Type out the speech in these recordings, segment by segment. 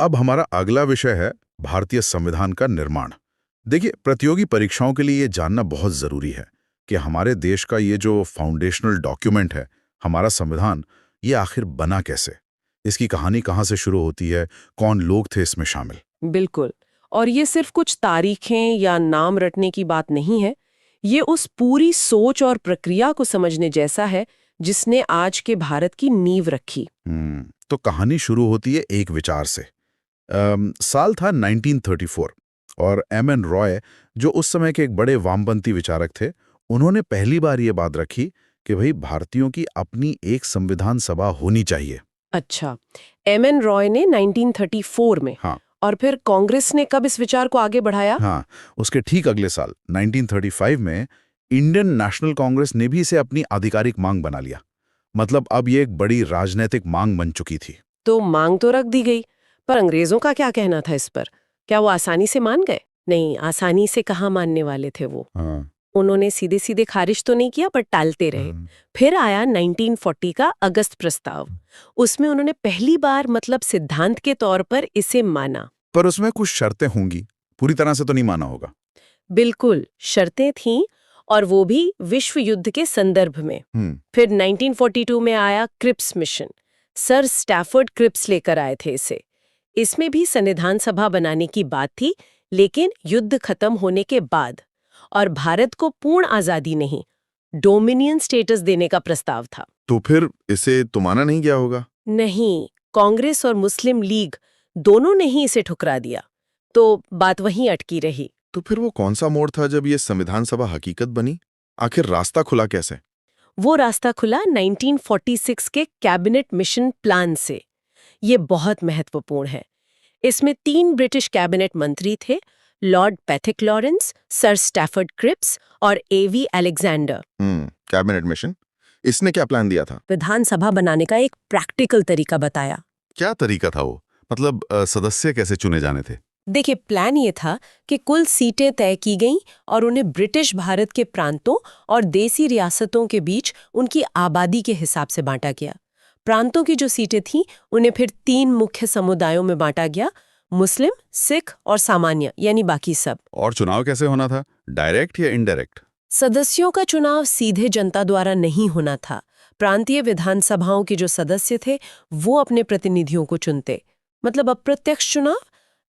अब हमारा अगला विषय है भारतीय संविधान का निर्माण। देखिए, प्रतियोगी परीक्षाओं के लिए ये जानना बहुत जरूरी है कि हमारे देश का ये जो फाउंडेशनल डॉक्यूमेंट है, हमारा संविधान, ये आखिर बना कैसे। इसकी कहानी कहाँ से शुरू होती है, कौन लोग थे इसमें शामिल। बिल्कुल। और ये सिर्फ कुछ तारीखें या नाम रटने की बात नहीं है, ये उस पूरी सोच और प्रक्रिया को समझने जैसा है जिसने आज के भारत की नींव रखी। तो कहानी शुरू होती है एक विचार से। साल था 1934 और एम.एन. रॉय, जो उस समय के एक बड़े वामपंथी विचारक थे, उन्होंने पहली बार ये बात रखी कि भाई भारतीयों की अपनी एक संविधान सभा होनी चाहिए। अच्छा, एम.एन. रॉय ने 1934 में। हाँ। और फिर कांग्रेस ने कब इस विचार को आगे बढ़ाया? हाँ, उसके ठीक अगले साल 1935 में इंडियन नेशनल कांग्रेस ने भी इसे अपनी आधिकारिक मांग बना लिया। मतलब अब ये एक बड़ी राजनीतिक मांग बन चुकी थी। तो मांग तो रख दी गई, पर अंग्रेजों का क्या कहना था इस पर? क्या वो आसानी से मान गए? नहीं, आसानी से कहाँ मानने वाले थे वो। हाँ। उन्होंने सीधे सीधे खारिज तो नहीं किया, पर टालते रहे। फिर आया 1940 का अगस्त प्रस्ताव। उसमें उन्होंने पहली बार मतलब सिद्धांत के तौर पर इसे माना। पर उसमें कुछ शर्तें होंगी, पूरी तरह से तो नहीं माना होगा। बिल्कुल, शर्तें थीं, और वो भी विश्व युद्ध के संदर्भ में। फिर 1942 में आया Cripps mission. Sir Stafford Cripps लेकर आए थे इसे। इसमें भी संविधान सभा बनाने की बात थी, लेकिन युद्ध खत्म होने के बाद, और भारत को पूर्ण आजादी नहीं, डोमिनियन स्टेटस देने का प्रस्ताव था। तो फिर इसे तो माना नहीं गया होगा। नहीं, कांग्रेस और मुस्लिम लीग दोनों ने ही इसे ठुकरा दिया, तो बात वहीं अटकी रही। तो फिर वो कौन सा मोड़ था जब ये संविधान सभा हकीकत बनी? आखिर रास्ता खुला कैसे? वो रास्ता खुला 1946 के कैबिनेट मिशन प्लान से। ये बहुत महत्वपूर्ण है। इसमें 3 ब्रिटिश कैबिनेट मंत्री थे, lord Pethick Lawrence, sir Stafford Cripps और ए.वी. अलेक्जेंडर। कैबिनेट मिशन, इसने क्या प्लान दिया था? विधानसभा बनाने का एक प्रैक्टिकल तरीका बताया। क्या तरीका था वो? मतलब सदस्य कैसे चुने जाने थे? देखिए, प्लान ये था कि कुल सीटें तय की गईं और उन्हें ब्रिटिश भारत के प्रांतों और देसी रियासतों के बीच उनकी आबादी के हिसाब से बांटा गया। प्रांतों की जो सीटें थीं, उन्हें फिर 3 मुख्य समुदायों में बांटा गया: मुस्लिम, सिख और सामान्य, यानी बाकी सब। और चुनाव कैसे होना था? डायरेक्ट या इनडायरेक्ट? सदस्यों का चुनाव सीधे जनता द्वारा नहीं होना था। प्रांतीय विधानसभाओं के जो सदस्य थे, वो अपने प्रतिनिधियों को चुनते। मतलब अप्रत्यक्ष चुनाव,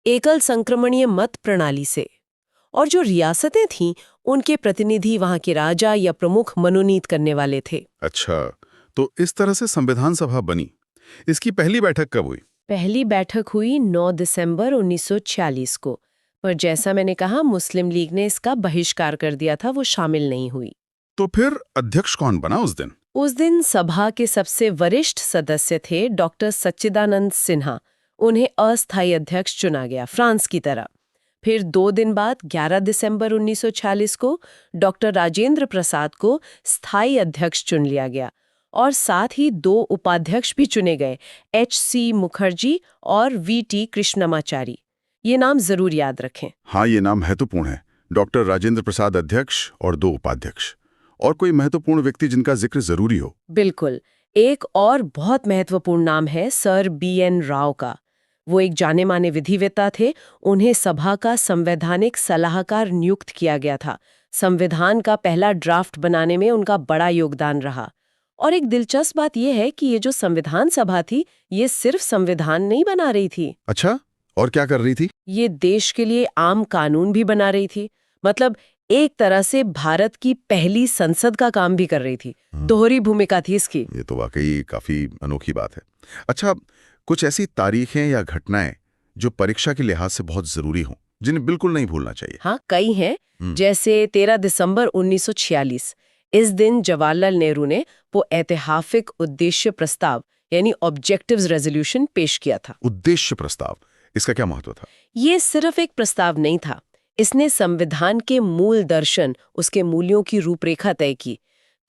एकल संक्रमणीय मत प्रणाली से। और जो रियासतें थीं, उनके प्रतिनिधि वहां के राजा या प्रमुख मनोनीत करने वाले थे। अच्छा, तो इस तरह से संविधान सभा बनी। इसकी पहली बैठक कब हुई? पहली बैठक हुई 9 दिसंबर 1946 को, पर जैसा मैंने कहा, मुस्लिम लीग ने इसका बहिष्कार कर दिया था, वो शामिल नहीं हुई। तो फिर अध्यक्ष कौन बना उस दिन? उस दिन सभा के सबसे वरिष्ठ सदस्य थे डॉक्टर सच्चिदानंद सिन्हा। उन्हें अस्थायी अध्यक्ष चुना गया, फ्रांस की तरह। फिर 2 दिन बाद 11 दिसंबर 1946 को डॉक्टर राजेंद्र प्रसाद को स्थायी अध्यक्ष चुन लिया गया, और साथ ही 2 उपाध्यक्ष भी चुने गए, H.C. मुखर्जी और V.T. कृष्णमाचारी। ये नाम जरूर याद रखें। हाँ, ये नाम महत्वपूर्ण है। डॉक्टर राजेंद्र प्रसाद अध्यक्ष और 2 उपाध्यक्ष। और कोई महत्वपूर्ण व्यक्ति जिनका जिक्र जरूरी हो? बिल्कुल। एक और बहुत महत्वपूर्ण नाम है सर B.N. राव का। वो एक जाने माने विधिवेत्ता थे। उन्हें सभा का संवैधानिक सलाहकार नियुक्त किया गया था। संविधान का पहला ड्राफ्ट बनाने में उनका बड़ा योगदान रहा। और एक दिलचस्प बात यह है कि ये जो संविधान सभा थी, ये सिर्फ संविधान नहीं बना रही थी। अच्छा, और क्या कर रही थी? ये देश के लिए आम कानून भी बना रही थी। मतलब एक तरह से भारत की पहली संसद का काम भी कर रही थी। दोहरी भूमिका थी इसकी। ये तो वाकई काफी अनोखी बात है। अच्छा, कुछ ऐसी तारीखें या घटनाएं जो परीक्षा के लिहाज से बहुत जरूरी हों, जिन्हें बिल्कुल नहीं भूलना चाहिए? हाँ, कई हैं। जैसे 13 दिसंबर 1946। इस दिन जवाहरलाल नेहरू ने वो ऐतिहासिक उद्देश्य प्रस्ताव, यानी ऑब्जेक्टिव्स रेजोल्यूशन पेश किया था। उद्देश्य प्रस्ताव, इसका क्या महत्व था? ये सिर्फ एक प्रस्ताव नहीं था। इसने संविधान के मूल दर्शन, उसके मूल्यों की रूपरेखा तय की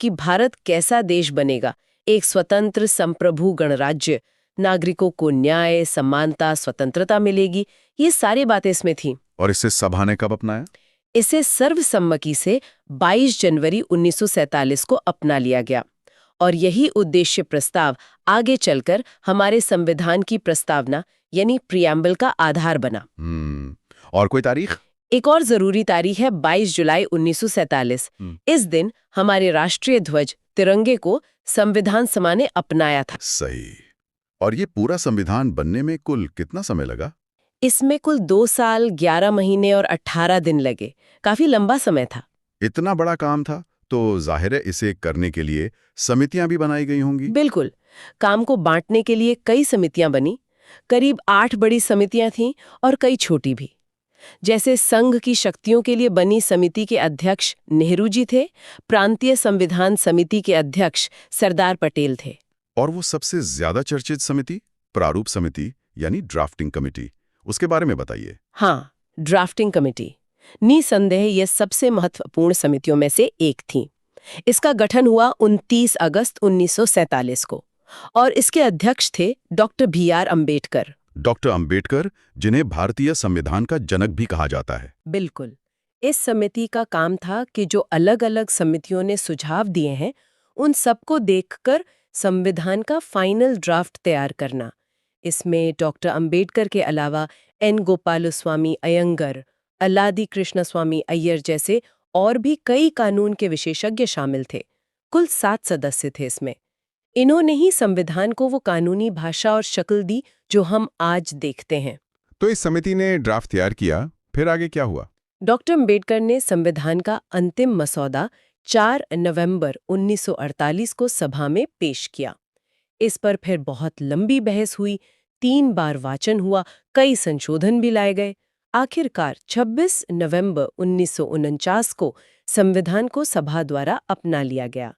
कि भारत कैसा देश बनेगा। एक स्वतंत्र संप्रभु गणराज्य, नागरिकों को न्याय, समानता, स्वतंत्रता मिलेगी। ये सारी बातें इसमें थी। और इसे सभा ने कब अपनाया? इसे सर्वसम्मति से 22 जनवरी 1947 को अपना लिया गया। और यही उद्देश्य प्रस्ताव आगे चलकर हमारे संविधान की प्रस्तावना, यानी प्रियम्बल का आधार बना। और कोई तारीख? एक और जरूरी तारीख है 22 जुलाई 1947। इस दिन हमारे राष्ट्रीय ध्वज तिरंगे को संविधान सभा ने अपनाया था। सही। और ये पूरा संविधान बनने में कुल कितना समय लगा? इसमें कुल 2 साल 11 महीने और 18 दिन लगे। काफी लंबा समय था। इतना बड़ा काम था तो जाहिर है इसे करने के लिए समितियां भी बनाई गई होंगी। बिल्कुल। काम को बांटने के लिए कई समितियां बनी। करीब 8 बड़ी समितियां थीं और कई छोटी भी। जैसे संघ की शक्तियों के लिए बनी समिति के अध्यक्ष नेहरू जी थे, प्रांतीय संविधान समिति के अध्यक्ष सरदार पटेल थे। और वो सबसे ज्यादा चर्चित समिति प्रारूप समिति यानी ड्राफ्टिंग कमेटी, उसके बारे में बताइए। हाँ, ड्राफ्टिंग कमेटी निसंदेह ये सबसे महत्वपूर्ण समितियों में से एक थी। इसका गठन हुआ 29 अगस्त 1947 को और इसके अध्यक्ष थे doctor B R. Ambedkar. Doctor Ambedkar, जिन्हें भारतीय संविधान का जनक भी कहा जाता है। बिल्कुल। इस समिति का काम था कि जो अलग-अलग समितियों ने सुझाव दिए हैं, उन सबको देखकर संविधान का फाइनल ड्राफ्ट तैयार करना। इसमें डॉक्टर अम्बेडकर के अलावा एन. गोपालस्वामी अयंगर, अल्लादी कृष्णस्वामी अय्यर जैसे और भी कई कानून के विशेषज्ञ शामिल थे। कुल 7 सदस्य थे इसमें। इन्होंने ही संविधान को वो कानूनी भाषा और शक्ल दी जो हम आज देखते हैं। तो इस समिति ने ड्राफ्ट तैयार किया, फिर आगे क्या हुआ? डॉक्टर अम्बेडकर ने संविधान का अंतिम मसौदा 4 नवंबर 1948 को सभा में पेश किया। इस पर फिर बहुत लंबी बहस हुई, 3 बार वाचन हुआ, कई संशोधन भी लाए गए। आखिरकार 26 नवंबर 1949 को संविधान को सभा द्वारा अपना लिया गया।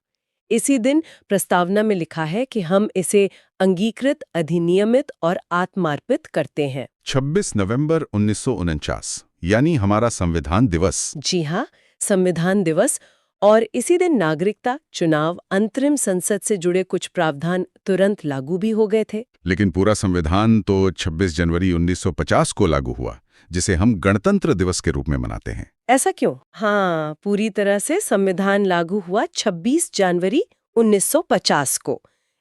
इसी दिन प्रस्तावना में लिखा है कि हम इसे अंगीकृत, अधिनियमित और आत्मार्पित करते हैं। 26 नवंबर 1949 यानी हमारा संविधान दिवस। जी हाँ, संविधान दिवस। और इसी दिन नागरिकता, चुनाव, अंतरिम संसद से जुड़े कुछ प्रावधान तुरंत लागू भी हो गए थे। लेकिन पूरा संविधान तो 26 जनवरी 1950 को लागू हुआ, जिसे हम गणतंत्र दिवस के रूप में मनाते हैं। ऐसा क्यों? हाँ, पूरी तरह से संविधान लागू हुआ 26 जनवरी 1950 को।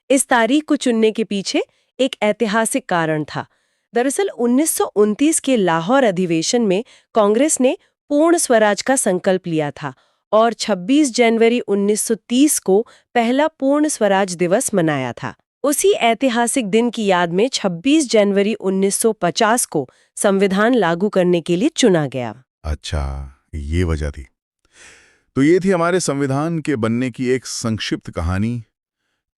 इस तारीख को चुनने के पीछे एक ऐतिहासिक कारण था। दरअसल 1929 के लाहौर अधिवेशन में कांग्रेस ने पूर्ण स्वराज का संकल्प लिया था और 26 जनवरी 1930 को पहला पूर्ण स्वराज दिवस मनाया था। उसी ऐतिहासिक दिन की याद में 26 जनवरी 1950 को संविधान लागू करने के लिए चुना गया। अच्छा, ये वजह थी। तो ये थी हमारे संविधान के बनने की एक संक्षिप्त कहानी।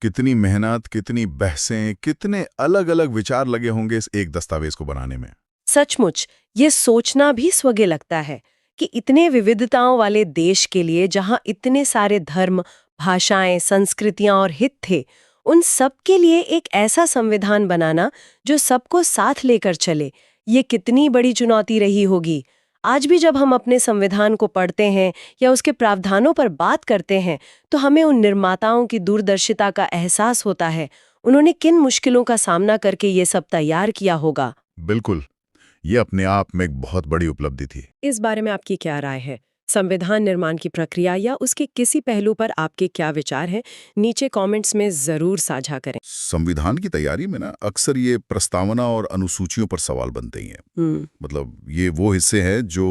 कितनी मेहनत, कितनी बहसें, कितने अलग-अलग विचार लगे होंगे इस एक दस्तावेज को बनाने में। सचमुच ये सोचना भी स्वगे लगता है कि इतने विविधताओं वाले देश के लिए, जहां इतने सारे धर्म, भाषाएं, संस्कृतियां और हित थे, उन सब के लिए एक ऐसा संविधान बनाना जो सबको साथ लेकर चले, ये कितनी बड़ी चुनौती रही होगी। आज भी जब हम अपने संविधान को पढ़ते हैं या उसके प्रावधानों पर बात करते हैं, तो हमें उन निर्माताओं की दूरदर्शिता का एहसास होता है। उन्होंने किन मुश्किलों का सामना करके ये सब तैयार किया होगा। बिल्कुल, ये अपने आप में एक बहुत बड़ी उपलब्धि थी। इस बारे में आपकी क्या राय है? संविधान निर्माण की प्रक्रिया या उसके किसी पहलू पर आपके क्या विचार हैं? नीचे कमेंट्स में जरूर साझा करें। संविधान की तैयारी में ना अक्सर ये प्रस्तावना और अनुसूचियों पर सवाल बनते ही हैं। मतलब ये वो हिस्से हैं जो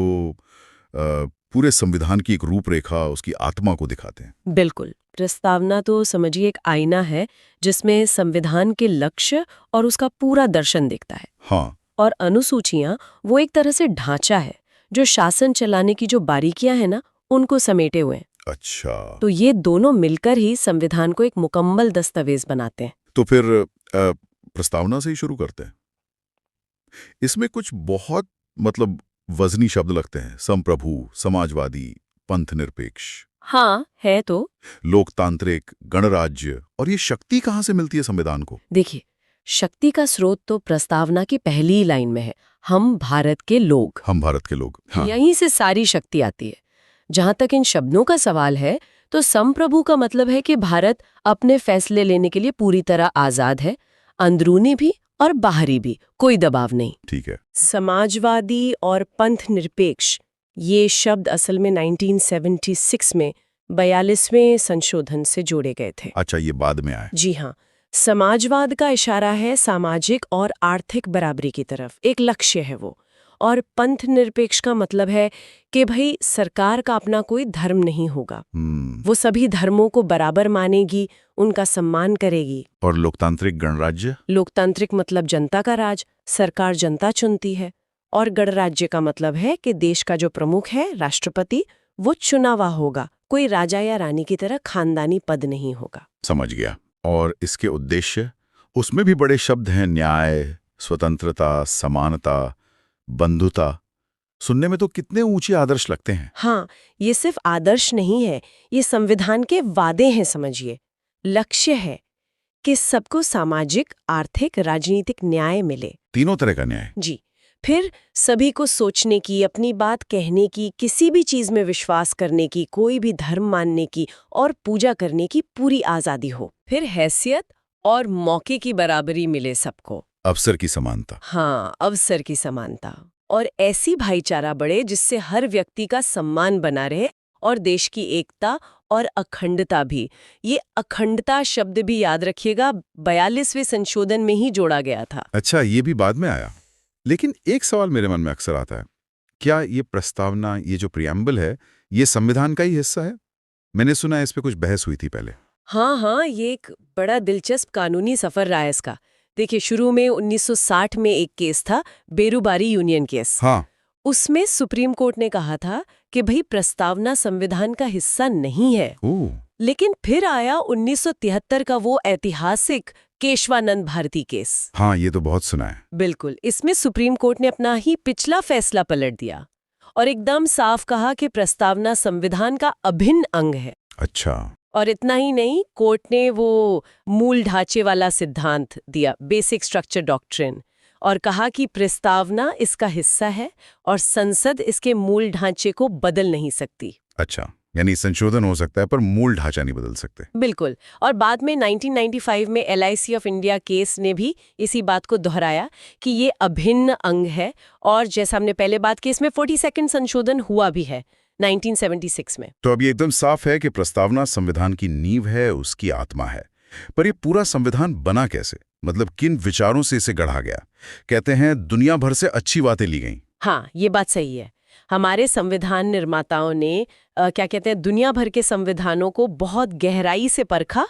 पूरे संविधान की एक रूपरेखा, उसकी आत्मा को दिखाते हैं। बिल्कुल। प्रस्तावना तो समझिए एक आईना है जिसमें संविधान के लक्ष्य और उसका पूरा दर्शन दिखता है। हाँ। और अनुसूचियां वो एक तरह से ढांचा है जो शासन चलाने की जो बारीकियां हैं ना, उनको समेटे हुए हैं। अच्छा। तो ये दोनों मिलकर ही संविधान को एक मुकम्मल दस्तावेज बनाते हैं। तो फिर प्रस्तावना से ही शुरू करते हैं। इसमें कुछ बहुत मतलब वजनी शब्द लगते हैं। संप्रभु, समाजवादी, पंथ निरपेक्ष। हाँ, है तो। लोकतांत्रिक, गणराज्य। और ये शक्ति कहाँ से मिलती है संविधान को? देखिए, शक्ति का स्रोत तो प्रस्तावना की पहली लाइन में है, हम भारत के लोग। हम भारत के लोग। हाँ। यहीं से सारी शक्ति आती है। जहां तक इन शब्दों का सवाल है, तो संप्रभु का मतलब है कि भारत अपने फैसले लेने के लिए पूरी तरह आजाद है, अंदरूनी भी और बाहरी भी, कोई दबाव नहीं। ठीक है। समाजवादी और पंथ निरपेक्ष, ये शब्द असल में 1976 में 42वें संशोधन से जोड़े गए थे। अच्छा, ये बाद में आए। जी हाँ। समाजवाद का इशारा है सामाजिक और आर्थिक बराबरी की तरफ, एक लक्ष्य है वो। और पंथ निरपेक्ष का मतलब है कि भाई सरकार का अपना कोई धर्म नहीं होगा, वो सभी धर्मों को बराबर मानेगी, उनका सम्मान करेगी। और लोकतांत्रिक गणराज्य? लोकतांत्रिक मतलब जनता का राज, सरकार जनता चुनती है। और गणराज्य का मतलब है कि देश का जो प्रमुख है, राष्ट्रपति, वो चुना हुआ होगा, कोई राजा या रानी की तरह खानदानी पद नहीं होगा। समझ गया। और इसके उद्देश्य? उसमें भी बड़े शब्द हैं, न्याय, स्वतंत्रता, समानता, बंधुता। सुनने में तो कितने ऊंचे आदर्श लगते हैं। हाँ, ये सिर्फ आदर्श नहीं है, ये संविधान के वादे हैं, समझिए। लक्ष्य है कि सबको सामाजिक, आर्थिक, राजनीतिक न्याय मिले। तीनों तरह का न्याय? जी। फिर सभी को सोचने की, अपनी बात कहने की, किसी भी चीज में विश्वास करने की, कोई भी धर्म मानने की और पूजा करने की पूरी आजादी हो। फिर हैसियत और मौके की बराबरी मिले सबको। अवसर की समानता। हाँ, अवसर की समानता। और ऐसी भाईचारा बढ़े जिससे हर व्यक्ति का सम्मान बना रहे और देश की एकता और अखंडता भी। ये अखंडता शब्द भी याद रखिएगा, 42वें संशोधन में ही जोड़ा गया था। अच्छा, ये भी बाद में आया। लेकिन एक सवाल मेरे मन में अक्सर आता है, क्या ये प्रस्तावना, ये जो प्रियम्बल है, ये संविधान का ही हिस्सा है? मैंने सुना है इस पे कुछ बहस हुई थी पहले। हाँ, ये एक बड़ा दिलचस्प कानूनी सफर रहा है इसका। देखिए, शुरू में 1960 में एक केस था, बेरूबारी यूनियन केस। हाँ। उसमें सुप्रीम कोर्ट ने कहा था कि भाई प्रस्तावना संविधान का हिस्सा नहीं है। ओह। लेकिन फिर आया 1973 का वो ऐतिहासिक केशवानंद भारती केस। हाँ, ये तो बहुत सुना है। बिल्कुल, इसमें सुप्रीम कोर्ट ने अपना ही पिछला फैसला पलट दिया और एकदम साफ कहा कि प्रस्तावना संविधान का अभिन्न अंग है। अच्छा। और इतना ही नहीं, कोर्ट ने वो मूल ढांचे वाला सिद्धांत दिया, बेसिक स्ट्रक्चर डॉक्ट्रिन, और कहा कि प्रस्तावना इसका हिस्सा है और संसद इसके मूल ढांचे को बदल नहीं सकती। अच्छा, यानी संशोधन हो सकता है पर मूल ढांचा नहीं बदल सकते। बिल्कुल। और बाद में 1995 में LIC ऑफ इंडिया केस ने भी इसी बात को दोहराया कि ये अभिन्न अंग है। और जैसा हमने पहले बात की, इसमें 42nd संशोधन हुआ भी है 1976 में। तो अब ये एकदम साफ है कि प्रस्तावना संविधान की नींव है, उसकी आत्मा है। पर ये पूरा संविधान बना कैसे? मतलब किन विचारों से इसे गढ़ा गया? कहते हैं दुनिया भर से अच्छी बातें ली गईं। हाँ, ये बात सही है। हमारे संविधान निर्माताओं ने क्या कहते हैं, दुनिया भर के संविधानों को बहुत गहराई से परखा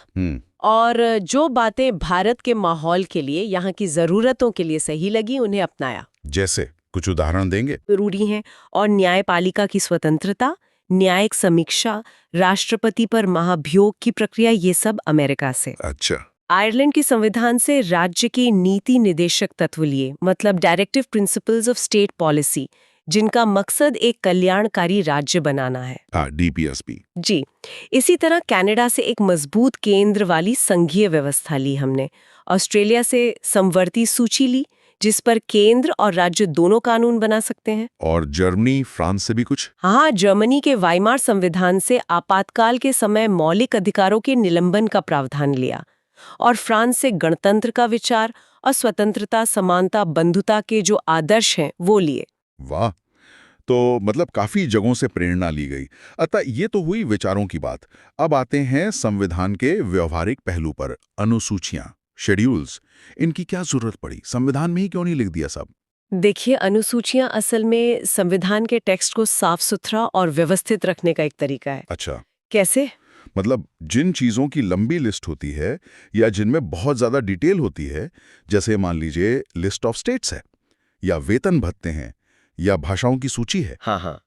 और जो बातें भारत के माहौल के लिए, यहाँ की जरूरतों के लिए सही लगी, उन्हें अपनाया। जैसे कुछ उदाहरण देंगे? जरूरी हैं। और न्यायपालिका की स्वतंत्रता, न्यायिक समीक्षा, राष्ट्रपति पर महाभियोग की प्रक्रिया, ये सब अमेरिका से। अच्छा। आयरलैंड के संविधान से राज्य की नीति निदेशक तत्व लिए, मतलब directive principles of state policy, जिनका मकसद एक कल्याणकारी राज्य बनाना है। DPSP। जी। इसी तरह कनाडा से एक मजबूत केंद्र वाली संघीय व्यवस्था ली हमने। ऑस्ट्रेलिया से समवर्ती सूची ली, जिस पर केंद्र और राज्य दोनों कानून बना सकते हैं। और जर्मनी, फ्रांस से भी कुछ? हाँ, जर्मनी के वाइमार संविधान से आपातकाल के समय मौलिक अधिकारों के निलंबन का प्रावधान लिया। और फ्रांस से गणतंत्र का विचार और स्वतंत्रता, समानता, बंधुता के जो आदर्श हैं वो लिए। वाह, तो मतलब काफी जगहों से प्रेरणा ली गई। अतः ये तो हुई विचारों की बात। अब आते हैं संविधान के व्यवहारिक पहलू पर। अनुसूचियां, शेड्यूल्स, इनकी क्या जरूरत पड़ी? संविधान में ही क्यों नहीं लिख दिया सब? देखिए, अनुसूचियां असल में संविधान के टेक्स्ट को साफ सुथरा और व्यवस्थित रखने का एक तरीका है। अच्छा। कैसे? मतलब जिन चीजों की लंबी लिस्ट होती है या जिनमें बहुत ज्यादा डिटेल होती है, जैसे मान लीजिए लिस्ट ऑफ स्टेट्स है, या वेतन भत्ते हैं, या भाषाओं की सूची है, हाँ,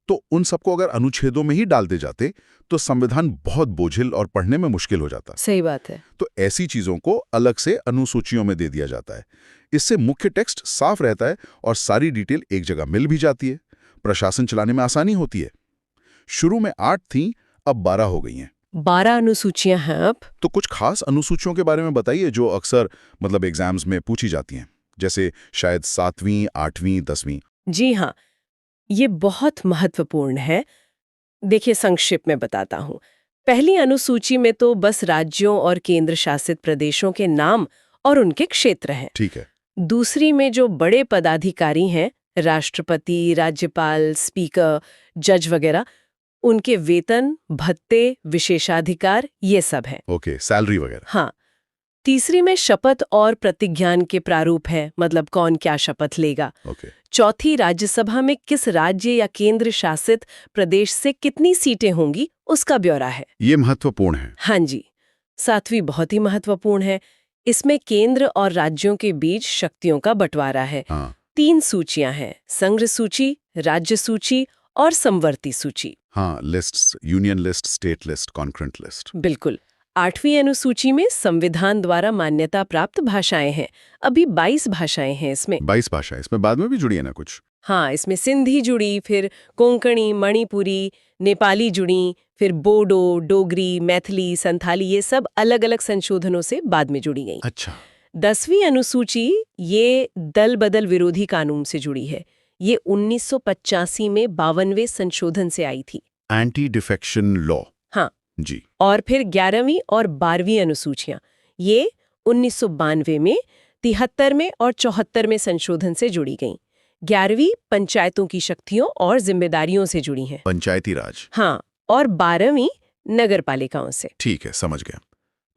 तो उन सबको अगर अनुच्छेदों में ही डालते जाते तो संविधान बहुत बोझिल और पढ़ने में मुश्किल हो जाता। सही बात है। तो ऐसी चीजों को अलग से अनुसूचियों में दे दिया जाता है। इससे मुख्य टेक्स्ट साफ रहता है और सारी डिटेल एक जगह मिल भी जाती है। प्रशासन चलाने में आसानी होती है। शुरू में 8 थीं, अब 12 हो गई हैं। 12 अनुसूचियां हैं अब। तो कुछ खास अनुसूचियों के बारे में बताइए जो अक्सर मतलब एग्जाम्स में पूछी जाती हैं, जैसे शायद 7वीं, 8वीं, 10वीं। जी हाँ, ये बहुत महत्वपूर्ण है। देखिए, संक्षिप्त में बताता हूँ। पहली अनुसूची में तो बस राज्यों और केंद्र शासित प्रदेशों के नाम और उनके क्षेत्र हैं। ठीक है। दूसरी में जो बड़े पदाधिकारी हैं, राष्ट्रपति, राज्यपाल, स्पीकर, जज वगैरह, उनके वेतन, भत्ते, विशेषाधिकार, ये सब हैं। ओके, सैलरी वगैरह। हाँ। तीसरी में शपथ और प्रतिज्ञान के प्रारूप है, मतलब कौन क्या शपथ लेगा। ओके। चौथी, राज्यसभा में किस राज्य या केंद्र शासित प्रदेश से कितनी सीटें होंगी, उसका ब्यौरा है। ये महत्वपूर्ण है। हाँ जी। सातवीं बहुत ही महत्वपूर्ण है। इसमें केंद्र और राज्यों के बीच शक्तियों का बंटवारा है। हाँ 3 सूचियां हैं, संग्रह सूची, राज्य सूची और समवर्ती सूची। हाँ, lists, union list, state list, concurrent list. बिल्कुल। 8वीं अनुसूची में संविधान द्वारा मान्यता प्राप्त भाषाएं हैं। अभी 22 भाषाएं हैं इसमें। 22 भाषाएं, इसमें बाद में भी जुड़ी है ना कुछ? हाँ, इसमें सिंधी जुड़ी, फिर कोंकणी, मणिपुरी, नेपाली जुड़ी, फिर बोडो, डोगरी, मैथिली, संथाली, ये सब अलग-अलग संशोधनों से बाद में जुड़ी गई। अच्छा। 10वीं अनुसूची ये दल बदल विरोधी कानून से जुड़ी है। ये 1985 में 52वें संशोधन से आई थी। Anti defection law. हाँ। जी। और फिर 11वीं और 12वीं अनुसूचियां ये 1992 में, 73 में और 74 में संशोधन से जुड़ी गईं। 11वीं पंचायतों की शक्तियों और जिम्मेदारियों से जुड़ी हैं। पंचायती राज। हाँ, और 12वीं नगर पालिकाओं से। ठीक है, समझ गया।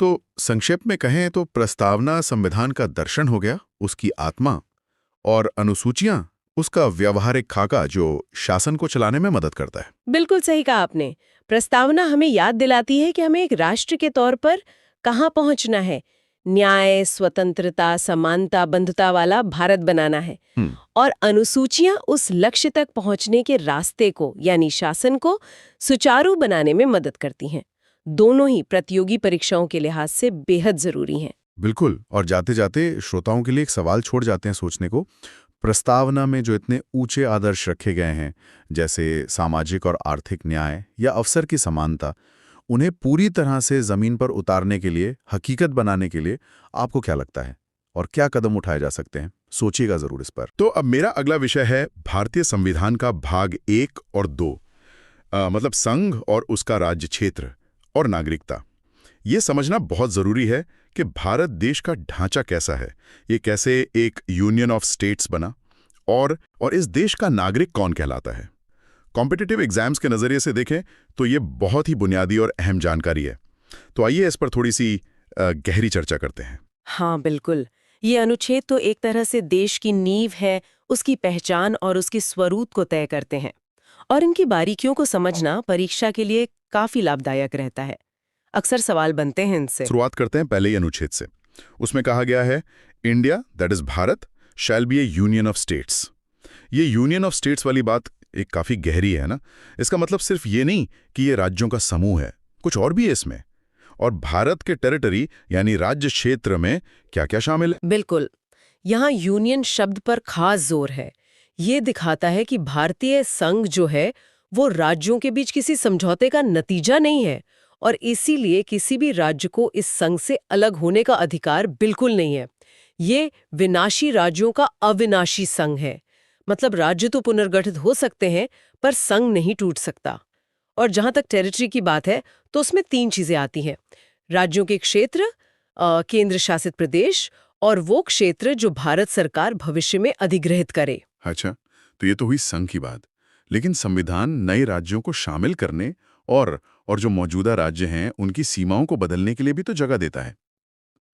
तो संक्षेप में कहें तो प्रस्तावना संविधान का दर्शन हो गया, उसकी आत्मा, और अनुसूचियां उसका व्यवहारिक खाका जो शासन को चलाने में मदद करता है। बिल्कुल सही कहा आपने। प्रस्तावना हमें याद दिलाती है कि हमें एक राष्ट्र के तौर पर कहाँ पहुंचना है। न्याय, स्वतंत्रता, समानता, बंधुता वाला भारत बनाना है। और अनुसूचियां उस लक्ष्य तक पहुंचने के रास्ते को, यानी शासन को सुचारू बनाने में मदद करती हैं। दोनों ही प्रतियोगी परीक्षाओं के लिहाज से बेहद जरूरी हैं। बिल्कुल। और जाते जाते श्रोताओं के लिए एक सवाल छोड़ जाते हैं सोचने को। प्रस्तावना में जो इतने ऊंचे आदर्श रखे गए हैं, जैसे सामाजिक और आर्थिक न्याय या अवसर की समानता, उन्हें पूरी तरह से जमीन पर उतारने के लिए, हकीकत बनाने के लिए आपको क्या लगता है और क्या कदम उठाए जा सकते हैं? सोचिएगा जरूर इस पर। तो अब मेरा अगला विषय है भारतीय संविधान का भाग 1 और 2, मतलब संघ और उसका राज्य क्षेत्र और नागरिकता। ये समझना बहुत जरूरी है कि भारत देश का ढांचा कैसा है, ये कैसे एक यूनियन ऑफ स्टेट्स बना, और इस देश का नागरिक कौन कहलाता है। कॉम्पिटिटिव एग्जाम्स के नजरिए से देखें तो ये बहुत ही बुनियादी और अहम जानकारी है। तो आइए इस पर थोड़ी सी गहरी चर्चा करते हैं। हाँ बिल्कुल। ये अनुच्छेद तो एक तरह से देश की नींव है, उसकी पहचान और उसकी स्वरूप को तय करते हैं। और इनकी बारीकियों को समझना परीक्षा के लिए काफी लाभदायक रहता है। अक्सर सवाल बनते हैं इनसे। शुरुआत करते हैं पहले ही अनुच्छेद से। उसमें कहा गया है, India, that is Bharat, shall be A union of states. ये यूनियन ऑफ स्टेट्स वाली बात एक काफी गहरी है ना। इसका मतलब सिर्फ ये नहीं कि ये राज्यों का समूह है, कुछ और भी है इसमें। और भारत के टेरिटरी यानी राज्य क्षेत्र में क्या क्या शामिल है? बिल्कुल। यहाँ यूनियन शब्द पर खास जोर है। ये दिखाता है कि भारतीय संघ जो है वो राज्यों के बीच किसी समझौते का नतीजा नहीं है, और इसीलिए किसी भी राज्य को इस संघ से अलग होने का अधिकार बिल्कुल नहीं है। ये विनाशी राज्यों का अविनाशी संघ है। मतलब राज्य तो पुनर्गठित हो सकते हैं, पर संघ नहीं टूट सकता। और जहां तक टेरिटरी की बात है तो उसमें 3 चीजें आती हैं: राज्यों के क्षेत्र, केंद्र शासित प्रदेश और वो क्षेत्र जो भारत सरकार भविष्य में अधिग्रहित करे। अच्छा, तो ये तो हुई संघ की बात। लेकिन संविधान नए राज्यों को शामिल करने और जो मौजूदा राज्य हैं उनकी सीमाओं को बदलने के लिए भी तो जगह देता है।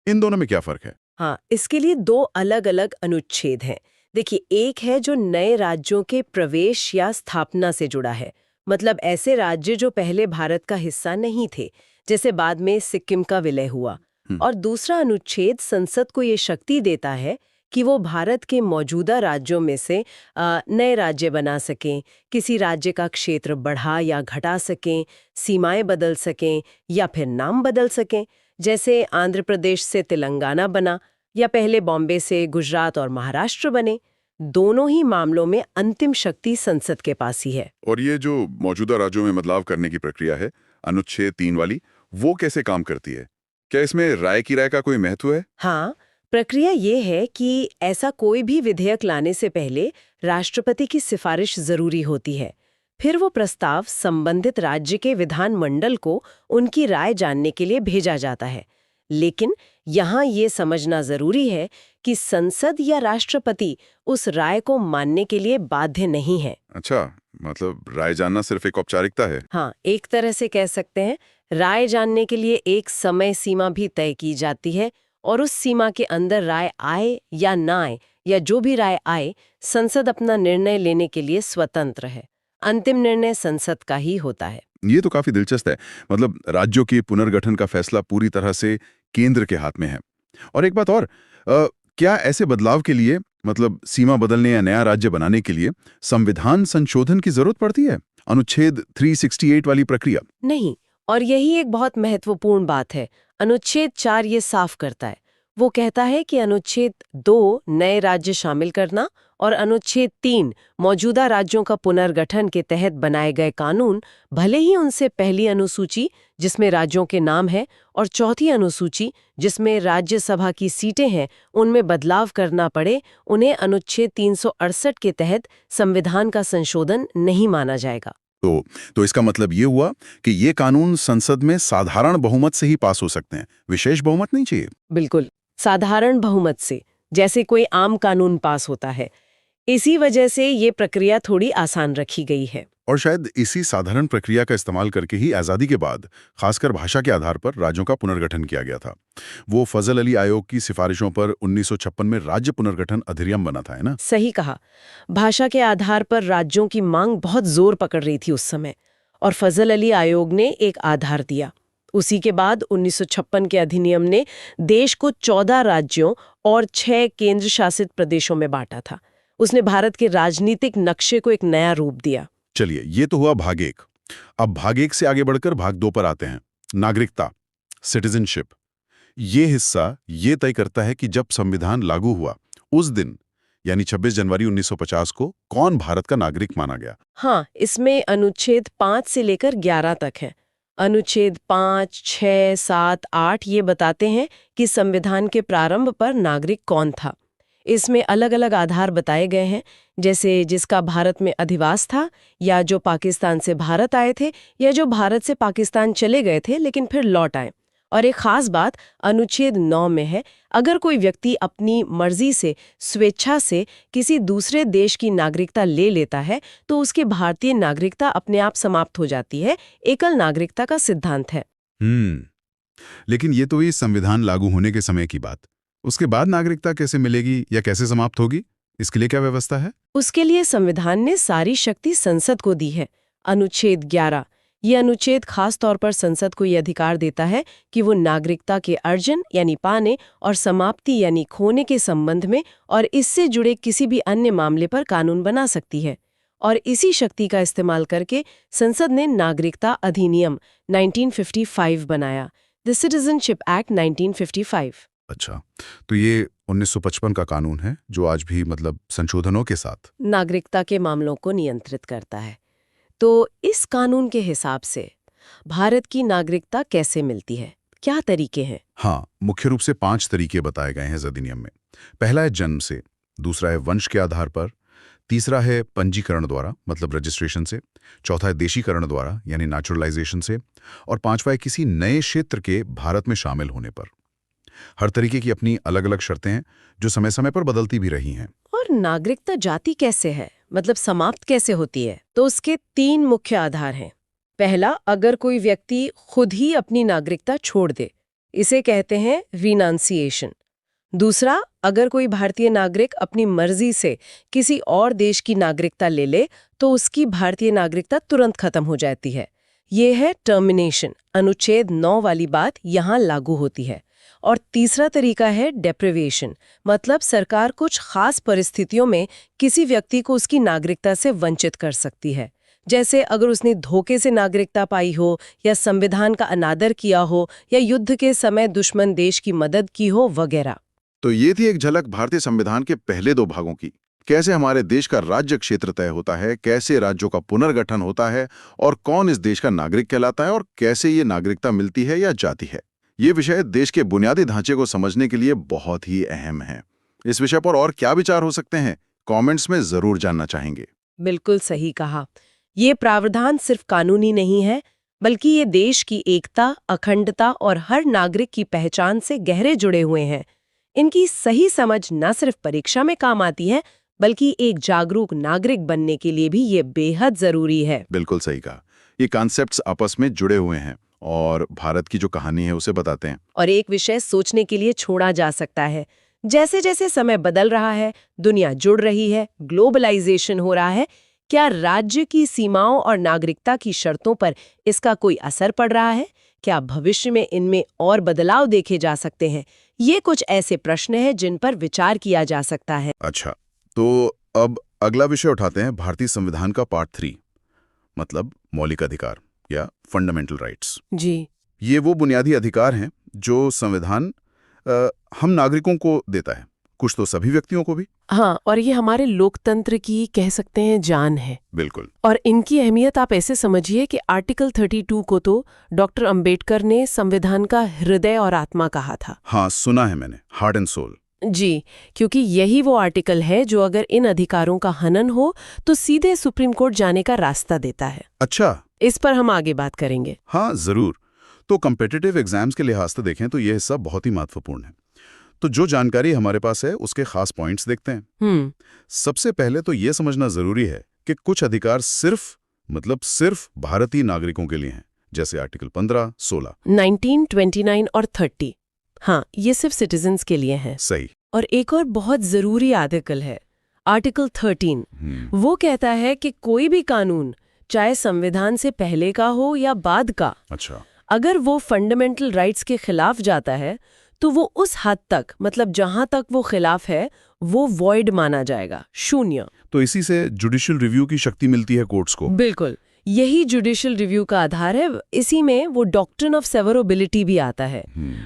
इन दोनों में क्या फर्क है? हाँ, इसके लिए 2 अलग-अलग अनुच्छेद हैं। देखिए, एक है जो नए राज्यों के प्रवेश या स्थापना से जुड़ा है, मतलब ऐसे राज्य जो पहले भारत का हिस्सा नहीं थे, जैसे बाद में सिक्किम का विलय हुआ। और दूसरा अनुच्छेद संसद को ये शक्ति देता है कि वो भारत के मौजूदा राज्यों में से नए राज्य बना सकें, किसी राज्य का क्षेत्र बढ़ा या घटा सकें, सीमाएं बदल सकें या फिर नाम बदल सकें। जैसे आंध्र प्रदेश से तेलंगाना बना या पहले बॉम्बे से गुजरात और महाराष्ट्र बने। दोनों ही मामलों में अंतिम शक्ति संसद के पास ही है। और ये जो मौजूदा राज्यों में बदलाव करने की प्रक्रिया है, अनुच्छेद 3 वाली, वो कैसे काम करती है? क्या इसमें राय की राय का कोई महत्व है? हाँ, प्रक्रिया ये है कि ऐसा कोई भी विधेयक लाने से पहले राष्ट्रपति की सिफारिश जरूरी होती है। फिर वो प्रस्ताव संबंधित राज्य के विधानमंडल को उनकी राय जानने के लिए भेजा जाता है। लेकिन यहाँ ये समझना जरूरी है कि संसद या राष्ट्रपति उस राय को मानने के लिए बाध्य नहीं है। अच्छा, मतलब राय जानना सिर्फ एक औपचारिकता है। हाँ, एक तरह से कह सकते हैं। राय जानने के लिए एक समय सीमा भी तय की जाती है और उस सीमा के अंदर राय आए या ना आए, या जो भी राय आए, संसद अपना निर्णय लेने के लिए स्वतंत्र है। अंतिम निर्णय संसद का ही होता है। ये तो काफी दिलचस्प है। मतलब राज्यों के पुनर्गठन का फैसला पूरी तरह से केंद्र के हाथ में है। और एक बात और, क्या ऐसे बदलाव के लिए, मतलब सीमा बदलने या नया राज्य बनाने के लिए संविधान संशोधन की जरूरत पड़ती है? अनुच्छेद 368 वाली प्रक्रिया? नहीं, और यही एक बहुत महत्वपूर्ण बात है। अनुच्छेद 4 ये साफ करता है। वो कहता है कि अनुच्छेद 2 नए राज्य शामिल करना और अनुच्छेद 3 मौजूदा राज्यों का पुनर्गठन के तहत बनाए गए कानून, भले ही उनसे पहली अनुसूची जिसमें राज्यों के नाम है और चौथी अनुसूची जिसमें राज्यसभा की सीटें हैं, उनमें बदलाव करना पड़े, उन्हें अनुच्छेद 368 के तहत संविधान का संशोधन नहीं माना जाएगा। तो इसका मतलब ये हुआ कि ये कानून संसद में साधारण बहुमत से ही पास हो सकते हैं, विशेष बहुमत नहीं चाहिए? बिल्कुल, साधारण बहुमत से, जैसे कोई आम कानून पास होता है। इसी वजह से ये प्रक्रिया थोड़ी आसान रखी गई है। और शायद इसी साधारण प्रक्रिया का इस्तेमाल करके ही आज़ादी के बाद खासकर भाषा के आधार पर राज्यों का पुनर्गठन किया गया था। वो फजल अली आयोग की सिफारिशों पर 1956 में राज्य पुनर्गठन अधिनियम बना था, है ना? सही कहा। भाषा के आधार पर राज्यों की मांग बहुत जोर पकड़ रही थी उस समय, और फजल अली आयोग ने एक आधार दिया। उसी के बाद 1956 के अधिनियम ने देश को 14 राज्यों और 6 केंद्र शासित प्रदेशों में बांटा था। उसने भारत के राजनीतिक नक्शे को एक नया रूप दिया। चलिए, ये तो हुआ भाग 1। अब भाग 1 से आगे बढ़कर भाग 2 पर आते हैं। नागरिकता, सिटीजनशिप। ये हिस्सा ये तय करता है कि जब संविधान लागू हुआ उस दिन, यानी 26 जनवरी 1950 को, कौन भारत का नागरिक माना गया। हाँ, इसमें अनुच्छेद 5 से लेकर 11 तक है। अनुच्छेद 5, 6, 7, 8 ये बताते हैं कि संविधान के प्रारंभ पर नागरिक कौन था। इसमें अलग अलग आधार बताए गए हैं, जैसे जिसका भारत में अधिवास था, या जो पाकिस्तान से भारत आए थे, या जो भारत से पाकिस्तान चले गए थे लेकिन फिर लौट आए। और एक खास बात अनुच्छेद 9 में है, अगर कोई व्यक्ति अपनी मर्जी से, स्वेच्छा से किसी दूसरे देश की नागरिकता ले लेता है तो उसकी भारतीय नागरिकता अपने आप समाप्त हो जाती है। एकल नागरिकता का सिद्धांत है। लेकिन ये तो हुई संविधान लागू होने के समय की बात। उसके बाद नागरिकता कैसे मिलेगी या कैसे समाप्त होगी? इसके लिए क्या व्यवस्था है? उसके लिए संविधान ने सारी शक्ति संसद को दी है। अनुच्छेद 11 ये अनुच्छेद खास तौर पर संसद को ये अधिकार देता है कि वो नागरिकता के अर्जन यानी पाने और समाप्ति यानी खोने के संबंध में और इससे जुड़े किसी भी अन्य मामले पर कानून बना सकती है। और इसी शक्ति का इस्तेमाल करके संसद ने नागरिकता अधिनियम 1955 बनाया, द सिटीजनशिप एक्ट 1955। अच्छा, तो ये 1955 का कानून है जो आज भी, मतलब संशोधनों के साथ, नागरिकता के मामलों को नियंत्रित करता है। तो इस कानून के हिसाब से भारत की नागरिकता कैसे मिलती है, क्या तरीके हैं? हाँ, मुख्य रूप से 5 तरीके बताए गए हैं इस अधिनियम में। पहला है जन्म से, दूसरा है वंश के आधार पर, तीसरा है पंजीकरण द्वारा, मतलब रजिस्ट्रेशन से, चौथा है देशीकरण द्वारा यानी नेचुरलाइजेशन से, और पांचवा है किसी नए क्षेत्र के भारत में शामिल होने पर। हर तरीके की अपनी अलग अलग शर्तें हैं जो समय समय पर बदलती भी रही हैं। और नागरिकता जाति कैसे है, मतलब समाप्त कैसे होती है? तो उसके 3 मुख्य आधार हैं। पहला, अगर कोई व्यक्ति खुद ही अपनी नागरिकता छोड़ दे, इसे कहते हैं रिनाउंसिएशन। दूसरा, अगर कोई भारतीय नागरिक अपनी मर्जी से किसी और देश की नागरिकता ले ले तो उसकी भारतीय नागरिकता तुरंत खत्म हो जाती है। ये है टर्मिनेशन। अनुच्छेद 9 वाली बात यहाँ लागू होती है। और तीसरा तरीका है डेप्रिवेशन, मतलब सरकार कुछ खास परिस्थितियों में किसी व्यक्ति को उसकी नागरिकता से वंचित कर सकती है, जैसे अगर उसने धोखे से नागरिकता पाई हो, या संविधान का अनादर किया हो, या युद्ध के समय दुश्मन देश की मदद की हो वगैरह। तो ये थी एक झलक भारतीय संविधान के पहले 2 भागों की। कैसे हमारे देश का राज्य क्षेत्र तय होता है, कैसे राज्यों का पुनर्गठन होता है, और कौन इस देश का नागरिक कहलाता है, और कैसे ये नागरिकता मिलती है या जाती है। ये विषय देश के बुनियादी ढांचे को समझने के लिए बहुत ही अहम है। इस विषय पर और क्या विचार हो सकते हैं, कमेंट्स में जरूर जानना चाहेंगे। बिल्कुल सही कहा। ये प्रावधान सिर्फ कानूनी नहीं है, बल्कि ये देश की एकता, अखंडता और हर नागरिक की पहचान से गहरे जुड़े हुए हैं। इनकी सही समझ न सिर्फ परीक्षा में काम आती है, बल्कि एक जागरूक नागरिक बनने के लिए भी ये बेहद जरूरी है। बिल्कुल सही कहा। ये कॉन्सेप्ट्स आपस में जुड़े हुए हैं और भारत की जो कहानी है उसे बताते हैं। और एक विषय सोचने के लिए छोड़ा जा सकता है। जैसे जैसे समय बदल रहा है, दुनिया जुड़ रही है, ग्लोबलाइजेशन हो रहा है, क्या राज्य की सीमाओं और नागरिकता की शर्तों पर इसका कोई असर पड़ रहा है? क्या भविष्य में इनमें और बदलाव देखे जा सकते हैं? ये कुछ ऐसे प्रश्न हैं जिन पर विचार किया जा सकता है। अच्छा, तो अब अगला विषय उठाते हैं भारतीय संविधान का पार्ट 3, मतलब मौलिक अधिकार या फंडामेंटल राइट्स। जी ये वो बुनियादी अधिकार हैं जो संविधान हम नागरिकों को देता है, कुछ तो सभी व्यक्तियों को भी। हाँ, और ये हमारे लोकतंत्र की कह सकते हैं जान है। बिल्कुल। और इनकी अहमियत आप ऐसे समझिए कि आर्टिकल 32 को तो डॉक्टर अंबेडकर ने संविधान का हृदय और आत्मा कहा था। हाँ, सुना है मैंने, हार्ट एंड सोल। जी, क्योंकि यही वो आर्टिकल है जो अगर इन अधिकारों का हनन हो तो सीधे सुप्रीम कोर्ट जाने का रास्ता देता है। अच्छा। इस पर हम आगे बात करेंगे। हाँ, जरूर। तो कम्पिटिटिव एग्जाम्स के लिहाज से देखें तो यह हिस्सा बहुत ही महत्वपूर्ण है। तो जो जानकारी हमारे पास है उसके खास पॉइंट्स देखते हैं। सबसे पहले तो यह समझना जरूरी है कि कुछ अधिकार सिर्फ भारतीय नागरिकों के लिए हैं, जैसे आर्टिकल 15, 16, 19, 29 और 30। हाँ, ये सिर्फ सिटीजन्स के लिए हैं। सही। और एक और बहुत जरूरी आर्टिकल है, आर्टिकल 13। वो कहता है कि कोई भी कानून, चाहे संविधान से पहले का हो या बाद का, अच्छा। अगर वो फंडामेंटल राइट्स के खिलाफ जाता है तो वो उस हद तक, मतलब जहां तक वो खिलाफ है, वो वॉइड माना जाएगा, शून्य। तो इसी से जुडिशियल रिव्यू की शक्ति मिलती है कोर्ट्स को। बिल्कुल, यही जुडिशियल रिव्यू का आधार है। इसी में वो डॉक्ट्रिन ऑफ सेवरेबिलिटी भी आता है।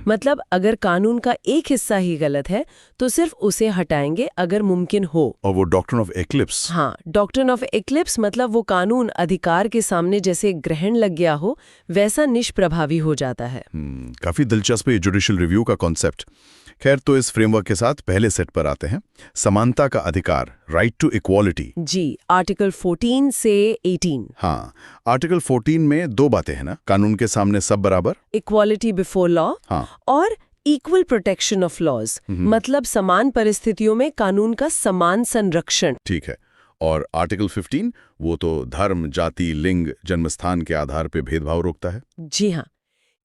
मतलब अगर कानून का एक हिस्सा ही गलत है तो सिर्फ उसे हटाएंगे अगर मुमकिन हो। और वो डॉक्ट्रिन ऑफ एक्लिप्स। हाँ, डॉक्ट्रिन ऑफ एक्लिप्स मतलब वो कानून अधिकार के सामने जैसे ग्रहण लग गया हो वैसा निष्प्रभावी हो जाता है। काफी दिलचस्प है जुडिशियल रिव्यू का कॉन्सेप्ट। खैर, तो इस फ्रेमवर्क के साथ पहले सेट पर आते हैं, समानता का अधिकार, राइट टू इक्वालिटी। जी, आर्टिकल 14 से 18। हाँ, आर्टिकल 14 में दो बातें हैं ना, कानून के सामने सब बराबर, इक्वालिटी बिफोर लॉ, हाँ, और इक्वल प्रोटेक्शन ऑफ लॉज, मतलब समान परिस्थितियों में कानून का समान संरक्षण। ठीक है। और आर्टिकल 15 वो तो धर्म, जाति, लिंग, जन्मस्थान के आधार पर भेदभाव रोकता है। जी हाँ,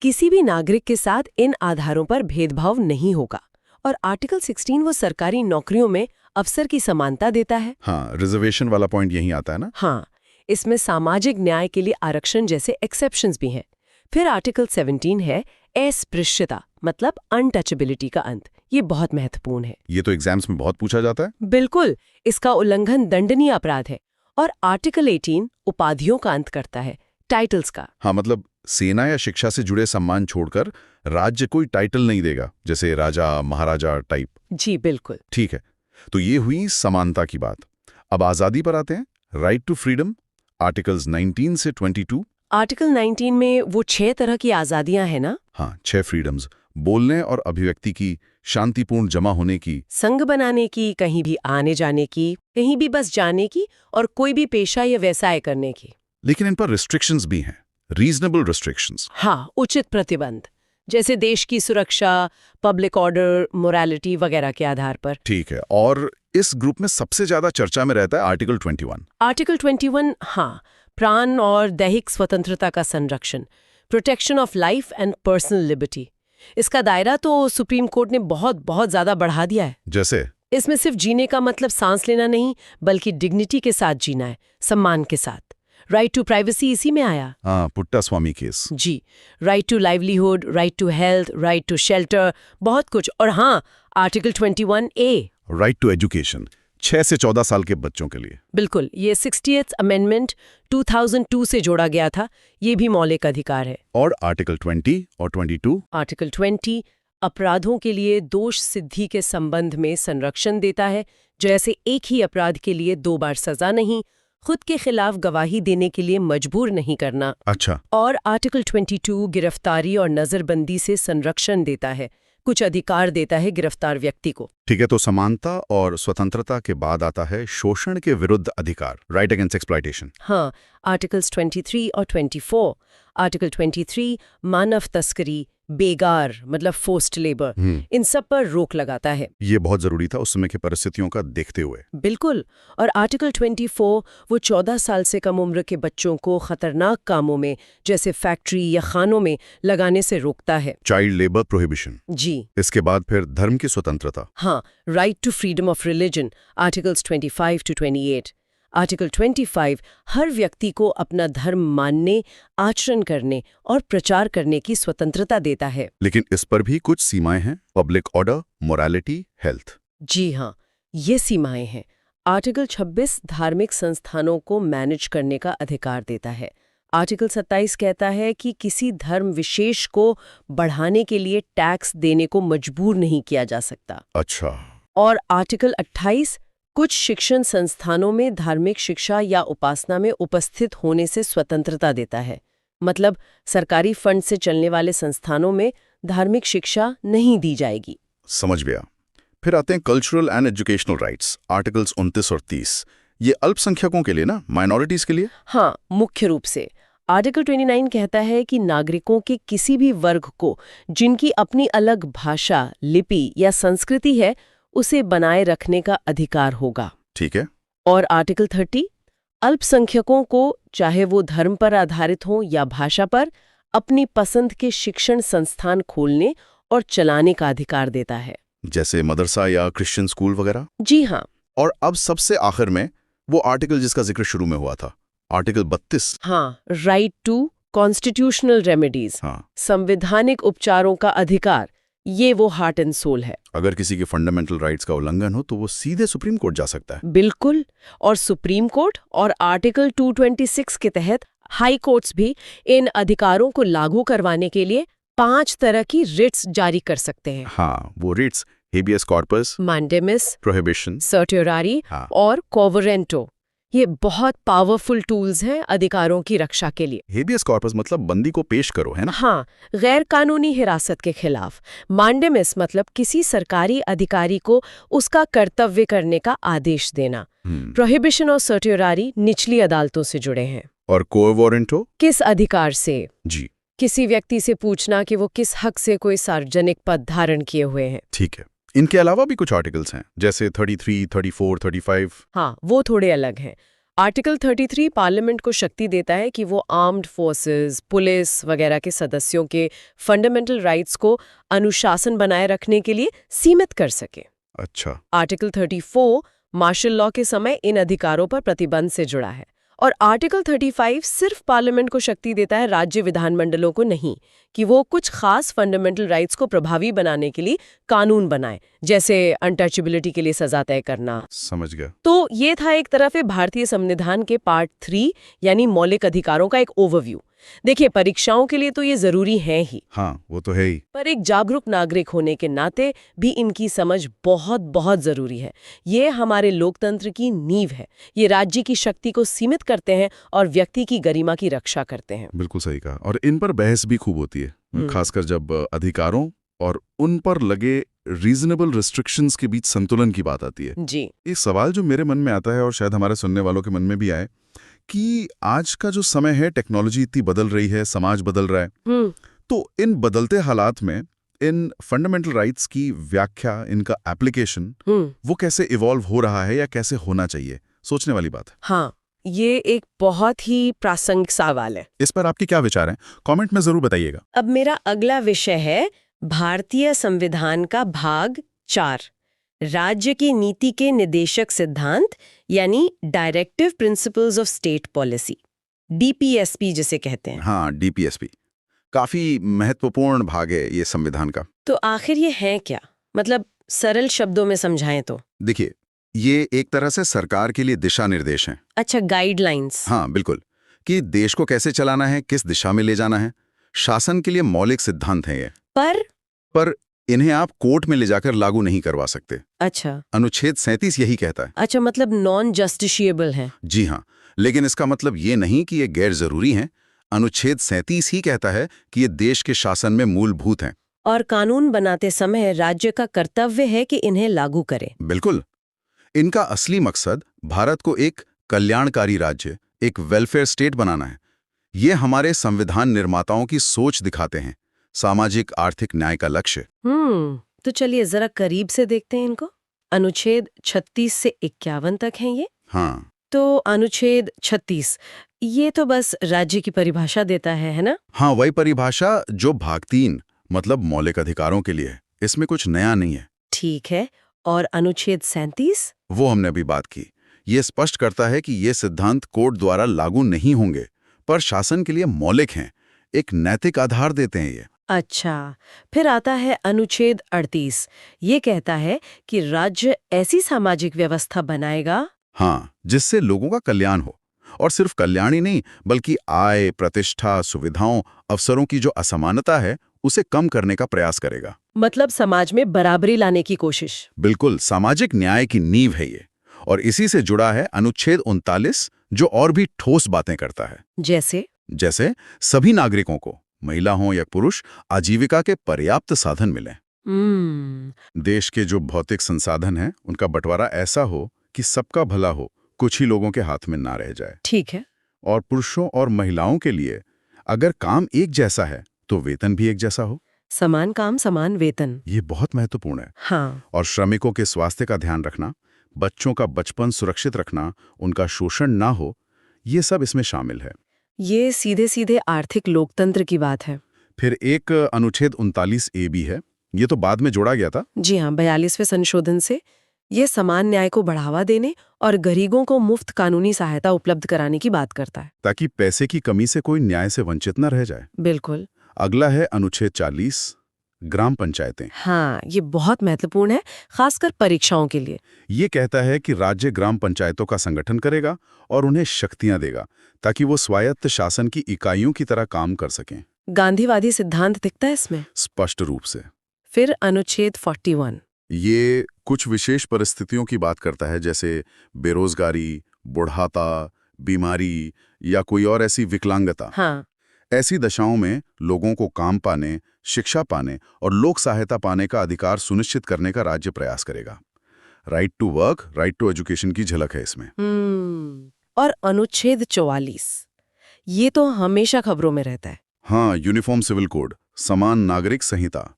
किसी भी नागरिक के साथ इन आधारों पर भेदभाव नहीं होगा। और आर्टिकल 16 वो सरकारी नौकरियों में अफसर की समानता देता है। हाँ, रिजर्वेशन वाला पॉइंट यहीं आता है ना। हाँ, इसमें सामाजिक न्याय के लिए आरक्षण जैसे एक्सेप्शंस भी हैं। फिर आर्टिकल 17 है अस्पृश्यता, मतलब अनटचेबिलिटी का अंत। ये बहुत महत्वपूर्ण है। ये तो एग्जाम्स में बहुत पूछा जाता है। बिल्कुल, इसका उल्लंघन दंडनीय अपराध है। और आर्टिकल 18 उपाधियों का अंत करता है, टाइटल्स का। हाँ, मतलब सेना या शिक्षा से जुड़े सम्मान छोड़कर राज्य कोई टाइटल नहीं देगा, जैसे राजा, महाराजा टाइप। जी बिल्कुल। ठीक है, तो ये हुई समानता की बात। अब आजादी पर आते हैं, राइट टू फ्रीडम, आर्टिकल्स 19 से 22। आर्टिकल 19 में वो 6 तरह की आजादियां हैं ना। हाँ, 6 फ्रीडम्स, बोलने और अभिव्यक्ति की, शांतिपूर्ण जमा होने की, संघ बनाने की, कहीं भी आने जाने की, कहीं भी बस जाने की, और कोई भी पेशा या व्यवसाय करने की। लेकिन इन पर रिस्ट्रिक्शंस भी हैं, रीजनेबल रिस्ट्रिक्शंस। हाँ, उचित प्रतिबंध, जैसे देश की सुरक्षा, पब्लिक ऑर्डर, मोरालिटी वगैरह के आधार पर। ठीक है, और इस ग्रुप में सबसे ज्यादा चर्चा में रहता है आर्टिकल 21। आर्टिकल 21, हाँ, प्राण और दैहिक स्वतंत्रता का संरक्षण, protection of life and personal liberty. इसका दायरा तो सुप्रीम कोर्ट ने बहुत बहुत ज्यादा बढ़ा दिया है। जैसे इसमें सिर्फ जीने का मतलब सांस लेना नहीं, बल्कि डिग्निटी के साथ जीना है, सम्मान के साथ। राइट टू प्राइवेसी इसी में आया। हाँ, पुट्टा स्वामी केस। जी, right to livelihood, right to health, right to shelter, बहुत कुछ। और हाँ, article 21A, right to education, 6 से 14 साल के बच्चों के लिए। बिल्कुल, ये 60th अमेंडमेंट 2002 से जोड़ा गया था। ये भी मौलिक अधिकार है। और आर्टिकल 20 और 22। आर्टिकल 20 अपराधों के लिए दोष सिद्धि के संबंध में संरक्षण देता है, जैसे एक ही अपराध के लिए 2 बार सजा नहीं, खुद के खिलाफ गवाही देने के लिए मजबूर नहीं करना। अच्छा। और आर्टिकल 22 गिरफ्तारी और नजरबंदी से संरक्षण देता है, कुछ अधिकार देता है गिरफ्तार व्यक्ति को। ठीक है, तो समानता और स्वतंत्रता के बाद आता है शोषण के विरुद्ध अधिकार, राइट अगेंस्ट एक्सप्लॉयटेशन। हाँ, आर्टिकल्स 23 और 24 आर्टिकल 23 मानव तस्करी, बेगार मतलब फोर्स्ड लेबर, इन सब पर रोक लगाता है। ये बहुत जरूरी था उस समय की परिस्थितियों का देखते हुए। बिल्कुल। और आर्टिकल 24 वो 14 साल से कम उम्र के बच्चों को खतरनाक कामों में जैसे फैक्ट्री या खानों में लगाने से रोकता है। Child labour prohibition. जी इसके बाद फिर धर्म की स्वतंत्रता। हाँ, right to freedom of religion, articles 25 to 28। Article 25 हर व्यक्ति को अपना धर्म मानने, आचरण करने और प्रचार करने की स्वतंत्रता देता है। लेकिन इस पर भी कुछ सीमाएं हैं, पब्लिक ऑर्डर, मोरालिटी, हेल्थ। जी हाँ, ये सीमाएं हैं। आर्टिकल 26 धार्मिक संस्थानों को मैनेज करने का अधिकार देता है। आर्टिकल 27 कहता है कि किसी धर्म विशेष को बढ़ाने के लिए टैक्स देने को मजबूर नहीं किया जा सकता। अच्छा। और आर्टिकल 28 कुछ शिक्षण संस्थानों में धार्मिक शिक्षा या उपासना में उपस्थित होने से स्वतंत्रता देता है। मतलब सरकारी फंड से चलने वाले संस्थानों में धार्मिक शिक्षा नहीं दी जाएगी। समझ गया। फिर आते हैं cultural and educational rights, articles 29 और 30। ये अल्पसंख्यकों के लिए ना, माइनॉरिटीज के लिए? हाँ, मुख्य रूप से। आर्टिकल 29 कहता है कि नागरिकों के किसी भी वर्ग को जिनकी अपनी अलग भाषा, लिपि या संस्कृति है, उसे बनाए रखने का अधिकार होगा। ठीक है। और आर्टिकल 30 अल्पसंख्यकों को चाहे वो धर्म पर आधारित हो या भाषा पर, अपनी पसंद के शिक्षण संस्थान खोलने और चलाने का अधिकार देता है। जैसे मदरसा या क्रिश्चियन स्कूल वगैरह? जी हाँ। और अब सबसे आखिर में वो आर्टिकल जिसका जिक्र शुरू में हुआ था, आर्टिकल 32। हाँ, राइट टू कॉन्स्टिट्यूशनल रेमेडीज, हाँ। संवैधानिक उपचारों का अधिकार। ये वो हार्ट एंड सोल है। अगर किसी के फंडामेंटल राइट्स का उल्लंघन हो तो वो सीधे सुप्रीम कोर्ट जा सकता है। बिल्कुल। और सुप्रीम कोर्ट और आर्टिकल 226 के तहत हाई कोर्ट्स भी इन अधिकारों को लागू करवाने के लिए 5 तरह की रिट्स जारी कर सकते हैं। हाँ, वो writs habeas corpus, mandamus, prohibition, certiorari हाँ। और कोवरेंटो। ये बहुत पावरफुल टूल्स हैं अधिकारों की रक्षा के लिए। हेबियस कॉर्पस मतलब बंदी को पेश करो, है ना? हाँ, गैर कानूनी हिरासत के खिलाफ। मैंडेमिस मतलब किसी सरकारी अधिकारी को उसका कर्तव्य करने का आदेश देना। प्रोहिबिशन और सर्टियोरारी निचली अदालतों से जुड़े हैं। और कोवरेंटो किस अधिकार से? जी, किसी व्यक्ति से पूछना कि वो किस हक से कोई सार्वजनिक पद धारण किए हुए हैं। ठीक है। इनके अलावा भी कुछ आर्टिकल्स हैं, जैसे 33, 34, 35। हाँ, वो थोड़े अलग हैं। आर्टिकल 33 पार्लियामेंट को शक्ति देता है कि वो आर्म्ड फोर्सेस, पुलिस वगैरह के सदस्यों के फंडामेंटल राइट्स को अनुशासन बनाए रखने के लिए सीमित कर सके। अच्छा। आर्टिकल 34 मार्शल लॉ के समय इन अधिकारों पर प्रतिबंध से जुड़ा है। और आर्टिकल 35 सिर्फ पार्लियामेंट को शक्ति देता है, राज्य विधानमंडलों को नहीं, कि वो कुछ खास फंडामेंटल राइट्स को प्रभावी बनाने के लिए कानून बनाए, जैसे अनटचेबिलिटी के लिए सजा तय करना। समझ गया। तो ये था एक तरफ भारतीय संविधान के पार्ट 3 यानी मौलिक अधिकारों का एक ओवरव्यू। देखिए, परीक्षाओं के लिए तो ये जरूरी है ही। हाँ, वो तो है ही। पर एक जागरूक नागरिक होने के नाते भी इनकी समझ बहुत बहुत जरूरी है। ये हमारे लोकतंत्र की नींव है। ये राज्य की शक्ति को सीमित करते हैं और व्यक्ति की गरिमा की रक्षा करते हैं। बिल्कुल सही कहा। और इन पर बहस भी खूब होती है, खासकर जब अधिकारों और उन पर लगे रीजनेबल रिस्ट्रिक्शंस के बीच संतुलन की बात आती है। जी। एक सवाल जो मेरे मन में आता है और शायद हमारे सुनने वालों के मन में भी आए, कि आज का जो समय है, टेक्नोलॉजी इतनी बदल रही है, समाज बदल रहा है, तो इन बदलते हालात में इन फंडामेंटल राइट्स की व्याख्या, इनका एप्लीकेशन वो कैसे इवॉल्व हो रहा है या कैसे होना चाहिए, सोचने वाली बात है। हाँ, ये एक बहुत ही प्रासंगिक सवाल है। इस पर आपके क्या विचार हैं? कमेंट में जरूर बताइएगा। अब मेरा अगला विषय है भारतीय संविधान का भाग 4, राज्य की नीति के निदेशक सिद्धांत यानी directive principles of state policy, DPSP जिसे कहते हैं। हाँ, डीपीएसपी काफी महत्वपूर्ण भाग है ये संविधान का। तो आखिर ये है क्या? मतलब सरल शब्दों में समझाएं तो। देखिए, ये एक तरह से सरकार के लिए दिशा निर्देश हैं। अच्छा, गाइडलाइंस। हाँ, बिल्कुल, कि देश को कैसे चलाना है, किस दिशा में ले जाना है। शासन के लिए मौलिक सिद्धांत हैं ये। पर इन्हें आप कोर्ट में ले जाकर लागू नहीं करवा सकते। अच्छा। अनुच्छेद 37 यही कहता है। अच्छा, मतलब नॉन जस्टिशिएबल है। जी हाँ, लेकिन इसका मतलब ये नहीं कि ये गैर जरूरी हैं। अनुच्छेद 37 ही कहता है कि ये देश के शासन में मूलभूत हैं। और कानून बनाते समय राज्य का कर्तव्य है कि इन्हें लागू करे। बिल्कुल। इनका असली मकसद भारत को एक कल्याणकारी राज्य, एक वेलफेयर स्टेट बनाना है। ये हमारे संविधान निर्माताओं की सोच दिखाते हैं, सामाजिक आर्थिक न्याय का लक्ष्य। तो चलिए जरा करीब से देखते हैं इनको। अनुच्छेद 36 से 51 तक हैं ये। हाँ तो अनुच्छेद 36 ये तो बस राज्य की परिभाषा देता है ना? हाँ, वही परिभाषा जो भाग 3 मतलब मौलिक अधिकारों के लिए है। इसमें कुछ नया नहीं है। ठीक है। और अनुच्छेद 37? वो हमने अभी बात की। ये स्पष्ट करता है कि ये सिद्धांत कोर्ट द्वारा लागू नहीं होंगे, पर शासन के लिए मौलिक हैं, एक नैतिक आधार देते हैं ये। अच्छा, फिर आता है अनुच्छेद 38। ये कहता है कि राज्य ऐसी सामाजिक व्यवस्था बनाएगा। हाँ, जिससे लोगों का कल्याण हो, और सिर्फ कल्याण ही नहीं बल्कि आय, प्रतिष्ठा, सुविधाओं, अवसरों की जो असमानता है उसे कम करने का प्रयास करेगा। मतलब समाज में बराबरी लाने की कोशिश। बिल्कुल, सामाजिक न्याय की नींव है ये। और इसी से जुड़ा है अनुच्छेद 39 जो और भी ठोस बातें करता है। जैसे सभी नागरिकों को, महिला हो या पुरुष, आजीविका के पर्याप्त साधन मिले। देश के जो भौतिक संसाधन हैं उनका बंटवारा ऐसा हो कि सबका भला हो, कुछ ही लोगों के हाथ में ना रह जाए। ठीक है। और पुरुषों और महिलाओं के लिए अगर काम एक जैसा है तो वेतन भी एक जैसा हो। समान काम समान वेतन। ये बहुत महत्वपूर्ण है। हाँ। और श्रमिकों के स्वास्थ्य का ध्यान रखना, बच्चों का बचपन सुरक्षित रखना, उनका शोषण ना हो, ये सब इसमें शामिल है। ये सीधे सीधे आर्थिक लोकतंत्र की बात है। फिर एक अनुच्छेद 39A भी है। ये तो बाद में जोड़ा गया था। जी हाँ, 42वें संशोधन से ये समान न्याय को बढ़ावा देने और गरीबों को मुफ्त कानूनी सहायता उपलब्ध कराने की बात करता है, ताकि पैसे की कमी से कोई न्याय से वंचित न रह जाए। बिल्कुल। अगला है अनुच्छेद 40, ग्राम पंचायतें। हाँ, ये बहुत महत्वपूर्ण है, खासकर परीक्षाओं के लिए। ये कहता है कि राज्य ग्राम पंचायतों का संगठन करेगा और उन्हें शक्तियां देगा ताकि वो स्वायत्त शासन की इकाइयों की तरह काम कर सकें। गांधीवादी सिद्धांत दिखता है इसमें। स्पष्ट रूप से। फिर अनुच्छेद 41। ये कुछ विशेष परिस्थितियों की बात करता है, जैसे बेरोजगारी, बुढ़ापा, बीमारी या कोई और ऐसी विकलांगता। हाँ। ऐसी दशाओं में लोगों को काम पाने, शिक्षा पाने और लोक सहायता पाने का अधिकार सुनिश्चित करने का राज्य प्रयास करेगा। Right to work, right to education की झलक है इसमें। और अनुच्छेद 44 ये तो हमेशा खबरों में रहता है। हाँ, यूनिफॉर्म सिविल कोड, समान नागरिक संहिता।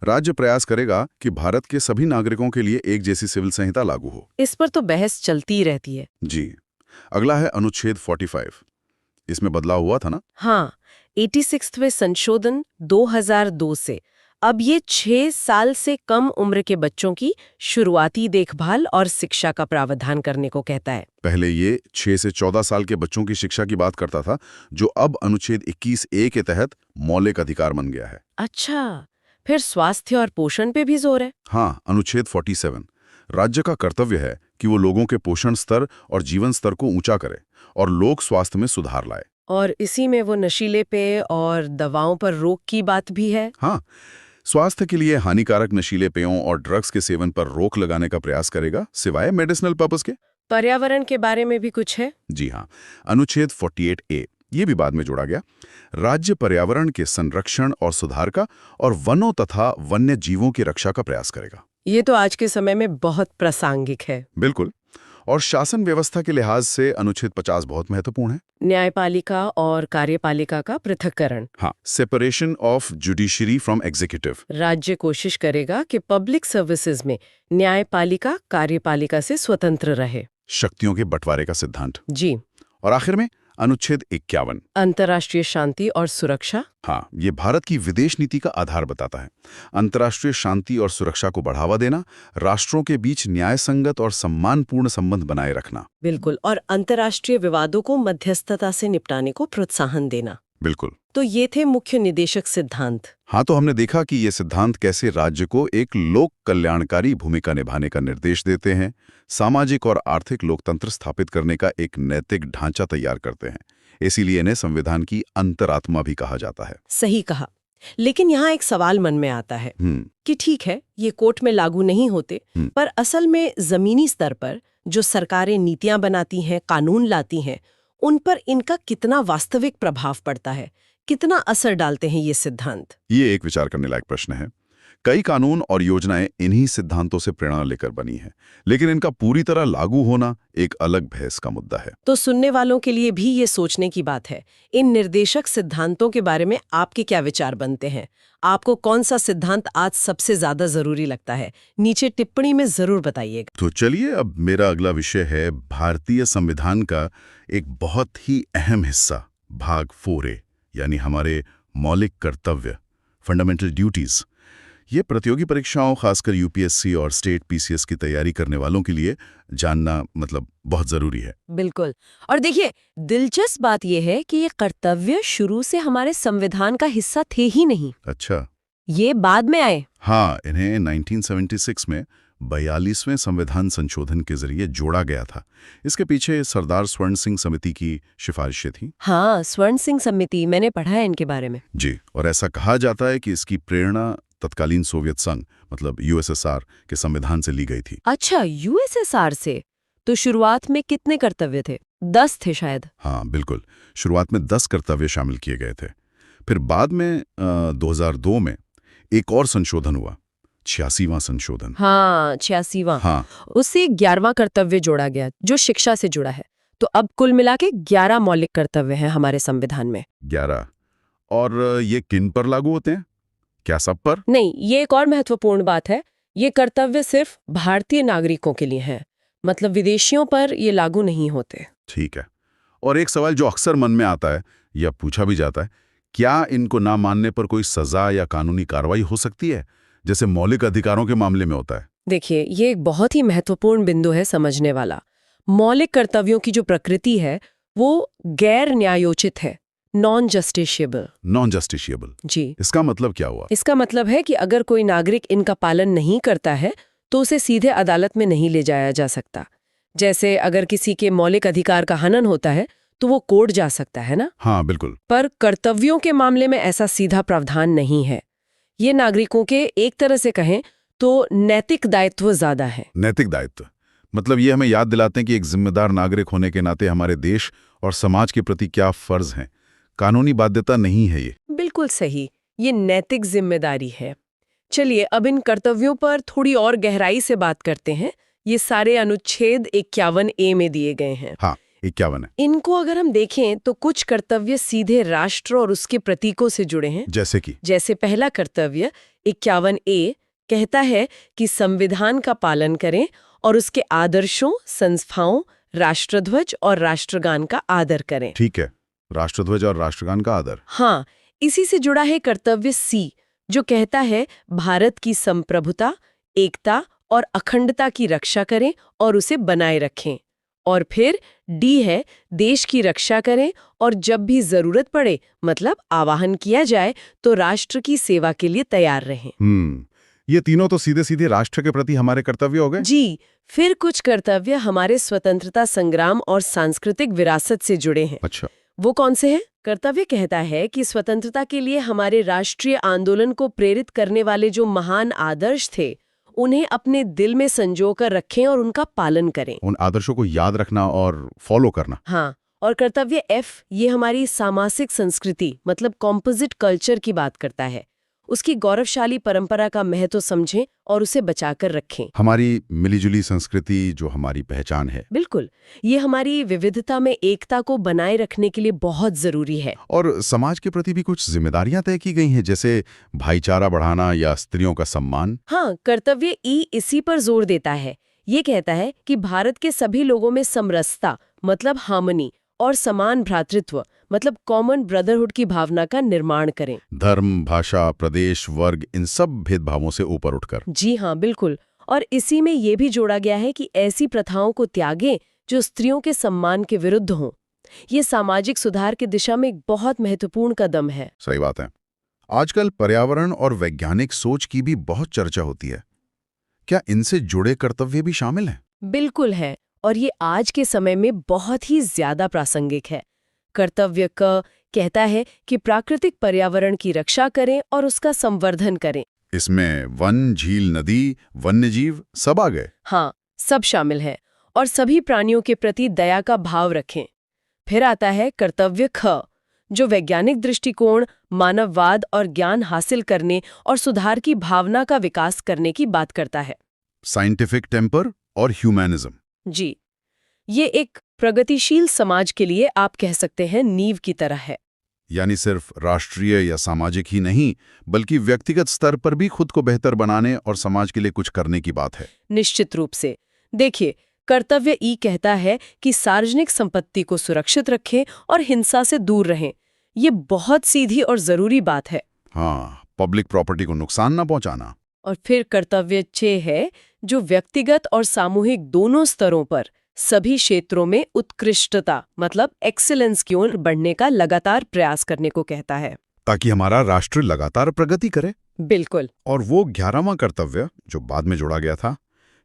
राज्य प्रयास करेगा कि भारत के सभी नागरिकों के लिए एक जैसी सिविल संहिता लागू हो। इस पर तो बहस चलती ही रहती है। जी। अगला है अनुच्छेद 45। इसमें बदलाव हुआ था ना? हाँ, 86वें संशोधन 2002 से अब ये 6 साल से कम उम्र के बच्चों की शुरुआती देखभाल और शिक्षा का प्रावधान करने को कहता है। पहले ये 6 से 14 साल के बच्चों की शिक्षा की बात करता था, जो अब अनुच्छेद 21A के तहत मौलिक अधिकार बन गया है। अच्छा, फिर स्वास्थ्य और पोषण पे भी जोर है। हाँ, अनुच्छेद 47 राज्य का कर्तव्य है कि वो लोगों के पोषण स्तर और जीवन स्तर को ऊंचा करे और लोक स्वास्थ्य में सुधार लाए। और इसी में वो नशीले पेय और दवाओं पर रोक की बात भी है। हाँ, स्वास्थ्य के लिए हानिकारक नशीले पेयों और ड्रग्स के सेवन पर रोक लगाने का प्रयास करेगा, सिवाय मेडिसिनल पर्पस के। पर्यावरण के बारे में भी कुछ है। जी हाँ, अनुच्छेद 48A ये भी बाद में जोड़ा गया। राज्य पर्यावरण के संरक्षण और सुधार का और वनों तथा वन्य जीवों की रक्षा का प्रयास करेगा। ये तो आज के समय में बहुत प्रासंगिक है। बिल्कुल। और शासन व्यवस्था के लिहाज से अनुच्छेद 50 बहुत महत्वपूर्ण है। न्यायपालिका और कार्यपालिका का पृथक्करण। हाँ, separation of judiciary from executive. राज्य कोशिश करेगा कि पब्लिक सर्विसेज में न्यायपालिका कार्यपालिका से स्वतंत्र रहे। शक्तियों के बंटवारे का सिद्धांत। जी। और आखिर में अनुच्छेद 51 अंतर्राष्ट्रीय शांति और सुरक्षा। हाँ, ये भारत की विदेश नीति का आधार बताता है। अंतर्राष्ट्रीय शांति और सुरक्षा को बढ़ावा देना, राष्ट्रों के बीच न्याय संगत और सम्मानपूर्ण संबंध बनाए रखना। बिल्कुल। और अंतर्राष्ट्रीय विवादों को मध्यस्थता से निपटाने को प्रोत्साहन देना। बिल्कुल। तो ये थे मुख्य निदेशक सिद्धांत। हाँ, तो हमने देखा कि ये सिद्धांत कैसे राज्य को एक लोक कल्याणकारी भूमिका निभाने का निर्देश देते हैं, सामाजिक और आर्थिक लोकतंत्र स्थापित करने का एक नैतिक ढांचा तैयार करते हैं। इसीलिए इन्हें संविधान की अंतरात्मा भी कहा जाता है। सही कहा। लेकिन यहाँ एक सवाल मन में आता है कि ठीक है, ये कोर्ट में लागू नहीं होते, पर असल में जमीनी स्तर पर जो सरकारें नीतियां बनाती हैं, कानून लाती हैं, उन पर इनका कितना वास्तविक प्रभाव पड़ता है, कितना असर डालते हैं ये सिद्धांत? ये एक विचार करने लायक प्रश्न है। कई कानून और योजनाएं इन्हीं सिद्धांतों से प्रेरणा लेकर बनी हैं, लेकिन इनका पूरी तरह लागू होना एक अलग बहस का मुद्दा है। तो सुनने वालों के लिए भी ये सोचने की बात है, इन निर्देशक सिद्धांतों के बारे में आपके क्या विचार बनते हैं? आपको कौन सा सिद्धांत आज सबसे ज्यादा जरूरी लगता है? नीचे टिप्पणी में जरूर बताइएगा। तो चलिए, अब मेरा अगला विषय है भारतीय संविधान का एक बहुत ही अहम हिस्सा, भाग 4A, यानी हमारे मौलिक कर्तव्य, फंडामेंटल ड्यूटीज। ये प्रतियोगी परीक्षाओं, खासकर यूपीएससी और स्टेट पीसीएस की तैयारी करने वालों के लिए जानना बहुत जरूरी है। बिल्कुल। और देखिए, दिलचस्प बात यह है कि ये कर्तव्य शुरू से हमारे संविधान का हिस्सा थे ही नहीं। अच्छा। ये बाद में आए। हाँ, इन्हें 1976 में 42वें संविधान संशोधन के जरिए जोड़ा गया था। इसके पीछे सरदार स्वर्ण सिंह समिति की सिफारिशें थीं। हाँ, स्वर्ण सिंह समिति, मैंने पढ़ा है इनके बारे में। जी, और ऐसा कहा जाता है कि इसकी प्रेरणा तत्कालीन सोवियत संघ यूएसएसआर के संविधान से ली गई थी। अच्छा, यूएसएसआर से? तो शुरुआत में कितने कर्तव्य थे? 10 थे शायद। हाँ, बिल्कुल। शुरुआत में 10 कर्तव्य शामिल किए गए थे। फिर बाद में 2002 में एक और संशोधन हुआ, 86वां संशोधन। हाँ, 86वां। हाँ, उससे 11वां कर्तव्य जोड़ा गया, जो शिक्षा से जुड़ा है। तो अब कुल मिला के 11 मौलिक कर्तव्य हैं हमारे संविधान में। 11। और ये किन पर लागू होते हैं? क्या सब पर? नहीं, ये एक और महत्वपूर्ण बात है। ये कर्तव्य सिर्फ भारतीय नागरिकों के लिए हैं, मतलब विदेशियों पर ये लागू नहीं होते। ठीक है। और एक सवाल जो अक्सर मन में आता है या पूछा भी जाता है, क्या इनको ना मानने पर कोई सजा या कानूनी कार्रवाई हो सकती है, जैसे मौलिक अधिकारों के मामले में होता है? देखिए, ये एक बहुत ही महत्वपूर्ण बिंदु है समझने वाला। मौलिक कर्तव्यों की जो प्रकृति है वो गैर न्यायोचित है, नॉन जस्टिशिएबल। Non justiciable. जी। इसका मतलब क्या हुआ? इसका मतलब है कि अगर कोई नागरिक इनका पालन नहीं करता है तो उसे सीधे अदालत में नहीं ले जाया जा सकता। जैसे अगर किसी के मौलिक अधिकार का हनन होता है तो वो कोर्ट जा सकता है ना। हाँ, बिल्कुल। पर कर्तव्यों के मामले में ऐसा सीधा प्रावधान नहीं है। ये नागरिकों के एक तरह से कहें तो नैतिक दायित्व ज्यादा है। नैतिक दायित्व मतलब ये हमें याद दिलाते हैं कि एक जिम्मेदार नागरिक होने के नाते हमारे देश और समाज के प्रति क्या फर्ज हैं। कानूनी बाध्यता नहीं है ये। बिल्कुल सही, ये नैतिक जिम्मेदारी है। चलिए अब इन कर्तव्यों पर थोड़ी और गहराई से बात करते हैं। ये सारे अनुच्छेद 51A में दिए गए हैं। हाँ, 51 है। इनको अगर हम देखें तो कुछ कर्तव्य सीधे राष्ट्र और उसके प्रतीकों से जुड़े हैं। जैसे पहला कर्तव्य 51A कहता है कि संविधान का पालन करें और उसके आदर्शों, संस्थाओं, राष्ट्रध्वज और राष्ट्रगान का आदर करें। ठीक है, राष्ट्रध्वज और राष्ट्रगान का आदर। हाँ, इसी से जुड़ा है कर्तव्य C, जो कहता है भारत की संप्रभुता, एकता और अखंडता की रक्षा करें और उसे बनाए रखें। और फिर D है देश की रक्षा करें और जब भी जरूरत पड़े, मतलब आवाहन किया जाए, तो राष्ट्र की सेवा के लिए तैयार रहें। ये तीनों तो सीधे सीधे राष्ट्र के प्रति हमारे कर्तव्य हो गए। जी। फिर कुछ कर्तव्य हमारे स्वतंत्रता संग्राम और सांस्कृतिक विरासत से जुड़े हैं। अच्छा। वो कौन से हैं? कर्तव्य कहता है कि स्वतंत्रता के लिए हमारे राष्ट्रीय आंदोलन को प्रेरित करने वाले जो महान आदर्श थे, उन्हें अपने दिल में संजो कर रखें और उनका पालन करें। उन आदर्शों को याद रखना और फॉलो करना। हाँ। और कर्तव्य F, ये हमारी सामाजिक संस्कृति मतलब कॉम्पोजिट कल्चर की बात करता है। उसकी गौरवशाली परंपरा का महत्व समझें और उसे बचाकर रखें। हमारी मिलीजुली संस्कृति जो हमारी पहचान है। बिल्कुल, ये हमारी विविधता में एकता को बनाए रखने के लिए बहुत जरूरी है। और समाज के प्रति भी कुछ जिम्मेदारियां तय की गई हैं, जैसे भाईचारा बढ़ाना या स्त्रियों का सम्मान। हाँ, कर्तव्य E इसी पर जोर देता है। ये कहता है कि भारत के सभी लोगों में समरसता मतलब हार्मनी और समान भ्रातृत्व मतलब कॉमन ब्रदरहुड की भावना का निर्माण करें। धर्म, भाषा, प्रदेश, वर्ग, इन सब भेदभावों से ऊपर उठकर। जी हाँ, बिल्कुल। और इसी में ये भी जोड़ा गया है कि ऐसी प्रथाओं को त्यागें जो स्त्रियों के सम्मान के विरुद्ध हों। ये सामाजिक सुधार की दिशा में एक बहुत महत्वपूर्ण कदम है। सही बात है। आजकल पर्यावरण और वैज्ञानिक सोच की भी बहुत चर्चा होती है। क्या इनसे जुड़े कर्तव्य भी शामिल हैं? बिल्कुल है, और ये आज के समय में बहुत ही ज्यादा प्रासंगिक है। कर्तव्य क कहता है कि प्राकृतिक पर्यावरण की रक्षा करें और उसका संवर्धन करें। इसमें वन, झील, नदी, वन्यजीव सब आ गए। हाँ, सब शामिल है। और सभी प्राणियों के प्रति दया का भाव रखें। फिर आता है कर्तव्य ख, जो वैज्ञानिक दृष्टिकोण, मानववाद और ज्ञान हासिल करने और सुधार की भावना का विकास करने की बात करता है। साइंटिफिक टेम्पर और ह्यूमैनिज्म। जी, ये एक प्रगतिशील समाज के लिए आप कह सकते हैं नींव की तरह है। यानी सिर्फ राष्ट्रीय या सामाजिक ही नहीं, बल्कि व्यक्तिगत स्तर पर भी खुद को बेहतर बनाने और समाज के लिए कुछ करने की बात है। निश्चित रूप से। देखिए, कर्तव्य ई कहता है कि सार्वजनिक संपत्ति को सुरक्षित रखें और हिंसा से दूर रहें। ये बहुत सीधी और जरूरी बात है। हाँ, पब्लिक प्रॉपर्टी को नुकसान न पहुंचाना। और फिर कर्तव्य 6 है, जो व्यक्तिगत और सामूहिक दोनों स्तरों पर सभी क्षेत्रों में उत्कृष्टता मतलब एक्सीलेंस की ओर बढ़ने का लगातार प्रयास करने को कहता है, ताकि हमारा राष्ट्र लगातार प्रगति करे। बिल्कुल। और वो 11वां कर्तव्य जो बाद में जोड़ा गया था,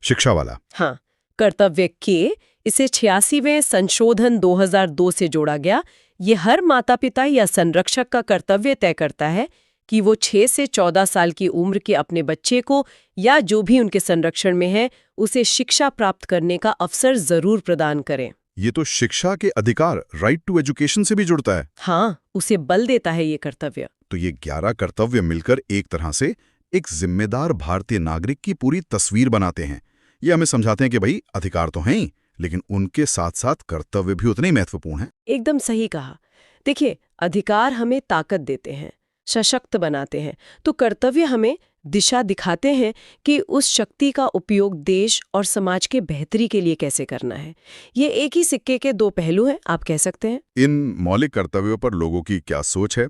शिक्षा वाला। हाँ, कर्तव्य के इसे 86वें संशोधन 2002 से जोड़ा गया। ये हर माता पिता या संरक्षक का कर्तव्य तय करता है कि वो 6 से 14 साल की उम्र के अपने बच्चे को या जो भी उनके संरक्षण में है उसे शिक्षा प्राप्त करने का अवसर जरूर प्रदान करें। ये तो शिक्षा के अधिकार, राइट टू एजुकेशन से भी जुड़ता है। हाँ, उसे बल देता है ये कर्तव्य। तो ये 11 कर्तव्य मिलकर एक तरह से एक जिम्मेदार भारतीय नागरिक की पूरी तस्वीर बनाते हैं। ये हमें समझाते हैं कि भाई अधिकार तो हैं ही, लेकिन उनके साथ साथ कर्तव्य भी उतने ही महत्वपूर्ण हैं। एकदम सही कहा। देखिए, अधिकार हमें ताकत देते हैं, सशक्त बनाते हैं, तो कर्तव्य हमें दिशा दिखाते हैं कि उस शक्ति का उपयोग देश और समाज के बेहतरी के लिए कैसे करना है। ये एक ही सिक्के के दो पहलू हैं, आप कह सकते हैं। इन मौलिक कर्तव्यों पर लोगों की क्या सोच है?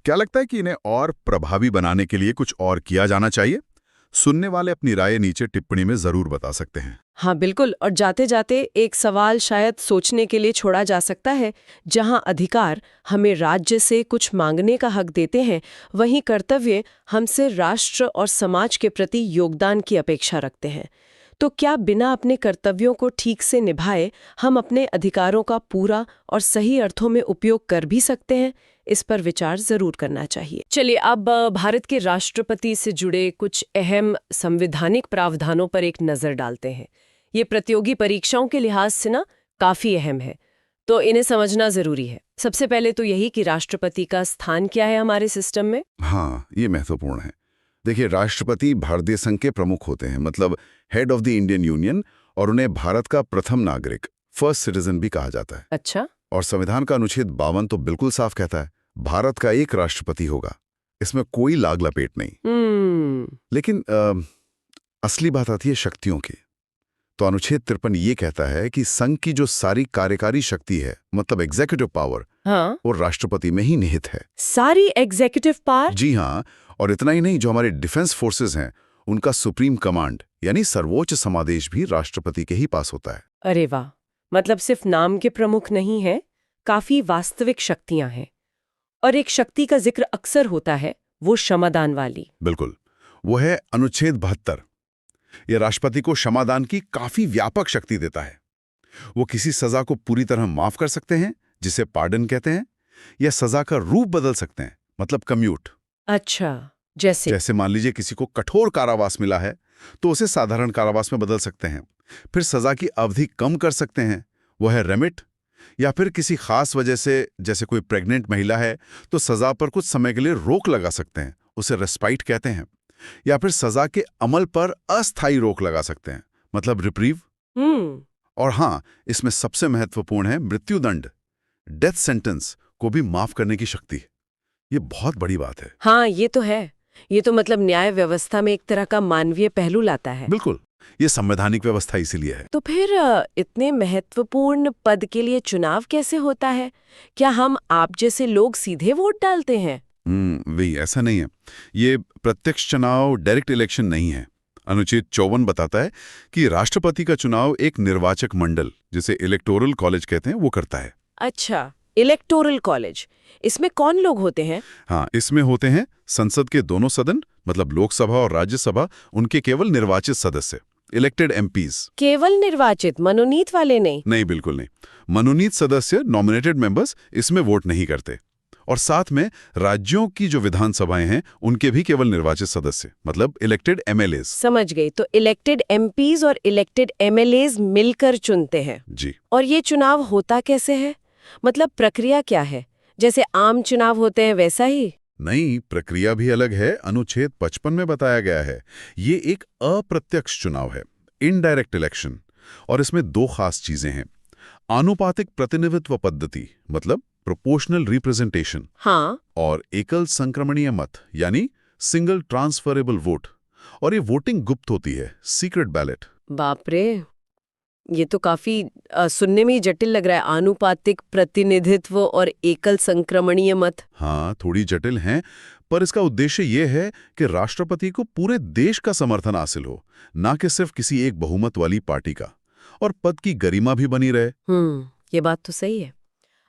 क्या लगता है कि इन्हें और प्रभावी बनाने के लिए कुछ और किया जाना चाहिए? सुनने वाले अपनी राय नीचे टिप्पणी में जरूर बता सकते हैं। हाँ बिल्कुल, और जाते जाते एक सवाल शायद सोचने के लिए छोड़ा जा सकता है। जहाँ अधिकार हमें राज्य से कुछ मांगने का हक देते हैं, वहीं कर्तव्य हमसे राष्ट्र और समाज के प्रति योगदान की अपेक्षा रखते हैं। तो क्या बिना अपने कर्तव्यों को ठीक से निभाए हम अपने अधिकारों का पूरा और सही अर्थों में उपयोग कर भी सकते हैं? इस पर विचार जरूर करना चाहिए। चलिए अब भारत के राष्ट्रपति से जुड़े कुछ अहम संवैधानिक प्रावधानों पर एक नज़र डालते हैं। ये प्रतियोगी परीक्षाओं के लिहाज से ना काफ़ी अहम है, तो इन्हें समझना ज़रूरी है। सबसे पहले तो यही कि राष्ट्रपति का स्थान क्या है हमारे सिस्टम में। हाँ, ये महत्वपूर्ण है। देखिए, राष्ट्रपति भारतीय संघ के प्रमुख होते हैं, मतलब head of the Indian union, और उन्हें भारत का प्रथम नागरिक, फर्स्ट सिटीजन भी कहा जाता है। अच्छा। और संविधान का अनुच्छेद 52 तो बिल्कुल साफ कहता है, भारत का एक राष्ट्रपति होगा। इसमें कोई लाग लपेट नहीं। लेकिन असली बात आती है शक्तियों की। तो अनुच्छेद 53 ये कहता है कि संघ की जो सारी कार्यकारी शक्ति है, मतलब एग्जीक्यूटिव पावर, हाँ, वो राष्ट्रपति में ही निहित है। सारी एग्जीक्यूटिव पावर? जी हाँ, और इतना ही नहीं, जो हमारे डिफेंस फोर्सेस हैं, उनका सुप्रीम कमांड यानी सर्वोच्च समादेश भी राष्ट्रपति के ही पास होता है। अरे वाह, मतलब सिर्फ नाम के प्रमुख नहीं है, काफी वास्तविक शक्तियां हैं। और एक शक्ति का जिक्र अक्सर होता है, वो क्षमादान वाली। बिल्कुल, वो है अनुच्छेद 72। यह राष्ट्रपति को क्षमादान की काफी व्यापक शक्ति देता है। वो किसी सजा को पूरी तरह माफ कर सकते हैं, जिसे पार्डन कहते हैं, या सजा का रूप बदल सकते हैं, मतलब कम्यूट। अच्छा, जैसे मान लीजिए किसी को कठोर कारावास मिला है, तो उसे साधारण कारावास में बदल सकते हैं। फिर सजा की अवधि कम कर सकते हैं, वो है रेमिट। या फिर किसी खास वजह से, जैसे कोई प्रेग्नेंट महिला है, तो सजा पर कुछ समय के लिए रोक लगा सकते हैं, उसे रेस्पाइट कहते हैं। या फिर सजा के अमल पर अस्थायी रोक लगा सकते हैं, मतलब रिप्रीव। और हाँ, इसमें सबसे महत्वपूर्ण है मृत्युदंड, डेथ सेंटेंस को भी माफ करने की शक्ति। ये बहुत बड़ी बात है। हाँ, ये तो है। ये तो मतलब न्याय व्यवस्था में एक तरह का मानवीय पहलू लाता है। बिल्कुल, ये संवैधानिक व्यवस्था इसीलिए है। तो फिर इतने महत्वपूर्ण पद के लिए चुनाव कैसे होता है? क्या हम आप जैसे लोग सीधे वोट डालते हैं? वही, ऐसा नहीं है। ये प्रत्यक्ष चुनाव, डायरेक्ट इलेक्शन नहीं है। अनुच्छेद 54 बताता है कि राष्ट्रपति का चुनाव एक निर्वाचक मंडल, जिसे इलेक्टोरल कॉलेज कहते हैं, वो करता है। अच्छा, इलेक्टोरल कॉलेज। इसमें कौन लोग होते हैं? हाँ, इसमें होते हैं संसद के दोनों सदन, मतलब लोकसभा और राज्यसभा, उनके केवल निर्वाचित सदस्य, इलेक्टेड एमपीज। केवल निर्वाचित, मनोनीत वाले नहीं? नहीं, बिल्कुल नहीं। मनोनीत सदस्य, नॉमिनेटेड मेंबर्स, इसमें वोट नहीं करते। और साथ में राज्यों की जो विधानसभाएं हैं, उनके भी केवल निर्वाचित सदस्य, मतलब इलेक्टेड एमएलएज। समझ गई। तो इलेक्टेड एमपीज और इलेक्टेड एमएलएज मिलकर चुनते हैं। जी। और ये चुनाव होता कैसे है? मतलब प्रक्रिया क्या है? जैसे आम चुनाव होते हैं वैसा ही? नई प्रक्रिया भी अलग है। अनुच्छेद 55 में बताया गया है, ये एक अप्रत्यक्ष चुनाव है, इनडायरेक्ट इलेक्शन। और इसमें दो खास चीजें हैं। आनुपातिक प्रतिनिधित्व पद्धति मतलब प्रोपोर्शनल रिप्रेजेंटेशन, हाँ। और एकल संक्रमणीय मत यानी सिंगल ट्रांसफरेबल वोट। और ये वोटिंग गुप्त होती है, सीक्रेट बैलेट। बाप रे, ये तो काफी सुनने में ही जटिल लग रहा है। आनुपातिक प्रतिनिधित्व और एकल संक्रमणीय मत। हाँ, थोड़ी जटिल हैं, पर इसका उद्देश्य ये है कि राष्ट्रपति को पूरे देश का समर्थन हासिल हो, ना कि सिर्फ किसी एक बहुमत वाली पार्टी का। और पद की गरिमा भी बनी रहे। ये बात तो सही है।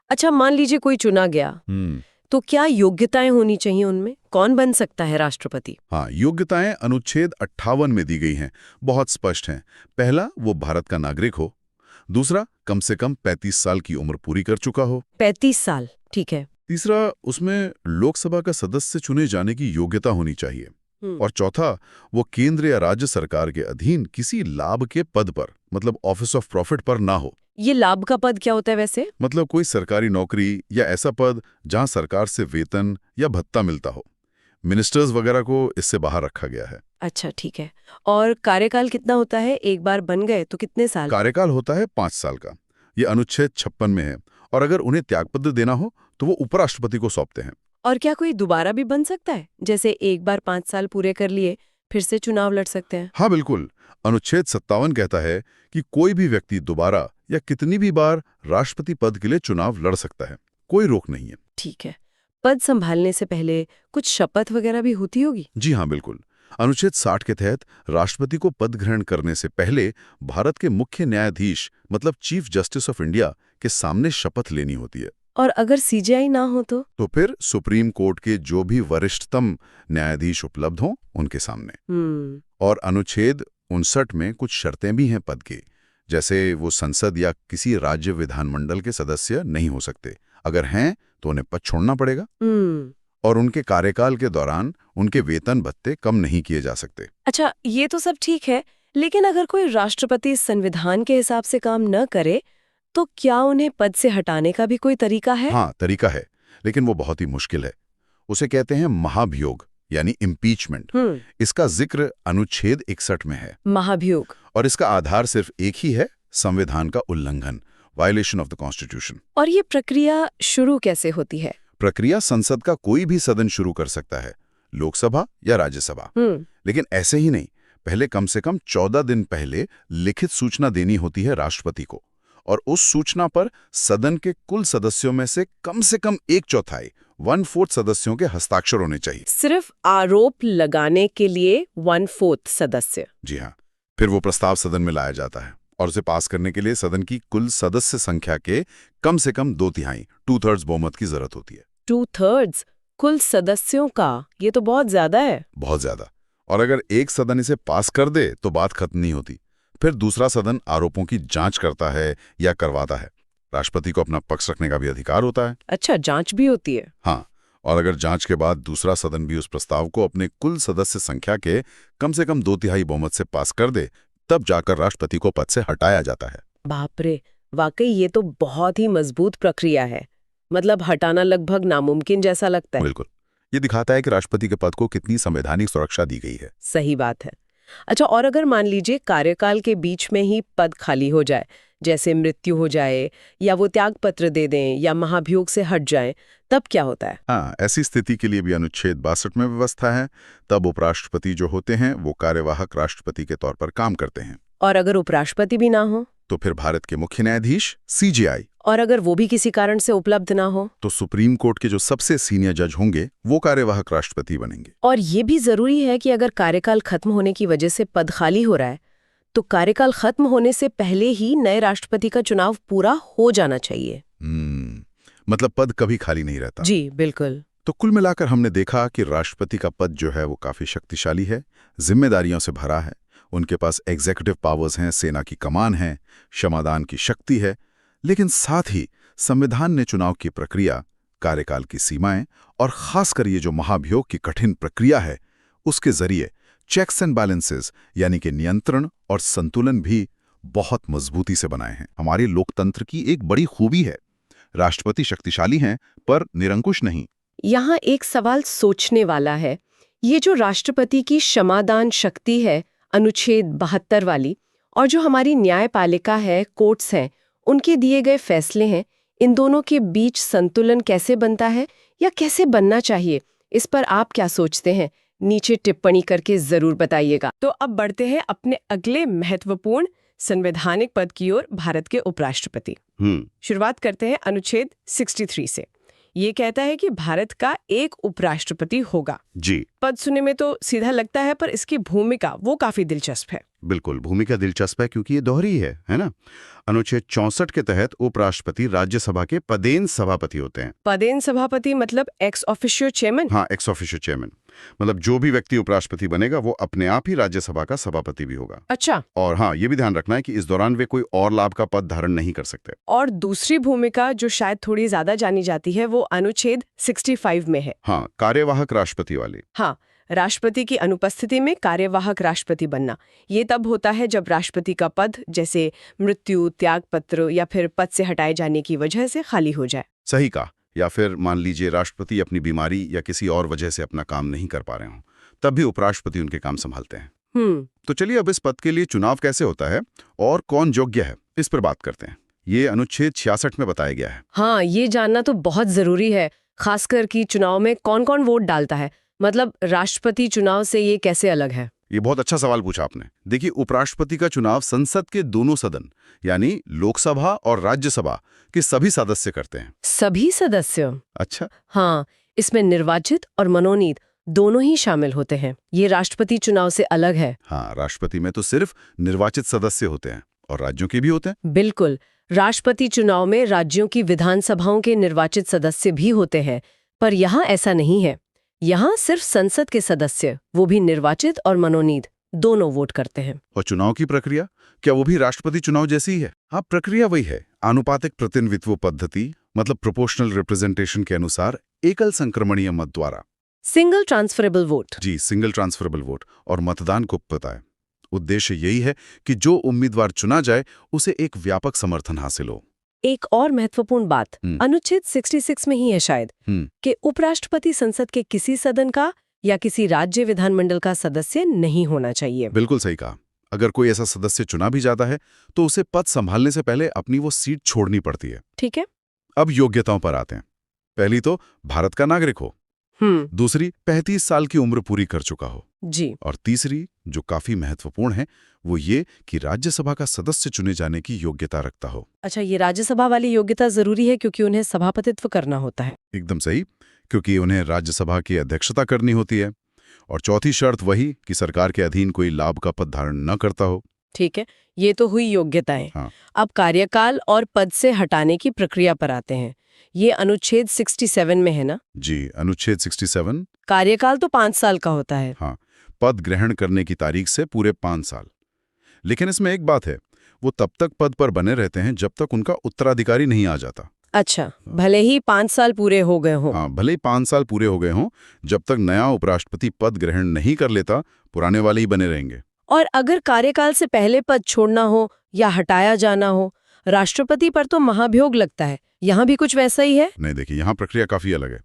अच्छा, मान लीजिए कोई चुना गया, हम्म तो क्या योग्यताएं होनी चाहिए उनमें? कौन बन सकता है राष्ट्रपति? हाँ, योग्यताएं अनुच्छेद 58 में दी गई हैं, बहुत स्पष्ट हैं। पहला, वो भारत का नागरिक हो। दूसरा, कम से कम 35 साल की उम्र पूरी कर चुका हो। 35 साल, ठीक है। तीसरा, उसमें लोकसभा का सदस्य चुने जाने की योग्यता होनी चाहिए। और चौथा, वो केंद्र या राज्य सरकार के अधीन किसी लाभ के पद पर, मतलब ऑफिस ऑफ प्रॉफिट पर ना हो। ये लाभ का पद क्या होता है वैसे? मतलब कोई सरकारी नौकरी या ऐसा पद जहां सरकार से वेतन या भत्ता मिलता हो। मिनिस्टर्स वगैरह को इससे बाहर रखा गया है। अच्छा, ठीक है। और कार्यकाल कितना होता है? एक बार बन गए तो कितने साल? कार्यकाल होता है 5 साल का। ये अनुच्छेद 56 में है। और अगर उन्हें त्यागपत्र देना हो तो वो उपराष्ट्रपति को सौंपते हैं। और क्या कोई दोबारा भी बन सकता है? जैसे एक बार 5 साल पूरे कर लिए, फिर से चुनाव लड़ सकते हैं? हाँ बिल्कुल। अनुच्छेद 57 कहता है कि कोई भी व्यक्ति दोबारा या कितनी भी बार राष्ट्रपति पद के लिए चुनाव लड़ सकता है, कोई रोक नहीं है। ठीक है। पद संभालने से पहले कुछ शपथ वगैरह भी होती होगी? जी हाँ, बिल्कुल। अनुच्छेद 60 के तहत राष्ट्रपति को पद ग्रहण करने से पहले भारत के मुख्य न्यायाधीश मतलब चीफ जस्टिस ऑफ इंडिया के सामने शपथ लेनी होती है। और अगर सीजीआई ना हो तो फिर सुप्रीम कोर्ट के जो भी वरिष्ठतम न्यायाधीश उपलब्ध हों उनके सामने। और अनुच्छेद 59 में कुछ शर्तें भी हैं पद की, जैसे वो संसद या किसी राज्य विधानमंडल के सदस्य नहीं हो सकते। अगर हैं तो उन्हें पद छोड़ना पड़ेगा। और उनके कार्यकाल के दौरान उनके वेतन भत्ते कम नहीं किए जा सकते। अच्छा, ये तो सब ठीक है, लेकिन अगर कोई राष्ट्रपति संविधान के हिसाब से काम न करे तो क्या उन्हें पद से हटाने का भी कोई तरीका है? हाँ, तरीका है, लेकिन वो बहुत ही मुश्किल है। उसे कहते हैं महाभियोग यानी इम्पीचमेंट। इसका जिक्र अनुच्छेद 61 में है। महाभियोग। और इसका आधार सिर्फ एक ही है, संविधान का उल्लंघन, वायलेशन ऑफ द कॉन्स्टिट्यूशन। और ये प्रक्रिया शुरू कैसे होती है? प्रक्रिया संसद का कोई भी सदन शुरू कर सकता है, लोकसभा या राज्यसभा। लेकिन ऐसे ही नहीं, पहले कम से कम 14 दिन पहले लिखित सूचना देनी होती है राष्ट्रपति को। और उस सूचना पर सदन के कुल सदस्यों में से कम 1/4 1/4 सदस्यों के हस्ताक्षर होने चाहिए। सिर्फ आरोप लगाने के लिए 1/4 सदस्य? जी हाँ। फिर वो प्रस्ताव सदन में लाया जाता है और उसे पास करने के लिए सदन की कुल सदस्य संख्या के कम से कम 2/3 2/3 बहुमत की जरूरत होती है। 2/3 कुल सदस्यों का? ये तो बहुत ज्यादा है। बहुत ज्यादा। और अगर एक सदन इसे पास कर दे तो बात खत्म नहीं होती। फिर दूसरा सदन आरोपों की जांच करता है या करवाता है। राष्ट्रपति को अपना पक्ष रखने का भी अधिकार होता है। अच्छा, जांच भी होती है? हाँ। और अगर जांच के बाद दूसरा सदन भी उस प्रस्ताव को अपने कुल सदस्य संख्या के कम से कम 2/3 बहुमत से पास कर दे, तब जाकर राष्ट्रपति को पद से हटाया जाता है। बाप रे, वाकई ये तो बहुत ही मजबूत प्रक्रिया है। मतलब हटाना लगभग नामुमकिन जैसा लगता है। बिल्कुल। ये दिखाता है कि राष्ट्रपति के पद को कितनी संवैधानिक सुरक्षा दी गई है। सही बात है। अच्छा, और अगर मान लीजिए कार्यकाल के बीच में ही पद खाली हो जाए, जैसे मृत्यु हो जाए या वो त्यागपत्र दे दें या महाभियोग से हट जाएं, तब क्या होता है? हाँ, ऐसी स्थिति के लिए भी अनुच्छेद 62 में व्यवस्था है। तब उपराष्ट्रपति जो होते हैं वो कार्यवाहक राष्ट्रपति के तौर पर काम करते हैं। और अगर उपराष्ट्रपति भी ना हो तो फिर भारत के मुख्य न्यायाधीश सीजेआई। और अगर वो भी किसी कारण से उपलब्ध ना हो तो सुप्रीम कोर्ट के जो सबसे सीनियर जज होंगे वो कार्यवाहक राष्ट्रपति बनेंगे। और ये भी जरूरी है कि अगर कार्यकाल खत्म होने की वजह से पद खाली हो रहा है तो कार्यकाल खत्म होने से पहले ही नए राष्ट्रपति का चुनाव पूरा हो जाना चाहिए। मतलब पद कभी खाली नहीं रहता। जी बिल्कुल। तो कुल मिलाकर हमने देखा कि राष्ट्रपति का पद जो है वो काफी शक्तिशाली है, जिम्मेदारियों से भरा है। उनके पास एग्जीक्यूटिव पावर्स हैं, सेना की कमान है, क्षमादान की शक्ति है। लेकिन साथ ही संविधान ने चुनाव की प्रक्रिया, कार्यकाल की सीमाएं और खासकर ये जो महाभियोग की कठिन प्रक्रिया है उसके जरिए चेक्स एंड बैलेंसेस यानी कि नियंत्रण और संतुलन भी बहुत मजबूती से बनाए हैं। हमारे लोकतंत्र की एक बड़ी खूबी है। राष्ट्रपति शक्तिशाली हैं पर निरंकुश नहीं। यहाँ एक सवाल सोचने वाला है। ये जो राष्ट्रपति की क्षमादान शक्ति है, अनुच्छेद 72 वाली, और जो हमारी न्यायपालिका है, कोर्ट्स हैं, उनके दिए गए फैसले हैं, इन दोनों के बीच संतुलन कैसे बनता है या कैसे बनना चाहिए, इस पर आप क्या सोचते हैं? नीचे टिप्पणी करके जरूर बताइएगा। तो अब बढ़ते हैं अपने अगले महत्वपूर्ण संवैधानिक पद की ओर, भारत के उपराष्ट्रपति। शुरुआत करते हैं अनुच्छेद 63 से। ये कहता है कि भारत का एक उपराष्ट्रपति होगा। जी। पद सुनने में तो सीधा लगता है, पर इसकी भूमिका वो काफी दिलचस्प है। बिल्कुल, भूमिका दिलचस्प है क्योंकि ये दोहरी है ना? अनुच्छेद 64 के तहत उपराष्ट्रपति राज्यसभा के पदेन सभापति होते हैं। पदेन सभापति मतलब एक्स ऑफिशियो चेयरमैन? हाँ, एक्स ऑफिशियो चेयरमैन। मतलब जो भी व्यक्ति उपराष्ट्रपति बनेगा वो अपने आप ही राज्यसभा का सभापति भी होगा। अच्छा। और हाँ, ये भी ध्यान रखना है कि इस दौरान वे कोई और लाभ का पद धारण नहीं कर सकते। और दूसरी भूमिका जो शायद थोड़ी ज्यादा जानी जाती है, वो अनुच्छेद 65 में है। हाँ, कार्यवाहक राष्ट्रपति वाली। हाँ, राष्ट्रपति की अनुपस्थिति में कार्यवाहक राष्ट्रपति बनना। ये तब होता है जब राष्ट्रपति का पद, जैसे मृत्यु, त्यागपत्र या फिर पद से हटाए जाने की वजह से खाली हो जाए। सही कहा। या फिर मान लीजिए राष्ट्रपति अपनी बीमारी या किसी और वजह से अपना काम नहीं कर पा रहे हों, तब भी उपराष्ट्रपति उनके काम संभालते हैं। तो चलिए अब इस पद के लिए चुनाव कैसे होता है और कौन योग्य है, इस पर बात करते हैं। ये अनुच्छेद 66 में बताया गया है। हाँ, ये जानना तो बहुत जरूरी है, खासकर कि चुनाव में कौन कौन वोट डालता है। मतलब राष्ट्रपति चुनाव से ये कैसे अलग है? ये बहुत अच्छा सवाल पूछा आपने। देखिए, उपराष्ट्रपति का चुनाव संसद के दोनों सदन यानी लोकसभा और राज्यसभा के सभी सदस्य करते हैं। सभी सदस्य? अच्छा। हाँ, इसमें निर्वाचित और मनोनीत दोनों ही शामिल होते हैं। ये राष्ट्रपति चुनाव से अलग है। हाँ, राष्ट्रपति में तो सिर्फ निर्वाचित सदस्य होते हैं और राज्यों के भी होते हैं। बिल्कुल, राष्ट्रपति चुनाव में राज्यों की विधानसभाओं के निर्वाचित सदस्य भी होते हैं, पर यहाँ ऐसा नहीं है। यहाँ सिर्फ संसद के सदस्य, वो भी निर्वाचित और मनोनीत, दोनों वोट करते हैं। और चुनाव की प्रक्रिया, क्या वो भी राष्ट्रपति चुनाव जैसी ही है? हाँ, प्रक्रिया वही है। आनुपातिक प्रतिनिधित्व पद्धति, मतलब प्रोपोर्शनल रिप्रेजेंटेशन के अनुसार एकल संक्रमणीय मत द्वारा। Single transferable vote. जी, सिंगल ट्रांसफरेबल वोट। और मतदान को पता है, उद्देश्य यही है कि जो उम्मीदवार चुना जाए उसे एक व्यापक समर्थन हासिल हो। एक और महत्वपूर्ण बात अनुच्छेद 66 में ही है शायद, कि उपराष्ट्रपति संसद के किसी सदन का या किसी राज्य विधानमंडल का सदस्य नहीं होना चाहिए। बिल्कुल सही कहा। अगर कोई ऐसा सदस्य चुना भी जाता है तो उसे पद संभालने से पहले अपनी वो सीट छोड़नी पड़ती है। ठीक है। अब योग्यताओं पर आते हैं। पहली तो भारत का नागरिक हो। दूसरी, 35 साल की उम्र पूरी कर चुका हो। जी। और तीसरी, जो काफी महत्वपूर्ण है, वो ये कि राज्यसभा का सदस्य चुने जाने की योग्यता रखता हो। अच्छा, ये राज्यसभा वाली योग्यता जरूरी है क्योंकि उन्हें सभापतित्व करना होता है। एकदम सही, क्योंकि उन्हें राज्यसभा की अध्यक्षता करनी होती है। और चौथी शर्त वही कि सरकार के अधीन कोई लाभ का पद धारण न करता हो। ठीक है, ये तो हुई योग्यताएं। हाँ। अब कार्यकाल और पद से हटाने की प्रक्रिया पर आते हैं। ये अनुच्छेद 67 में है ना? जी, अनुच्छेद 67। कार्यकाल तो 5 साल का होता है। हाँ, पद ग्रहण करने की तारीख से पूरे 5 साल। लेकिन इसमें एक बात है, वो तब तक पद पर बने रहते हैं जब तक उनका उत्तराधिकारी नहीं आ जाता। अच्छा, भले ही 5 साल पूरे हो गए हों। हाँ, भले ही 5 साल पूरे हो गए हों, जब तक नया उपराष्ट्रपति पद ग्रहण नहीं कर लेता, पुराने वाले ही बने रहेंगे। और अगर कार्यकाल से पहले पद छोड़ना हो या हटाया जाना हो, राष्ट्रपति पर तो महाभियोग लगता है। यहाँ भी कुछ वैसा ही है? नहीं, देखिए, यहाँ प्रक्रिया काफी अलग है।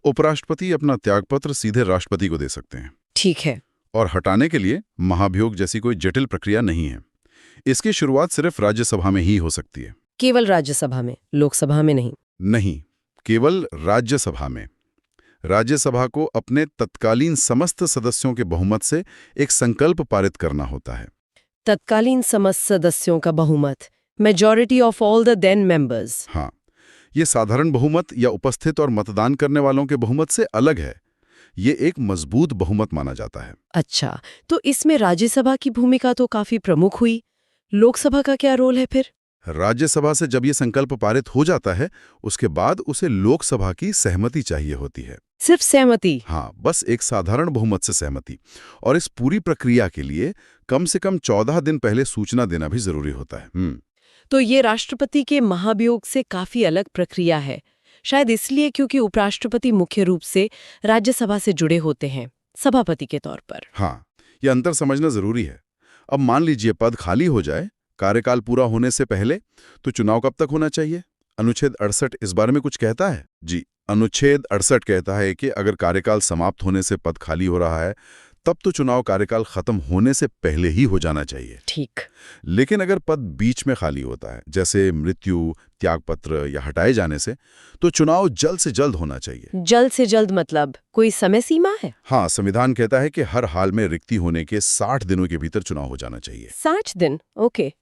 उपराष्ट्रपति अपना त्यागपत्र सीधे राष्ट्रपति को दे सकते हैं। ठीक है। और हटाने के लिए महाभियोग जैसी कोई जटिल प्रक्रिया नहीं है। इसकी शुरुआत सिर्फ राज्यसभा में ही हो सकती है। केवल राज्यसभा में, लोकसभा में नहीं? नहीं, केवल राज्यसभा में। राज्यसभा को अपने तत्कालीन समस्त सदस्यों के बहुमत से एक संकल्प पारित करना होता है। तत्कालीन समस्त सदस्यों का बहुमत, majority of all the then members. हाँ, ये साधारण बहुमत या उपस्थित और मतदान करने वालों के बहुमत से अलग है। ये एक मजबूत बहुमत माना जाता है। अच्छा, तो इसमें राज्यसभा की भूमिका तो काफी प्रमुख हुई। लोकसभा का क्या रोल है फिर? राज्यसभा से जब ये संकल्प पारित हो जाता है, उसके बाद उसे लोकसभा की सहमति चाहिए होती है। सिर्फ सहमति? हाँ, बस एक साधारण बहुमत से सहमति। और इस पूरी प्रक्रिया के लिए कम से कम 14 दिन पहले सूचना देना भी जरूरी होता है। तो ये राष्ट्रपति के महाभियोग से काफी अलग प्रक्रिया है, शायद इसलिए क्योंकि उपराष्ट्रपति मुख्य रूप से राज्यसभा से जुड़े होते हैं, सभापति के तौर पर। हाँ, ये अंतर समझना जरूरी है। अब मान लीजिए पद खाली हो जाए कार्यकाल पूरा होने से पहले, तो चुनाव कब तक होना चाहिए? अनुच्छेद 68 इस बारे में कुछ कहता है? जी, अनुच्छेद 68 कहता है कि अगर कार्यकाल समाप्त होने से पद खाली हो रहा है, तब तो चुनाव कार्यकाल खत्म होने से पहले ही हो जाना चाहिए। ठीक। लेकिन अगर पद बीच में खाली होता है, जैसे मृत्यु, त्यागपत्र या हटाए जाने से, तो चुनाव जल्द से जल्द होना चाहिए। जल्द से जल्द मतलब कोई समय सीमा है? हाँ, संविधान कहता है कि हर हाल में रिक्ति होने के 60 दिनों के भीतर चुनाव हो जाना चाहिए। 60 दिन, ओके।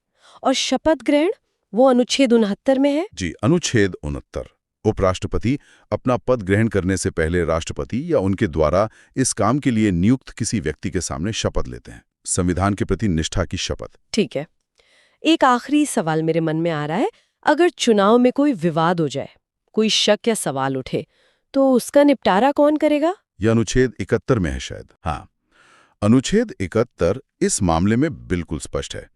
और शपथ ग्रहण, वो अनुच्छेद 69 में है? जी, अनुच्छेद 69। उपराष्ट्रपति अपना पद ग्रहण करने से पहले राष्ट्रपति या उनके द्वारा इस काम के लिए नियुक्त किसी व्यक्ति के सामने शपथ लेते हैं, संविधान के प्रति निष्ठा की शपथ। ठीक है। एक आखिरी सवाल मेरे मन में आ रहा है, अगर चुनाव में कोई विवाद हो जाए, कोई शक या सवाल उठे, तो उसका निपटारा कौन करेगा? यह अनुच्छेद 71 में है शायद। हाँ, अनुच्छेद 71 इस मामले में बिल्कुल स्पष्ट है।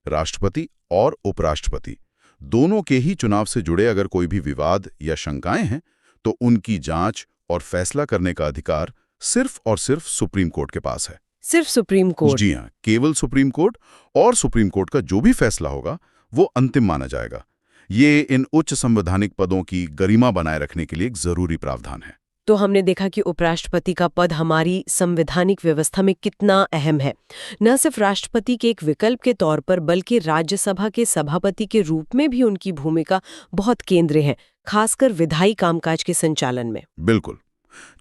राष्ट्रपति और उपराष्ट्रपति दोनों के ही चुनाव से जुड़े अगर कोई भी विवाद या शंकाएं हैं, तो उनकी जांच और फैसला करने का अधिकार सिर्फ और सिर्फ सुप्रीम कोर्ट के पास है। सिर्फ सुप्रीम कोर्ट? जी हाँ, केवल सुप्रीम कोर्ट, और सुप्रीम कोर्ट का जो भी फैसला होगा वो अंतिम माना जाएगा। ये इन उच्च संवैधानिक पदों की गरिमा बनाए रखने के लिए एक जरूरी प्रावधान है। तो हमने देखा कि उपराष्ट्रपति का पद हमारी संवैधानिक व्यवस्था में कितना अहम है। न सिर्फ राष्ट्रपति के एक विकल्प के तौर पर, बल्कि राज्यसभा के सभापति के रूप में भी उनकी भूमिका बहुत केंद्रीय है, खासकर विधायी कामकाज के संचालन में। बिल्कुल।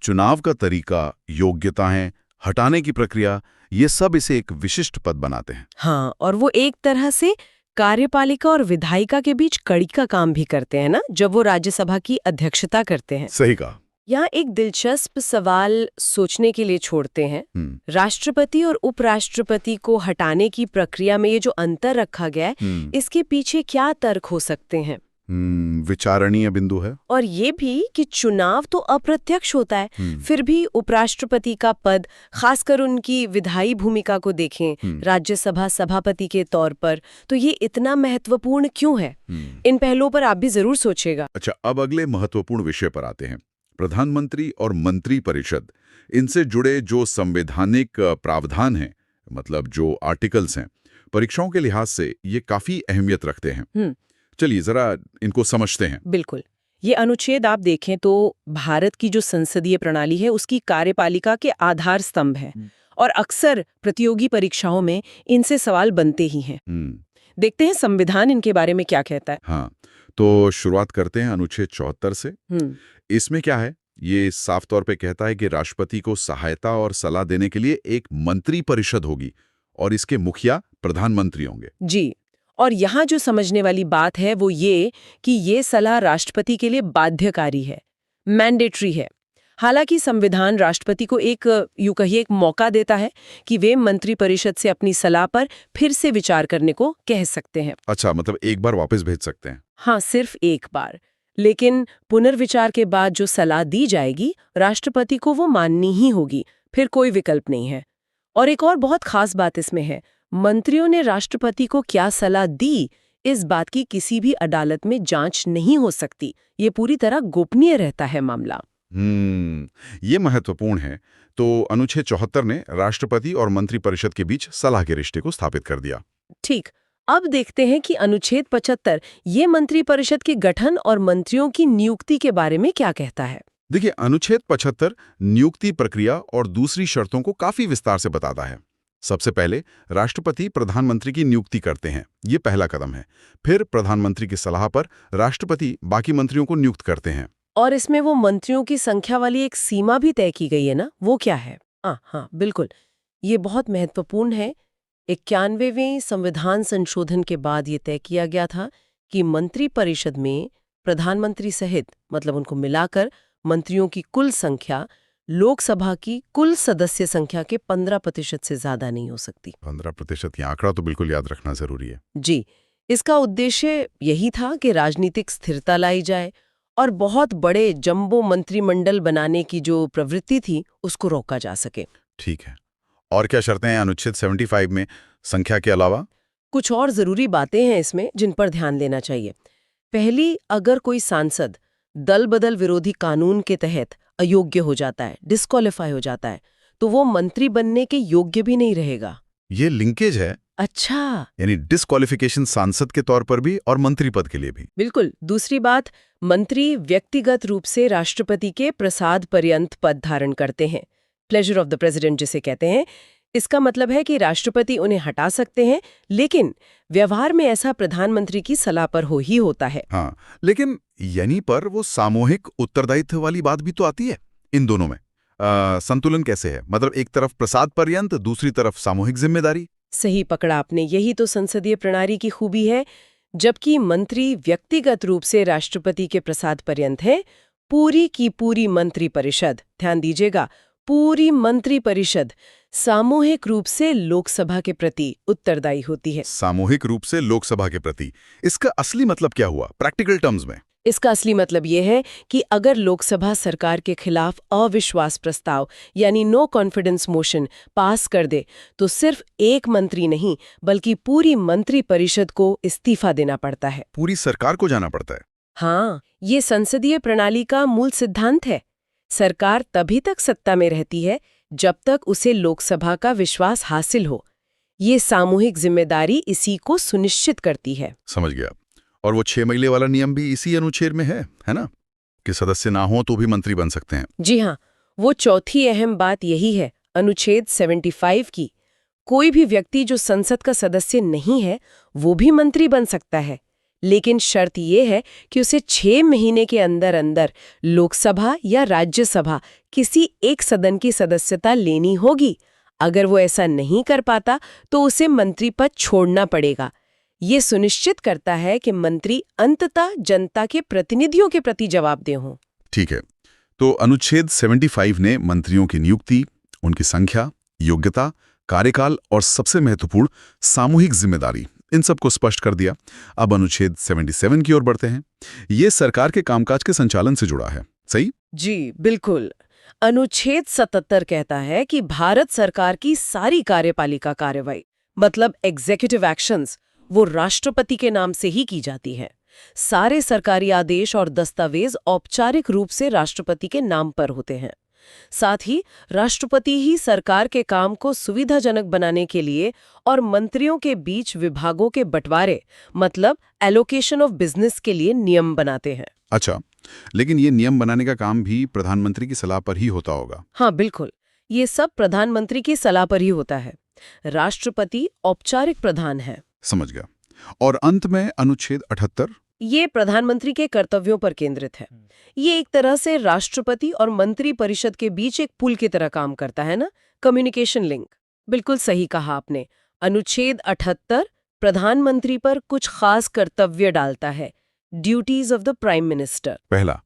चुनाव का तरीका, योग्यताएं, हटाने की प्रक्रिया, ये सब इसे एक विशिष्ट पद बनाते हैं। हाँ, और वो एक तरह से कार्यपालिका और विधायिका के बीच कड़ी का काम भी करते हैं ना, जब वो राज्यसभा की अध्यक्षता करते हैं। सही कहा। यहाँ एक दिलचस्प सवाल सोचने के लिए छोड़ते हैं। राष्ट्रपति और उपराष्ट्रपति को हटाने की प्रक्रिया में ये जो अंतर रखा गया है, इसके पीछे क्या तर्क हो सकते हैं? विचारणीय बिंदु है। और ये भी कि चुनाव तो अप्रत्यक्ष होता है, फिर भी उपराष्ट्रपति का पद, खासकर उनकी विधायी भूमिका को देखें राज्यसभा सभापति के तौर पर, तो ये इतना महत्वपूर्ण क्यों है? इन पहलुओं पर आप भी जरूर सोचिएगा। अच्छा, अब अगले महत्वपूर्ण विषय पर आते हैं। प्रधानमंत्री और मंत्री परिषद, इनसे जुड़े जो संवैधानिक प्रावधान हैं, मतलब जो आर्टिकल्स हैं, परीक्षाओं के लिहाज से ये काफी अहमियत रखते हैं। चलिए जरा इनको समझते हैं। बिल्कुल। ये अनुच्छेद आप देखें तो भारत की जो संसदीय प्रणाली है, उसकी कार्यपालिका के आधार स्तंभ है, और अक्सर प्रतियोगी परीक्षाओं में इनसे सवाल बनते ही हैं। देखते हैं संविधान इनके बारे में क्या कहता है। हाँ, तो शुरुआत करते हैं अनुच्छेद 74 से। इसमें क्या है? ये साफ तौर पे कहता है कि राष्ट्रपति को सहायता और सलाह देने के लिए एक मंत्री परिषद होगी, और इसके मुखिया प्रधानमंत्री होंगे। जी, और यहाँ जो समझने वाली बात है वो ये कि ये सलाह राष्ट्रपति के लिए बाध्यकारी है, मैंडेटरी है। हालांकि संविधान राष्ट्रपति को यूं कहिए एक मौका देता है कि वे मंत्री परिषद से अपनी सलाह पर फिर से विचार करने को कह सकते हैं। अच्छा, मतलब एक बार वापस भेज सकते हैं? हाँ, सिर्फ एक बार। लेकिन पुनर्विचार के बाद जो सलाह दी जाएगी, राष्ट्रपति को वो माननी ही होगी, फिर कोई विकल्प नहीं है। और एक और बहुत खास बात इसमें है, मंत्रियों ने राष्ट्रपति को क्या सलाह दी, इस बात की किसी भी अदालत में जांच नहीं हो सकती। ये पूरी तरह गोपनीय रहता है मामला। ये महत्वपूर्ण है। तो अनुच्छेद 74 ने राष्ट्रपति और मंत्री परिषद के बीच सलाह के रिश्ते को स्थापित कर दिया। ठीक। अब देखते हैं कि अनुच्छेद 75 ये मंत्री परिषद के गठन और मंत्रियों की नियुक्ति के बारे में क्या कहता है। देखिए, अनुच्छेद 75 नियुक्ति प्रक्रिया और दूसरी शर्तों को काफी विस्तार से बताता है। सबसे पहले राष्ट्रपति प्रधानमंत्री की नियुक्ति करते हैं, ये पहला कदम है। फिर प्रधानमंत्री की सलाह पर राष्ट्रपति बाकी मंत्रियों को नियुक्त करते हैं। और इसमें वो मंत्रियों की संख्या वाली एक सीमा भी तय की गई है ना, वो क्या है? हाँ, बिल्कुल, ये बहुत महत्वपूर्ण है। 91वें संविधान संशोधन के बाद ये तय किया गया था कि मंत्री परिषद में प्रधानमंत्री सहित, मतलब उनको मिलाकर, मंत्रियों की कुल संख्या लोकसभा की कुल सदस्य संख्या के 15% से ज्यादा नहीं हो सकती। 15% की आंकड़ा तो बिल्कुल याद रखना जरूरी है। जी, इसका उद्देश्य यही था कि राजनीतिक स्थिरता लाई जाए और बहुत बड़े जंबो मंत्रिमंडल बनाने की जो प्रवृत्ति थी, उसको रोका जा सके। ठीक है। और क्या शर्तें हैं अनुच्छेद 75 में संख्या के अलावा? कुछ और जरूरी बातें हैं इसमें जिन पर ध्यान देना चाहिए। पहली, अगर कोई सांसद दल बदल विरोधी कानून के तहत अयोग्य हो जाता है, डिस्क्वालीफाई हो जाता है, तो वो मंत्री बनने के योग्य भी नहीं रहेगा। ये लिंकेज है। अच्छा, यानी डिस्क्वालिफिकेशन सांसद के तौर पर भी और मंत्री पद के लिए भी। बिल्कुल। दूसरी बात, मंत्री व्यक्तिगत रूप से राष्ट्रपति के प्रसाद पर्यंत पद धारण करते हैं, प्लेजर ऑफ द प्रेसिडेंट जिसे कहते हैं। इसका मतलब है कि राष्ट्रपति उन्हें हटा सकते हैं, लेकिन व्यवहार में ऐसा प्रधानमंत्री की सलाह पर हो ही होता है। हाँ, लेकिन यहीं पर वो सामूहिक उत्तरदायित्व वाली बात भी तो आती है इन दोनों में। संतुलन कैसे है? मतलब एक तरफ प्रसाद पर्यंत, दूसरी तरफ सामूहिक जिम्मेदारी। सही पकड़ा आपने, यही तो संसदीय प्रणाली की खूबी है। जबकि मंत्री व्यक्तिगत रूप से राष्ट्रपति के प्रसाद पर्यंत है, पूरी की पूरी मंत्री परिषद, ध्यान दीजिएगा, पूरी मंत्री परिषद सामूहिक रूप से लोकसभा के प्रति उत्तरदायी होती है। सामूहिक रूप से लोकसभा के प्रति, इसका असली मतलब क्या हुआ प्रैक्टिकल टर्म्स में? इसका असली मतलब ये है कि अगर लोकसभा सरकार के खिलाफ अविश्वास प्रस्ताव यानी नो कॉन्फिडेंस मोशन पास कर दे, तो सिर्फ एक मंत्री नहीं बल्कि पूरी मंत्री परिषद को इस्तीफा देना पड़ता है। पूरी सरकार को जाना पड़ता है। हाँ, ये संसदीय प्रणाली का मूल सिद्धांत है। सरकार तभी तक सत्ता में रहती है जब तक उसे लोकसभा का विश्वास हासिल हो। ये सामूहिक जिम्मेदारी इसी को सुनिश्चित करती है। समझ गया। और वो 6 महीने वाला नियम भी इसी अनुच्छेद में है ना? कि सदस्य ना हो तो भी मंत्री बन सकते हैं। जी हाँ, वो चौथी अहम बात यही है अनुच्छेद 75 की। कोई भी व्यक्ति जो संसद का सदस्य नहीं है वो भी मंत्री बन सकता है, लेकिन शर्त ये है कि उसे 6 महीने के अंदर अंदर लोकसभा या राज्यसभा किसी एक सदन की सदस्यता लेनी होगी। अगर वो ऐसा नहीं कर पाता तो उसे मंत्री पद छोड़ना पड़ेगा। ये सुनिश्चित करता है कि मंत्री अंततः जनता के प्रतिनिधियों के प्रति जवाबदेह हों। ठीक है। तो अनुच्छेद 75 ने मंत्रियों की नियुक्ति, उनकी संख्या, योग्यता, कार्यकाल और सबसे महत्वपूर्ण सामूहिक जिम्मेदारी, इन सब को स्पष्ट कर दिया। अब अनुच्छेद 77 की ओर बढ़ते हैं। ये सरकार के कामकाज के संचालन से जुड़ा है, सही? जी बिल्कुल। अनुच्छेद 77 कहता है कि भारत सरकार की सारी कार्यपालिका कार्रवाई, मतलब एग्जीक्यूटिव एक्शंस, वो राष्ट्रपति के नाम से ही की जाती है। सारे सरकारी आदेश और दस्तावेज औपचारिक रूप से राष्ट्रपति के नाम पर होते हैं। साथ ही राष्ट्रपति ही सरकार के काम को सुविधाजनक बनाने के लिए और मंत्रियों के बीच विभागों के बंटवारे, मतलब एलोकेशन ऑफ बिजनेस के लिए नियम बनाते हैं। अच्छा, लेकिन ये नियम बनाने का काम भी प्रधानमंत्री की सलाह पर ही होता होगा। हाँ बिल्कुल, ये सब प्रधानमंत्री की सलाह पर ही होता है। राष्ट्रपति औपचारिक प्रधान है। समझ गया। और अंत में अनुच्छेद 78, ये प्रधानमंत्री के कर्तव्यों पर केंद्रित है। ये एक तरह से राष्ट्रपति और मंत्री परिषद के बीच एक पुल की तरह काम करता है ना, कम्युनिकेशन लिंक। बिल्कुल सही कहा आपने। अनुच्छेद 78 प्रधानमंत्री पर कुछ खास कर्तव्य डालता है, duties of the prime minister. पहला,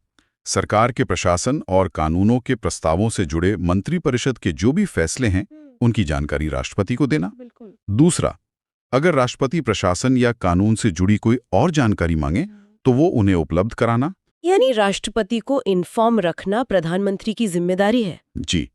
सरकार के प्रशासन और कानूनों के प्रस्तावों से जुड़े मंत्री परिषद के जो भी फैसले हैं उनकी जानकारी राष्ट्रपति को देना। दूसरा, अगर राष्ट्रपति प्रशासन या कानून से जुड़ी कोई और जानकारी मांगे तो वो उन्हें उपलब्ध कराना। यानी राष्ट्रपति को इन्फॉर्म रखना प्रधानमंत्री की जिम्मेदारी है। जी।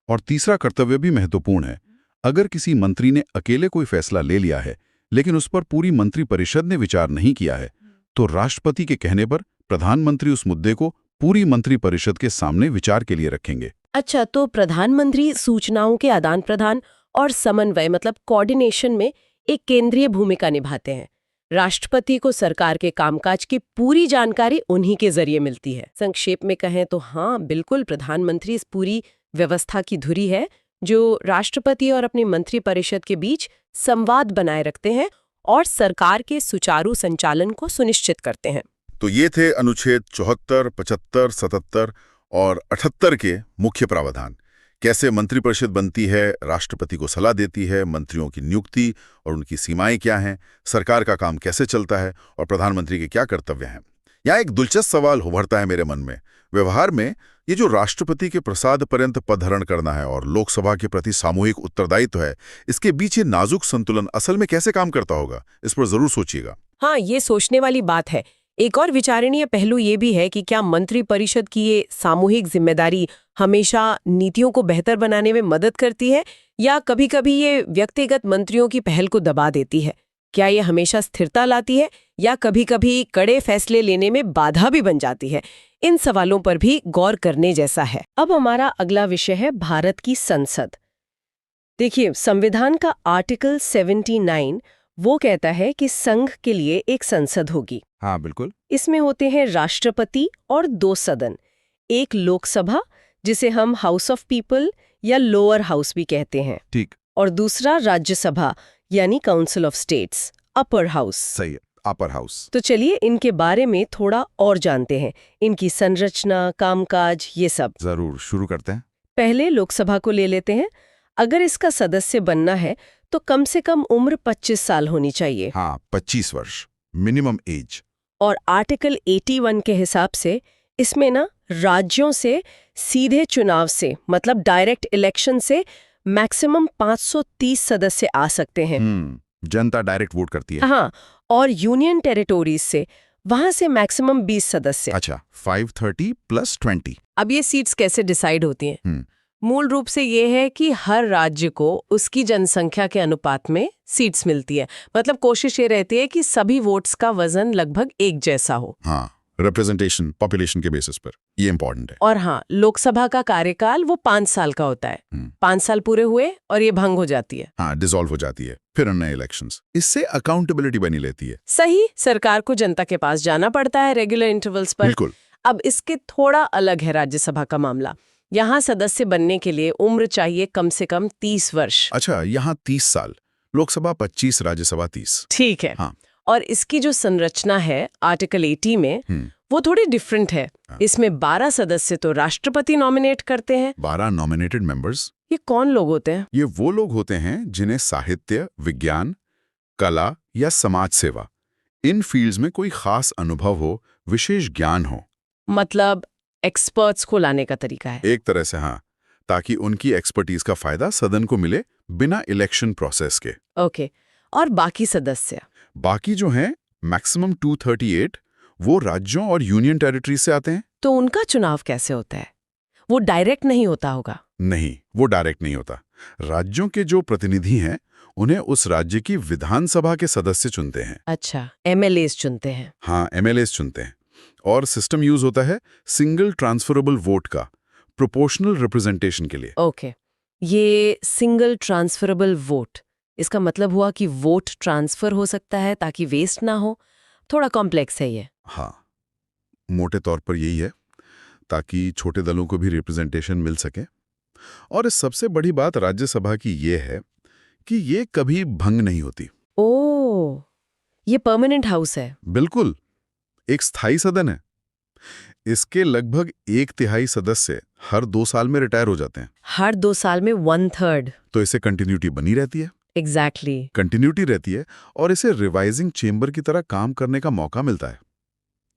और तीसरा कर्तव्य भी महत्वपूर्ण है। अगर किसी मंत्री ने अकेले कोई फैसला ले लिया है लेकिन उस पर पूरी मंत्री परिषद ने विचार नहीं किया है, तो राष्ट्रपति के कहने पर प्रधानमंत्री उस मुद्दे को पूरी मंत्री परिषद के सामने विचार के लिए रखेंगे। अच्छा, तो प्रधानमंत्री सूचनाओं के आदान प्रदान और समन्वय, मतलब कोऑर्डिनेशन में एक केंद्रीय भूमिका निभाते हैं। राष्ट्रपति को सरकार के कामकाज की पूरी जानकारी उन्हीं के जरिए मिलती है। संक्षेप में कहें तो हाँ, बिल्कुल प्रधानमंत्री इस पूरी व्यवस्था की धुरी है जो राष्ट्रपति और अपनी मंत्री परिषद के बीच संवाद बनाए रखते हैं और सरकार के सुचारू संचालन को सुनिश्चित करते हैं। तो ये थे अनुच्छेद 74, 75, 77 और 78 के मुख्य प्रावधान। कैसे मंत्रिपरिषद बनती है, राष्ट्रपति को सलाह देती है, मंत्रियों की नियुक्ति और उनकी सीमाएं क्या हैं, सरकार का काम कैसे चलता है और प्रधानमंत्री के क्या कर्तव्य हैं। यहाँ एक दिलचस्प सवाल उभरता है मेरे मन में। व्यवहार में ये जो राष्ट्रपति के प्रसाद पर्यंत पद धारण करना है और लोकसभा के प्रति सामूहिक उत्तरदायित्व है, इसके बीच ये नाजुक संतुलन असल में कैसे काम करता होगा, इस पर जरूर सोचिएगा। हाँ, ये सोचने वाली बात है। एक और विचारणीय पहलू ये भी है कि क्या मंत्री परिषद की ये सामूहिक जिम्मेदारी हमेशा नीतियों को बेहतर बनाने में मदद करती है या कभी-कभी ये व्यक्तिगत मंत्रियों की पहल को दबा देती है? क्या ये हमेशा स्थिरता लाती है या कभी-कभी कड़े फैसले लेने में बाधा भी बन जाती है? इन सवालों पर भी गौर करने जैसा है। अब हमारा अगला विषय है भारत की संसद। देखिए, संविधान का आर्टिकल 79 वो कहता है कि संघ के लिए एक संसद होगी। हाँ बिल्कुल। इसमें होते हैं राष्ट्रपति और 2 सदन, एक लोकसभा जिसे हम हाउस ऑफ पीपल या लोअर हाउस भी कहते हैं, ठीक। और दूसरा राज्यसभा यानी council of states, upper house. सही है, अपर हाउस। तो चलिए इनके बारे में थोड़ा और जानते हैं, इनकी संरचना, कामकाज, ये सब। जरूर, शुरू करते हैं। पहले लोकसभा को ले लेते हैं। अगर इसका सदस्य बनना है तो कम से कम उम्र 25 साल होनी चाहिए। हाँ, 25 वर्ष मिनिमम एज। और आर्टिकल 81 के हिसाब से इसमें ना राज्यों से सीधे चुनाव से, मतलब डायरेक्ट इलेक्शन से मैक्सिमम 530 सदस्य आ सकते हैं। जनता डायरेक्ट वोट करती है। हाँ, और यूनियन टेरिटोरीज से वहां से मैक्सिमम 20 सदस्य। अच्छा, 530 + 20। अब ये सीट्स कैसे डिसाइड होती हैं? मूल रूप से ये है कि हर राज्य को उसकी जनसंख्या के अनुपात में सीट्स मिलती है। मतलब कोशिश ये रहती है कि सभी वोट्स का वजन लगभग एक जैसा हो। हाँ, रिप्रेजेंटेशन पॉपुलेशन के बेसिस पर, ये इंपॉर्टेंट है। और हाँ, लोकसभा का कार्यकाल वो 5 साल का होता है। 5 साल पूरे हुए और ये भंग हो जाती है। हाँ, डिसॉल्व हो जाती है, फिर नए इलेक्शंस। इससे अकाउंटेबिलिटी बनी रहती है। सही, सरकार को जनता के पास जाना पड़ता है रेगुलर इंटरवल्स पर। बिल्कुल। अब इसके थोड़ा अलग है राज्यसभा का मामला। यहाँ सदस्य बनने के लिए उम्र चाहिए कम से कम 30 वर्ष। अच्छा, यहाँ 30 साल, लोकसभा 25, राज्यसभा 30। ठीक है। हाँ। और इसकी जो संरचना है आर्टिकल 80 में, वो थोड़ी डिफरेंट है। इसमें 12 सदस्य तो राष्ट्रपति नॉमिनेट करते हैं। 12 नॉमिनेटेड मेंबर्स। ये कौन लोग होते हैं? ये वो लोग होते हैं जिन्हें साहित्य, विज्ञान, कला या समाज सेवा, इन फील्ड्स में कोई खास अनुभव हो, विशेष ज्ञान हो। मतलब एक्सपर्ट्स को लाने का तरीका है। एक तरह से हाँ, ताकि उनकी एक्सपर्टीज का फायदा सदन को मिले बिना इलेक्शन प्रोसेस के। ओके। और बाकी सदस्य? बाकी जो हैं, मैक्सिमम 238, वो राज्यों और यूनियन टेरिटरी से आते हैं। तो उनका चुनाव कैसे होता है? वो डायरेक्ट नहीं होता होगा? नहीं, वो डायरेक्ट नहीं होता। राज्यों के जो प्रतिनिधि हैं, उन्हें उस राज्य की विधानसभा के सदस्य चुनते हैं। अच्छा, एमएलएस चुनते हैं। हाँ, एमएलएस चुनते हैं। और सिस्टम यूज होता है सिंगल ट्रांसफरेबल वोट का, प्रोपोर्शनल रिप्रेजेंटेशन के लिए। ओके। ये सिंगल ट्रांसफरेबल वोट, इसका मतलब हुआ कि वोट ट्रांसफर हो सकता है ताकि वेस्ट ना हो। थोड़ा कॉम्प्लेक्स है ये। हाँ, मोटे तौर पर यही है, ताकि छोटे दलों को भी रिप्रेजेंटेशन मिल सके। और इस सबसे बड़ी बात राज्यसभा की ये है कि ये कभी भंग नहीं होती। ओह, ये परमानेंट हाउस है। बिल्कुल, एक स्थायी सदन है। इसके लगभग 1/3 सदस्य हर 2 साल में रिटायर हो जाते हैं। हर 2 साल में 1/3। तो इसे कंटिन्यूटी बनी रहती है। एग्जैक्टली। कंटिन्यूटी रहती है और इसे रिवाइजिंग चेंबर की तरह काम करने का मौका मिलता है।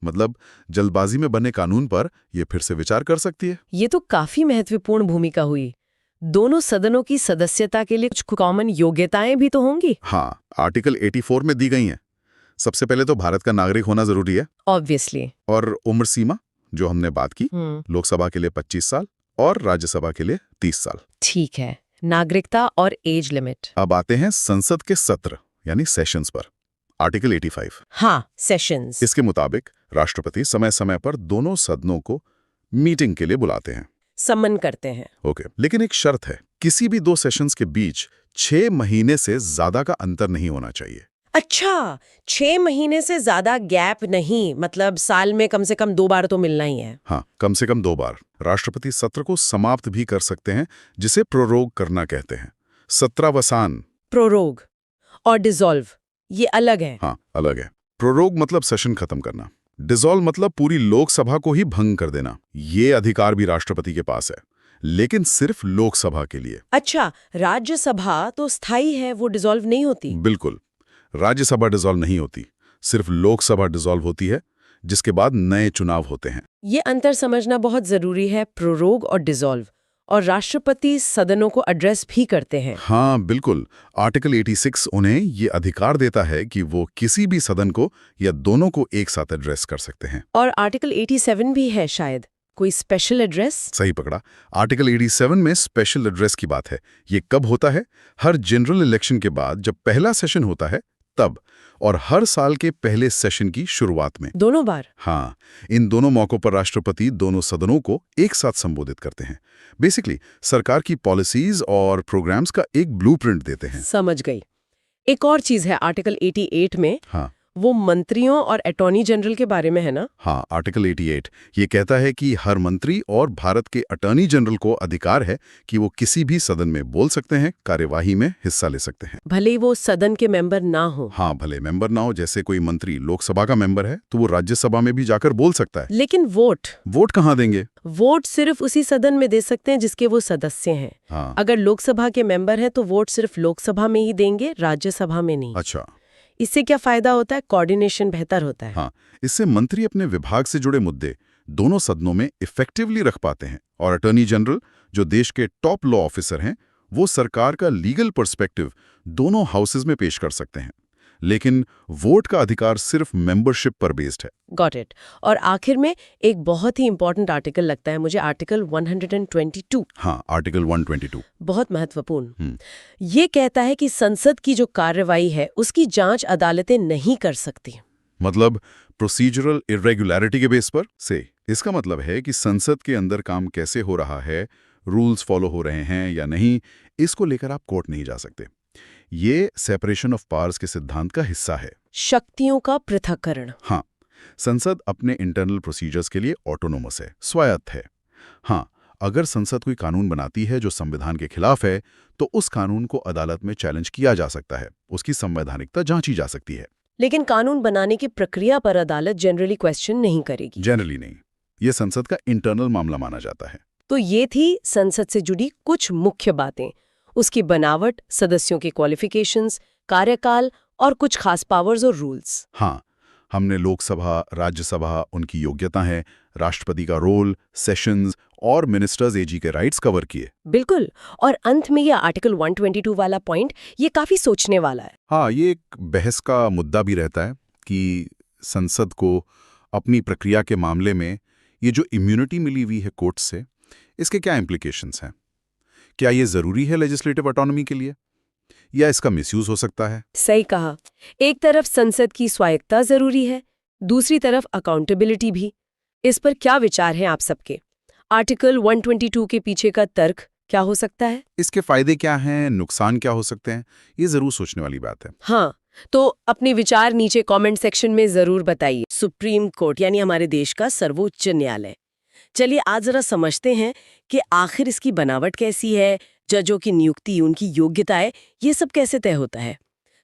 मतलब जल्दबाजी में बने कानून पर यह फिर से विचार कर सकती है। ये तो काफी महत्वपूर्ण भूमिका हुई। दोनों सदनों की सदस्यता के लिए कुछ कॉमन योग्यताएं भी तो होंगी। हाँ, आर्टिकल 84 में दी गई हैं। सबसे पहले तो भारत का नागरिक होना जरूरी है। ऑब्वियसली। और उम्र सीमा जो हमने बात की, लोकसभा के लिए 25 साल और राज्यसभा के लिए 30 साल। ठीक है, नागरिकता और एज लिमिट। अब आते हैं संसद के सत्र यानी सेशंस पर। आर्टिकल 85। हाँ, सेशंस। इसके मुताबिक राष्ट्रपति समय समय पर दोनों सदनों को मीटिंग के लिए बुलाते हैं, सम्मन करते हैं। ओके। लेकिन एक शर्त है, किसी भी 2 सेशंस के बीच 6 महीने से ज्यादा का अंतर नहीं होना चाहिए। अच्छा, 6 महीने से ज्यादा गैप नहीं, मतलब साल में कम से कम 2 बार तो मिलना ही है। हाँ, कम से कम 2 बार। राष्ट्रपति सत्र को समाप्त भी कर सकते हैं, जिसे प्रोरोग करना कहते हैं। सत्रावसान। प्रोरोग और डिसॉल्व ये अलग है। हाँ, अलग है। प्रोरोग मतलब सेशन खत्म करना, डिसॉल्व मतलब पूरी लोकसभा को ही भंग कर देना। ये अधिकार भी राष्ट्रपति के पास है, लेकिन सिर्फ लोकसभा के लिए। अच्छा, राज्यसभा तो स्थायी है, वो डिसॉल्व नहीं होती? बिल्कुल, राज्यसभा डिसॉल्व नहीं होती, सिर्फ लोकसभा डिसॉल्व होती है, जिसके बाद नए चुनाव होते हैं। ये अंतर समझना बहुत जरूरी है, प्रोरोग और डिसॉल्व। और राष्ट्रपति सदनों को एड्रेस भी करते हैं। हाँ बिल्कुल, आर्टिकल 86 उन्हें ये अधिकार देता है कि वो किसी भी सदन को या दोनों को एक साथ एड्रेस कर सकते हैं। और आर्टिकल 87 भी है शायद, कोई स्पेशल एड्रेस? सही पकड़ा, आर्टिकल 87 में स्पेशल एड्रेस की बात है। ये कब होता है? हर जनरल इलेक्शन के बाद जब पहला सेशन होता है तब और हर साल के पहले सेशन की शुरुआत में। दोनों बार? हाँ, इन दोनों मौकों पर राष्ट्रपति दोनों सदनों को एक साथ संबोधित करते हैं। बेसिकली सरकार की पॉलिसीज और प्रोग्राम्स का एक ब्लूप्रिंट देते हैं। समझ गई। एक और चीज है आर्टिकल 88 में, हाँ वो मंत्रियों और अटॉर्नी जनरल के बारे में है ना? हाँ, आर्टिकल 88 ये कहता है कि हर मंत्री और भारत के अटॉर्नी जनरल को अधिकार है कि वो किसी भी सदन में बोल सकते हैं, कार्यवाही में हिस्सा ले सकते हैं। भले ही वो सदन के मेंबर ना हो। हाँ, भले मेंबर ना हो। जैसे कोई मंत्री लोकसभा का मेंबर है तो वो राज्यसभा में भी जाकर बोल सकता है। लेकिन वोट कहाँ देंगे? वोट सिर्फ उसी सदन में दे सकते हैं जिसके वो सदस्य हैं। हाँ। अगर लोकसभा के मेंबर हैं तो वोट सिर्फ लोकसभा में ही देंगे, राज्यसभा में नहीं। अच्छा। इससे क्या फायदा होता है? कोऑर्डिनेशन बेहतर होता है। हाँ, इससे मंत्री अपने विभाग से जुड़े मुद्दे दोनों सदनों में इफेक्टिवली रख पाते हैं और अटॉर्नी जनरल, जो देश के टॉप लॉ ऑफिसर हैं, वो सरकार का लीगल पर्सपेक्टिव दोनों हाउसेज में पेश कर सकते हैं। लेकिन वोट का अधिकार सिर्फ मेंबरशिप पर बेस्ड है। Got it. और आखिर में एक बहुत ही इंपॉर्टेंट आर्टिकल लगता है मुझे, आर्टिकल 122। हाँ, आर्टिकल 122 बहुत महत्वपूर्ण। ये कहता है कि संसद की जो कार्रवाई है उसकी जांच अदालतें नहीं कर सकती। मतलब प्रोसीजरल इरेगुलरिटी के बेस पर से। इसका मतलब है कि संसद के अंदर काम कैसे हो रहा है, रूल्स फॉलो हो रहे हैं या नहीं, इसको लेकर आप कोर्ट नहीं जा सकते। ये सेपरेशन ऑफ पावर्स के सिद्धांत का हिस्सा है। शक्तियों का पृथक्करण। हाँ, संसद अपने इंटरनल प्रोसीजर्स के लिए ऑटोनोमस है, स्वायत्त है। हाँ, अगर संसद कोई कानून बनाती है जो संविधान के खिलाफ है तो उस कानून को अदालत में चैलेंज किया जा सकता है, उसकी संवैधानिकता जांची जा सकती है। लेकिन कानून बनाने की प्रक्रिया पर अदालत जनरली क्वेश्चन नहीं करेगी। जनरली नहीं, ये संसद का इंटरनल मामला माना जाता है। तो ये थी संसद से जुड़ी कुछ मुख्य बातें, उसकी बनावट, सदस्यों के क्वालिफिकेशंस, कार्यकाल और कुछ खास पावर्स और रूल्स। हाँ, हमने लोकसभा, राज्यसभा, उनकी योग्यता है, राष्ट्रपति का रोल, सेशंस और मिनिस्टर्स एजी के राइट्स कवर किए। बिल्कुल। और अंत में ये आर्टिकल 122 वाला पॉइंट, ये काफी सोचने वाला है। हाँ, ये एक बहस का मुद्दा भी रहता है कि संसद को अपनी प्रक्रिया के मामले में ये जो इम्यूनिटी मिली हुई है कोर्ट से, इसके क्या इम्प्लीकेशंस हैं? क्या ये जरूरी है लेजिस्लेटिव ऑटोनॉमी के लिए, या इसका मिसयूज हो सकता है? सही कहा। एक तरफ संसद की स्वायत्तता जरूरी है, दूसरी तरफ अकाउंटेबिलिटी भी। इस पर क्या विचार हैं आप सबके? आर्टिकल 122 के पीछे का तर्क क्या हो सकता है? इसके फायदे क्या हैं, नुकसान क्या हो सकते हैं, ये जरूर सोचने वाली बात है। हाँ, तो अपने विचार नीचे कमेंट सेक्शन में जरूर बताइए। सुप्रीम कोर्ट यानी हमारे देश का सर्वोच्च न्यायालय। चलिए आज जरा समझते हैं कि आखिर इसकी बनावट कैसी है, जजों की नियुक्ति, उनकी योग्यताएं, ये सब कैसे तय होता है।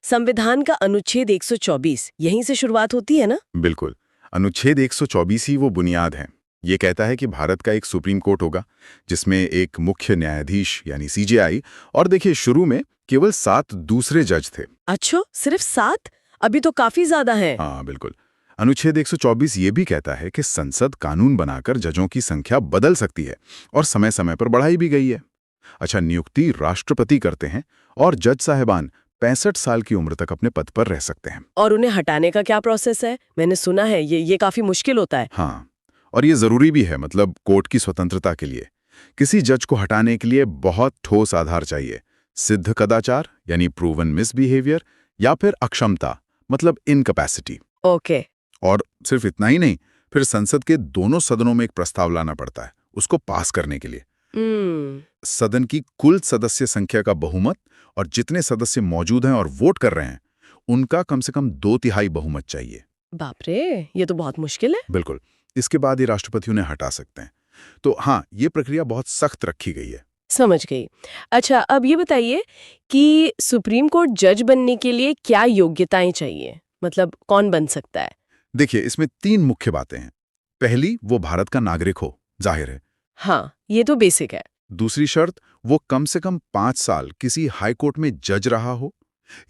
संविधान का अनुच्छेद 124 यहीं से शुरुआत होती है ना? बिल्कुल, अनुच्छेद 124 ही वो बुनियाद है। ये कहता है कि भारत का एक सुप्रीम कोर्ट होगा जिसमें एक मुख्य न्यायाधीश यानी सीजेआई, और देखिए शुरू में केवल 7 दूसरे जज थे। अच्छा, सिर्फ 7? अभी तो काफी ज्यादा है। हाँ बिल्कुल। अनुच्छेद 124 ये भी कहता है कि संसद कानून बनाकर जजों की संख्या बदल सकती है और समय समय पर बढ़ाई भी गई है। अच्छा, नियुक्ति राष्ट्रपति करते हैं और जज साहिबान 65 साल की उम्र तक अपने पद पर रह सकते हैं। और उन्हें हटाने का क्या प्रोसेस है? मैंने सुना है ये काफी मुश्किल होता है। हाँ, और ये जरूरी भी है, मतलब कोर्ट की स्वतंत्रता के लिए। किसी जज को हटाने के लिए बहुत ठोस आधार चाहिए, सिद्ध कदाचार यानी प्रूवन मिसबिहेवियर, या फिर अक्षमता मतलब इनकैपेसिटी। ओके। और सिर्फ इतना ही नहीं, फिर संसद के दोनों सदनों में एक प्रस्ताव लाना पड़ता है उसको पास करने के लिए। सदन की कुल सदस्य संख्या का बहुमत और जितने सदस्य मौजूद हैं और वोट कर रहे हैं उनका कम से कम 2/3 बहुमत चाहिए। बाप रे, ये तो बहुत मुश्किल है। बिल्कुल। इसके बाद ही राष्ट्रपति उन्हें हटा सकते हैं। तो हाँ, ये प्रक्रिया बहुत सख्त रखी गई है। समझ गई। अच्छा, अब ये बताइए कि सुप्रीम कोर्ट जज बनने के लिए क्या योग्यताएं चाहिए, मतलब कौन बन सकता है? देखिए, इसमें 3 मुख्य बातें हैं। पहली, वो भारत का नागरिक हो, जाहिर है। हाँ, ये तो बेसिक है। दूसरी शर्त, वो कम से कम 5 साल किसी हाई कोर्ट में जज रहा हो,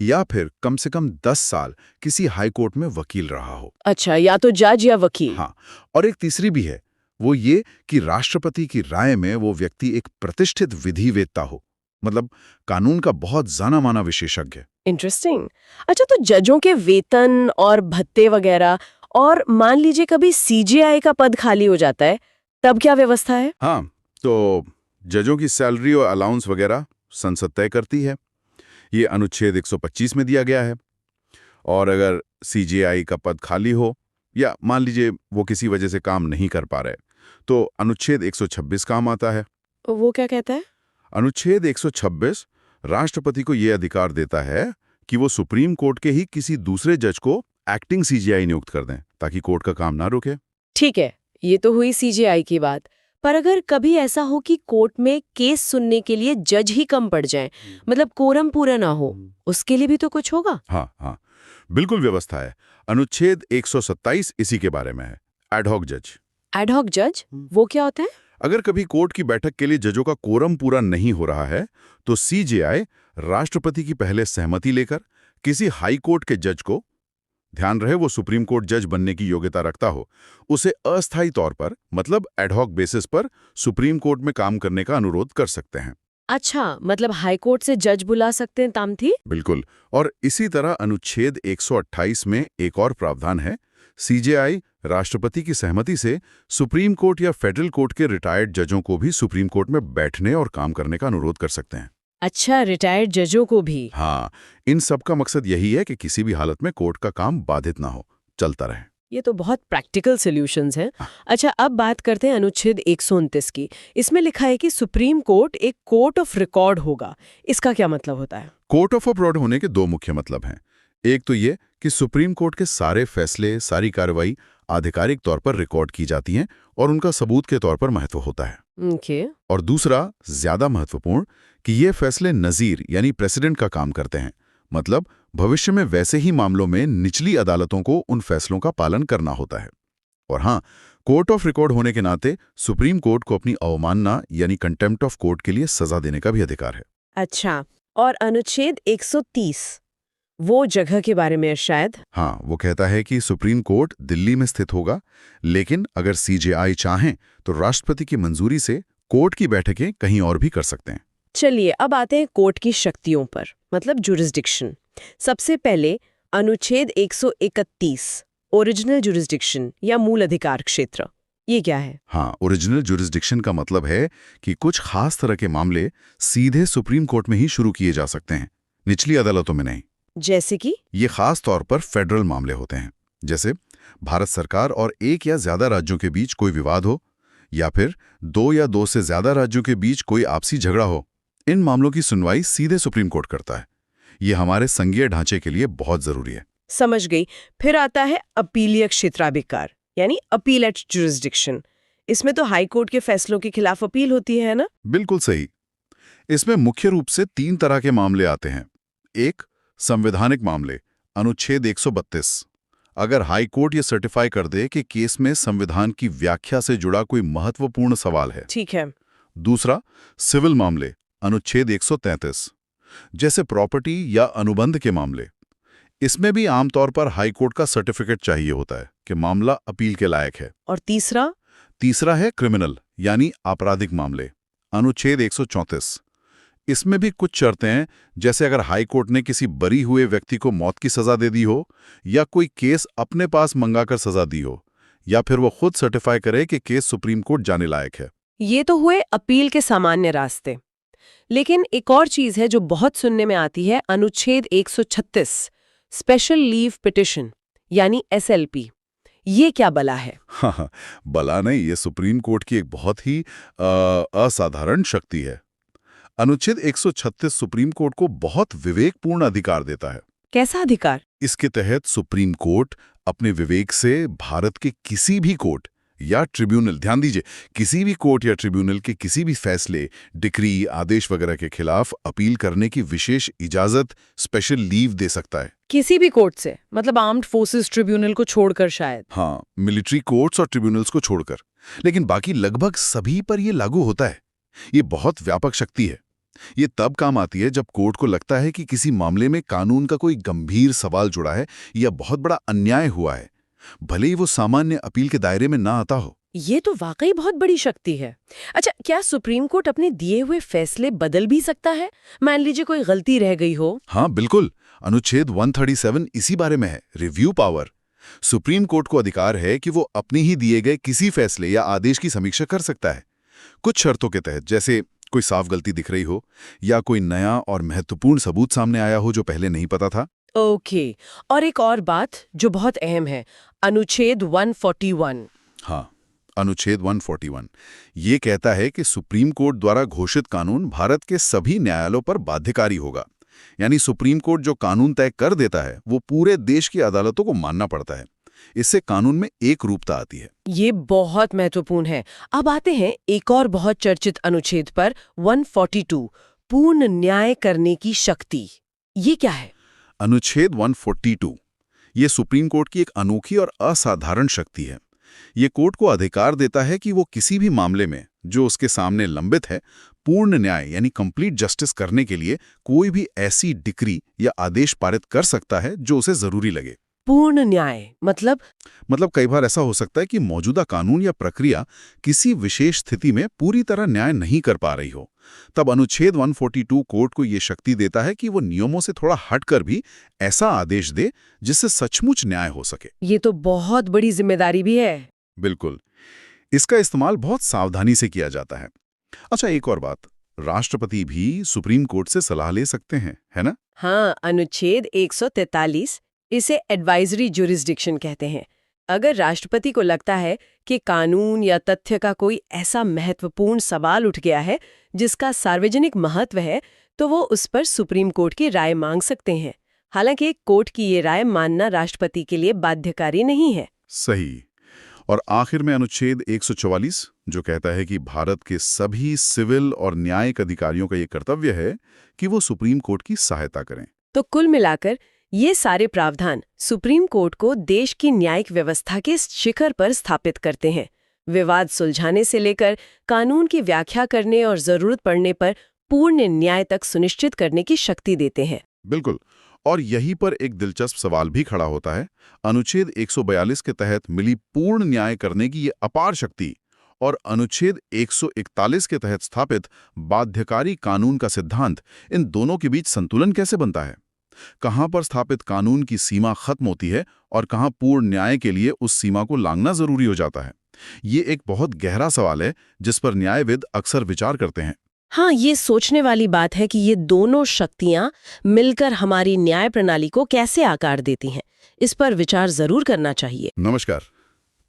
या फिर कम से कम 10 साल किसी हाई कोर्ट में वकील रहा हो। अच्छा, या तो जज या वकील। हाँ, और एक तीसरी भी है, वो ये कि राष्ट्रपति की राय में वो व्यक्ति एक प्रतिष्ठित विधिवेत्ता हो, मतलब कानून का बहुत जाना माना विशेषज्ञ। इंटरेस्टिंग। अच्छा, तो जजों के वेतन और भत्ते वगैरह, और मान लीजिए कभी सीजेआई का पद खाली हो जाता है, तब क्या व्यवस्था है? हाँ, तो जजों की सैलरी और अलाउंस वगैरह संसद तय करती है। ये अनुच्छेद 125 में दिया गया है। और अगर सीजेआई का पद खाली हो या मान लीजिए वो किसी वजह से काम नहीं कर पा रहे, तो अनुच्छेद 126 काम आता है। वो क्या कहता है? अनुच्छेद 126 राष्ट्रपति को ये अधिकार देता है कि वो सुप्रीम कोर्ट के ही किसी दूसरे जज को एक्टिंग सीजेआई नियुक्त कर दें ताकि कोर्ट का काम ना रुके। ठीक है, ये तो हुई सीजेआई की बात। पर अगर कभी ऐसा हो कि कोर्ट में केस सुनने के लिए जज ही कम पड़ जाए, मतलब कोरम पूरा ना हो, उसके लिए भी तो कुछ होगा? हाँ, बिल्कुल व्यवस्था है। अनुच्छेद 127 इसी के बारे में है, एडहॉक जज। एडहॉक जज वो क्या होता है? अगर कभी कोर्ट की बैठक के लिए जजों का कोरम पूरा नहीं हो रहा है, तो सीजेआई राष्ट्रपति की पहले सहमति लेकर किसी हाई कोर्ट के जज को, ध्यान रहे वो सुप्रीम कोर्ट जज बनने की योग्यता रखता हो, उसे अस्थायी तौर पर मतलब एडहॉक बेसिस पर सुप्रीम कोर्ट में काम करने का अनुरोध कर सकते हैं। अच्छा, मतलब हाई कोर्ट से जज बुला सकते हैं तामथी? बिल्कुल। और इसी तरह अनुच्छेद 128 में एक और प्रावधान है, सीजेआई राष्ट्रपति की सहमति से सुप्रीम कोर्ट या फेडरल कोर्ट के रिटायर्ड जजों को भी सुप्रीम कोर्ट में बैठने और काम करने का अनुरोध कर सकते हैं। अच्छा, रिटायर्ड जजों को भी? हाँ, इन सब का मकसद यही है कि किसी भी हालत में कोर्ट का काम बाधित ना हो, चलता रहे। ये तो बहुत प्रैक्टिकल सॉल्यूशंस हैं। अच्छा, अब बात करते हैं अनुच्छेद 129 की। इसमें लिखा है कि सुप्रीम कोर्ट एक कोर्ट ऑफ रिकॉर्ड होगा। इसका क्या मतलब होता है? कोर्ट ऑफ अप्रोड होने के दो मुख्य मतलब हैं। एक तो ये कि सुप्रीम कोर्ट के सारे फैसले, सारी कार्रवाई आधिकारिक तौर पर रिकॉर्ड की जाती हैं और उनका सबूत के तौर पर महत्व होता है। ओके। और दूसरा, ज्यादा महत्वपूर्ण, कि ये फैसले नजीर यानी प्रेसिडेंट का काम करते हैं। मतलब भविष्य में वैसे ही मामलों में निचली अदालतों को उन फैसलों का पालन करना होता है। और हाँ, कोर्ट ऑफ रिकॉर्ड होने के नाते सुप्रीम कोर्ट को अपनी अवमानना यानी कंटेम्प्ट ऑफ कोर्ट के लिए सजा देने का भी अधिकार है। अच्छा, और अनुच्छेद 130 वो जगह के बारे में है शायद? हाँ, वो कहता है कि सुप्रीम कोर्ट दिल्ली में स्थित होगा, लेकिन अगर सीजेआई चाहें तो राष्ट्रपति की मंजूरी से कोर्ट की बैठकें कहीं और भी कर सकते हैं। चलिए, अब आते हैं कोर्ट की शक्तियों पर, मतलब जुरिस्डिक्शन। सबसे पहले अनुच्छेद 131 ओरिजिनल जुरिस्डिक्शन या मूल अधिकार क्षेत्र, ये क्या है? हाँ, ओरिजिनल जुरिस्डिक्शन का मतलब है कि कुछ खास तरह के मामले सीधे सुप्रीम कोर्ट में ही शुरू किए जा सकते हैं, निचली अदालतों में नहीं। जैसे कि? ये खास तौर पर फेडरल मामले होते हैं, जैसे भारत सरकार और एक या ज्यादा राज्यों के बीच कोई विवाद हो, या फिर 2 या 2 से ज्यादा राज्यों के बीच कोई आपसी झगड़ा हो। इन मामलों की सुनवाई सीधे सुप्रीम कोर्ट करता है। ये हमारे संघीय ढांचे के लिए बहुत जरूरी है। समझ गई। फिर आता है अपीलीय क्षेत्राधिकार यानी अपीलेट जुरिस्डिक्शन। इसमें तो हाई कोर्ट के फैसलों के खिलाफ अपील होती है ना? बिल्कुल सही। इसमें मुख्य रूप से 3 तरह के मामले आते हैं। एक, संवैधानिक मामले, अनुच्छेद 132। अगर हाई कोर्ट ये सर्टिफाई कर दे कि केस में संविधान की व्याख्या से जुड़ा कोई महत्वपूर्ण सवाल है। ठीक है। दूसरा, सिविल मामले, अनुच्छेद 133, जैसे प्रॉपर्टी या अनुबंध के मामले। इसमें भी आमतौर पर हाई कोर्ट का सर्टिफिकेट चाहिए होता है कि मामला अपील के लायक है। और तीसरा? तीसरा है क्रिमिनल यानी आपराधिक मामले, अनुच्छेद 134। इसमें भी कुछ शर्तें हैं, जैसे अगर हाई कोर्ट ने किसी बरी हुए व्यक्ति को मौत की सजा दे दी हो, या कोई केस अपने पास मंगाकर सजा दी हो, या फिर वो खुद सर्टिफाई करे कि केस सुप्रीम कोर्ट जाने लायक है। ये तो हुए अपील के सामान्य रास्ते। लेकिन एक और चीज है जो बहुत सुनने में आती है, अनुच्छेद 136 स्पेशल लीव पिटिशन यानी एसएलपी। ये क्या बला है? हाँ, बला नहीं, ये सुप्रीम कोर्ट की एक बहुत ही असाधारण शक्ति है। अनुच्छेद 136 सुप्रीम कोर्ट को बहुत विवेकपूर्ण अधिकार देता है। कैसा अधिकार? इसके तहत सुप्रीम कोर्ट अपने विवेक से भारत के किसी भी कोर्ट या ट्रिब्यूनल, ध्यान दीजिए, किसी भी कोर्ट या ट्रिब्यूनल के किसी भी फैसले, डिक्री, आदेश वगैरह के खिलाफ अपील करने की विशेष इजाजत, स्पेशल लीव दे सकता है। किसी भी कोर्ट से, मतलब आर्म्ड फोर्सेस ट्रिब्यूनल को छोड़कर शायद? हाँ, मिलिट्री कोर्ट्स और ट्रिब्यूनल्स को छोड़कर, लेकिन बाकी लगभग सभी पर यह लागू होता है। ये बहुत व्यापक शक्ति है। ये तब काम आती है जब कोर्ट को लगता है कि किसी मामले में कानून का कोई गंभीर सवाल जुड़ा है या बहुत बड़ा अन्याय हुआ है, भले ही वो सामान्य अपील के दायरे में ना आता हो। ये तो वाकई बहुत बड़ी शक्ति है। अच्छा, क्या सुप्रीम कोर्ट अपने दिए हुए फैसले बदल भी सकता है? मान लीजिए कोई गलती रह गई हो। हाँ, बिल्कुल। अनुच्छेद 137 इसी बारे में है, रिव्यू पावर। सुप्रीम कोर्ट को अधिकार है कि वो अपने ही दिए गए किसी फैसले या आदेश की समीक्षा कर सकता है, कुछ शर्तों के तहत, जैसे कोई साफ गलती दिख रही हो या कोई नया और महत्वपूर्ण सबूत सामने आया हो जो पहले नहीं पता था। ओके। और एक और बात जो बहुत अहम है, अनुच्छेद 141। हाँ, अनुच्छेद 141 ये कहता है कि सुप्रीम कोर्ट द्वारा घोषित कानून भारत के सभी न्यायालयों पर बाध्यकारी होगा। यानी सुप्रीम कोर्ट जो कानून तय कर देता है वो पूरे देश की अदालतों को मानना पड़ता है। इससे कानून में एक रूपता आती है। ये बहुत महत्वपूर्ण है। अब आते हैं एक और बहुत चर्चित अनुच्छेद पर, 142, पूर्ण न्याय करने की शक्ति। ये क्या है? अनुच्छेद 142 ये सुप्रीम कोर्ट की एक अनोखी और असाधारण शक्ति है। ये कोर्ट को अधिकार देता है कि वो किसी भी मामले में जो उसके सामने लंबित है, पूर्ण न्याय यानी कंप्लीट जस्टिस करने के लिए कोई भी ऐसी डिक्री या आदेश पारित कर सकता है जो उसे जरूरी लगे। पूर्ण न्याय मतलब कई बार ऐसा हो सकता है कि मौजूदा कानून या प्रक्रिया किसी विशेष स्थिति में पूरी तरह न्याय नहीं कर पा रही हो। तब अनुच्छेद 142 कोर्ट को ये शक्ति देता है कि वो नियमों से थोड़ा हटकर भी ऐसा आदेश दे जिससे सचमुच न्याय हो सके। ये तो बहुत बड़ी जिम्मेदारी भी है। बिल्कुल। इसका इस्तेमाल बहुत सावधानी से किया जाता है। अच्छा, एक और बात, राष्ट्रपति भी सुप्रीम कोर्ट से सलाह ले सकते हैं, है ना? हाँ, अनुच्छेद 143 इसे एडवाइजरी जुरिस्डिक्शन कहते हैं। अगर राष्ट्रपति को लगता है कि कानून या तथ्य का कोई ऐसा महत्वपूर्ण सवाल उठ गया है जिसका सार्वजनिक महत्व है, तो वो उस पर सुप्रीम कोर्ट की राय मांग सकते हैं। हालांकि कोर्ट की ये राय मानना राष्ट्रपति के लिए बाध्यकारी नहीं है। सही। और आखिर में अनुच्छेद 144 जो कहता है कि भारत के सभी सिविल और न्यायिक अधिकारियों का ये कर्तव्य है कि वो सुप्रीम कोर्ट की सहायता करें। तो कुल मिलाकर ये सारे प्रावधान सुप्रीम कोर्ट को देश की न्यायिक व्यवस्था के शिखर पर स्थापित करते हैं। विवाद सुलझाने से लेकर कानून की व्याख्या करने और जरूरत पड़ने पर पूर्ण न्याय तक सुनिश्चित करने की शक्ति देते हैं। बिल्कुल। और यहीं पर एक दिलचस्प सवाल भी खड़ा होता है। अनुच्छेद 142 के तहत मिली पूर्ण न्याय करने की ये अपार शक्ति और अनुच्छेद 141 के तहत स्थापित बाध्यकारी कानून का सिद्धांत, इन दोनों के बीच संतुलन कैसे बनता है? कहां पर स्थापित कानून की सीमा खत्म होती है और कहां पूर्ण न्याय के लिए उस सीमा को लांघना जरूरी हो जाता है? ये एक बहुत गहरा सवाल है जिस पर न्यायविद अक्सर विचार करते हैं। हाँ, ये सोचने वाली बात है कि ये दोनों शक्तियां मिलकर हमारी न्याय प्रणाली को कैसे आकार देती हैं। इस पर विचार जरूर करना चाहिए। नमस्कार।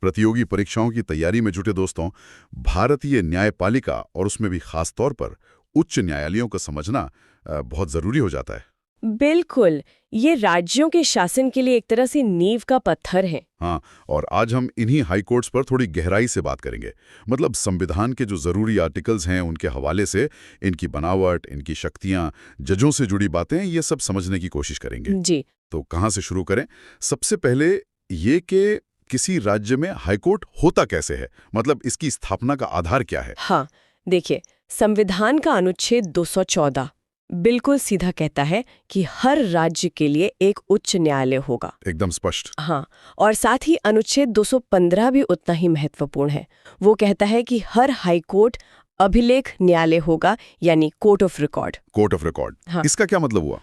प्रतियोगी परीक्षाओं की तैयारी में जुटे दोस्तों, भारतीय न्यायपालिका और उसमें भी खास तौर पर उच्च न्यायालयों को समझना बहुत जरूरी हो जाता है। बिल्कुल, ये राज्यों के शासन के लिए एक तरह से नींव का पत्थर है। हाँ, और आज हम इन्हीं हाई कोर्ट्स पर थोड़ी गहराई से बात करेंगे। मतलब संविधान के जो जरूरी आर्टिकल्स हैं उनके हवाले से इनकी बनावट, इनकी शक्तियां, जजों से जुड़ी बातें, ये सब समझने की कोशिश करेंगे। जी। तो कहाँ से शुरू करें? सबसे पहले ये कि किसी राज्य में हाईकोर्ट होता कैसे है, मतलब इसकी स्थापना का आधार क्या है? हाँ, देखिए, संविधान का अनुच्छेद 214 बिल्कुल सीधा कहता है कि हर राज्य के लिए एक उच्च न्यायालय होगा। एकदम स्पष्ट। हाँ, और साथ ही अनुच्छेद 215 भी उतना ही महत्वपूर्ण है। वो कहता है कि हर हाई कोर्ट अभिलेख न्यायालय होगा, यानी court of record. Court of record. हाँ। इसका क्या मतलब हुआ?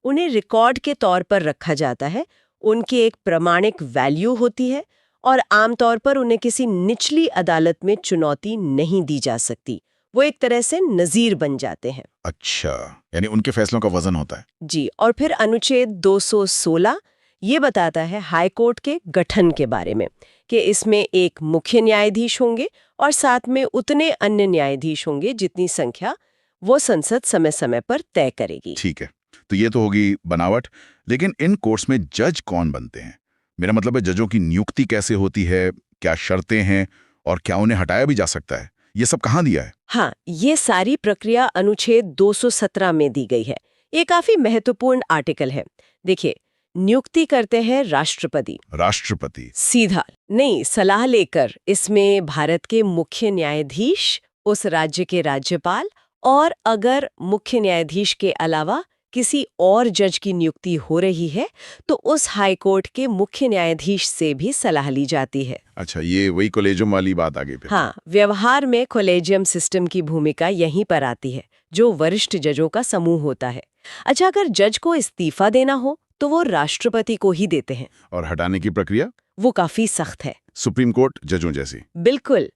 उन्हें रिकॉर्ड के तौर पर रखा जाता है, उनकी एक प्रमाणिक वैल्यू होती है और आमतौर पर उन्हें किसी निचली अदालत में चुनौती नहीं दी जा सकती। वो एक तरह से नजीर बन जाते हैं। अच्छा, यानी उनके फैसलों का वजन होता है। जी। और फिर अनुच्छेद 216 ये बताता है हाई कोर्ट के गठन के बारे में, कि इसमें एक मुख्य न्यायाधीश होंगे और साथ में उतने अन्य न्यायाधीश होंगे जितनी संख्या वो संसद समय समय पर तय करेगी। ठीक है, तो ये तो होगी बनावट। लेकिन इन कोर्ट्स में जज कौन बनते हैं? मेरा मतलब है, जजों की नियुक्ति कैसे होती है, क्या शर्तें हैं और क्या उन्हें हटाया भी जा सकता है? ये सब कहाँ दिया है? हाँ, ये सारी प्रक्रिया अनुच्छेद 217 में दी गई है। ये काफी महत्वपूर्ण आर्टिकल है। देखिए, नियुक्ति करते हैं राष्ट्रपति। राष्ट्रपति सीधा नहीं, सलाह लेकर। इसमें भारत के मुख्य न्यायाधीश, उस राज्य के राज्यपाल और अगर मुख्य न्यायाधीश के अलावा किसी और जज की नियुक्ति हो रही है तो उस हाई कोर्ट के मुख्य न्यायाधीश से भी सलाह ली जाती है। अच्छा, ये वही कॉलेजियम वाली बात आगे फिर। हाँ, व्यवहार में कॉलेजियम सिस्टम की भूमिका यहीं पर आती है, जो वरिष्ठ जजों का समूह होता है। अच्छा, अगर जज को इस्तीफा देना हो तो वो राष्ट्रपति को ही देते हैं। और हटाने की प्रक्रिया? वो काफी सख्त है। सुप्रीम कोर्ट जजों जैसी? बिल्कुल।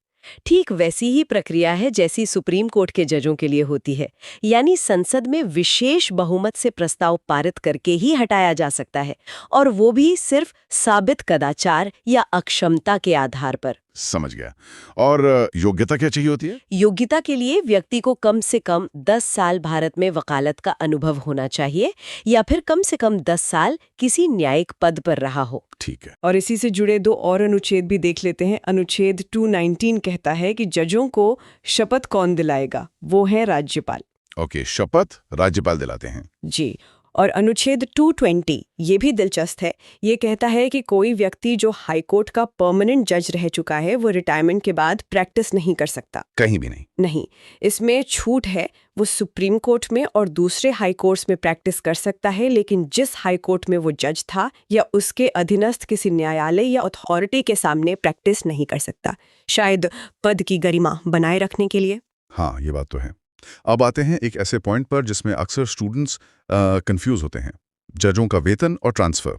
ठीक वैसी ही प्रक्रिया है जैसी सुप्रीम कोर्ट के जजों के लिए होती है, यानी संसद में विशेष बहुमत से प्रस्ताव पारित करके ही हटाया जा सकता है, और वो भी सिर्फ साबित कदाचार या अक्षमता के आधार पर। समझ गया। और योग्यता क्या चाहिए होती है? योग्यता के लिए व्यक्ति को कम से कम 10 साल भारत में वकालत का अनुभव होना चाहिए, या फिर कम से कम 10 साल किसी न्यायिक पद पर रहा हो। ठीक है। और इसी से जुड़े 2 और अनुच्छेद भी देख लेते हैं। अनुच्छेद 219 कहता है कि जजों को शपथ कौन दिलाएगा? वो है राज्यपाल। ओके, शपथ राज्यपाल दिलाते हैं। जी। और अनुच्छेद 220 ये भी दिलचस्प है। ये कहता है कि कोई व्यक्ति जो हाईकोर्ट का परमानेंट जज रह चुका है वो रिटायरमेंट के बाद प्रैक्टिस नहीं कर सकता। कहीं भी नहीं? नहीं, इसमें छूट है। वो सुप्रीम कोर्ट में और दूसरे हाई कोर्ट्स में प्रैक्टिस कर सकता है, लेकिन जिस हाई कोर्ट में वो जज था या उसके अधीनस्थ किसी न्यायालय या अथॉरिटी के सामने प्रैक्टिस नहीं कर सकता, शायद पद की गरिमा बनाए रखने के लिए। हाँ, ये बात तो है। अब आते हैं एक ऐसे पॉइंट पर जिसमें अक्सर स्टूडेंट्स कंफ्यूज होते हैं, जजों का वेतन और ट्रांसफर।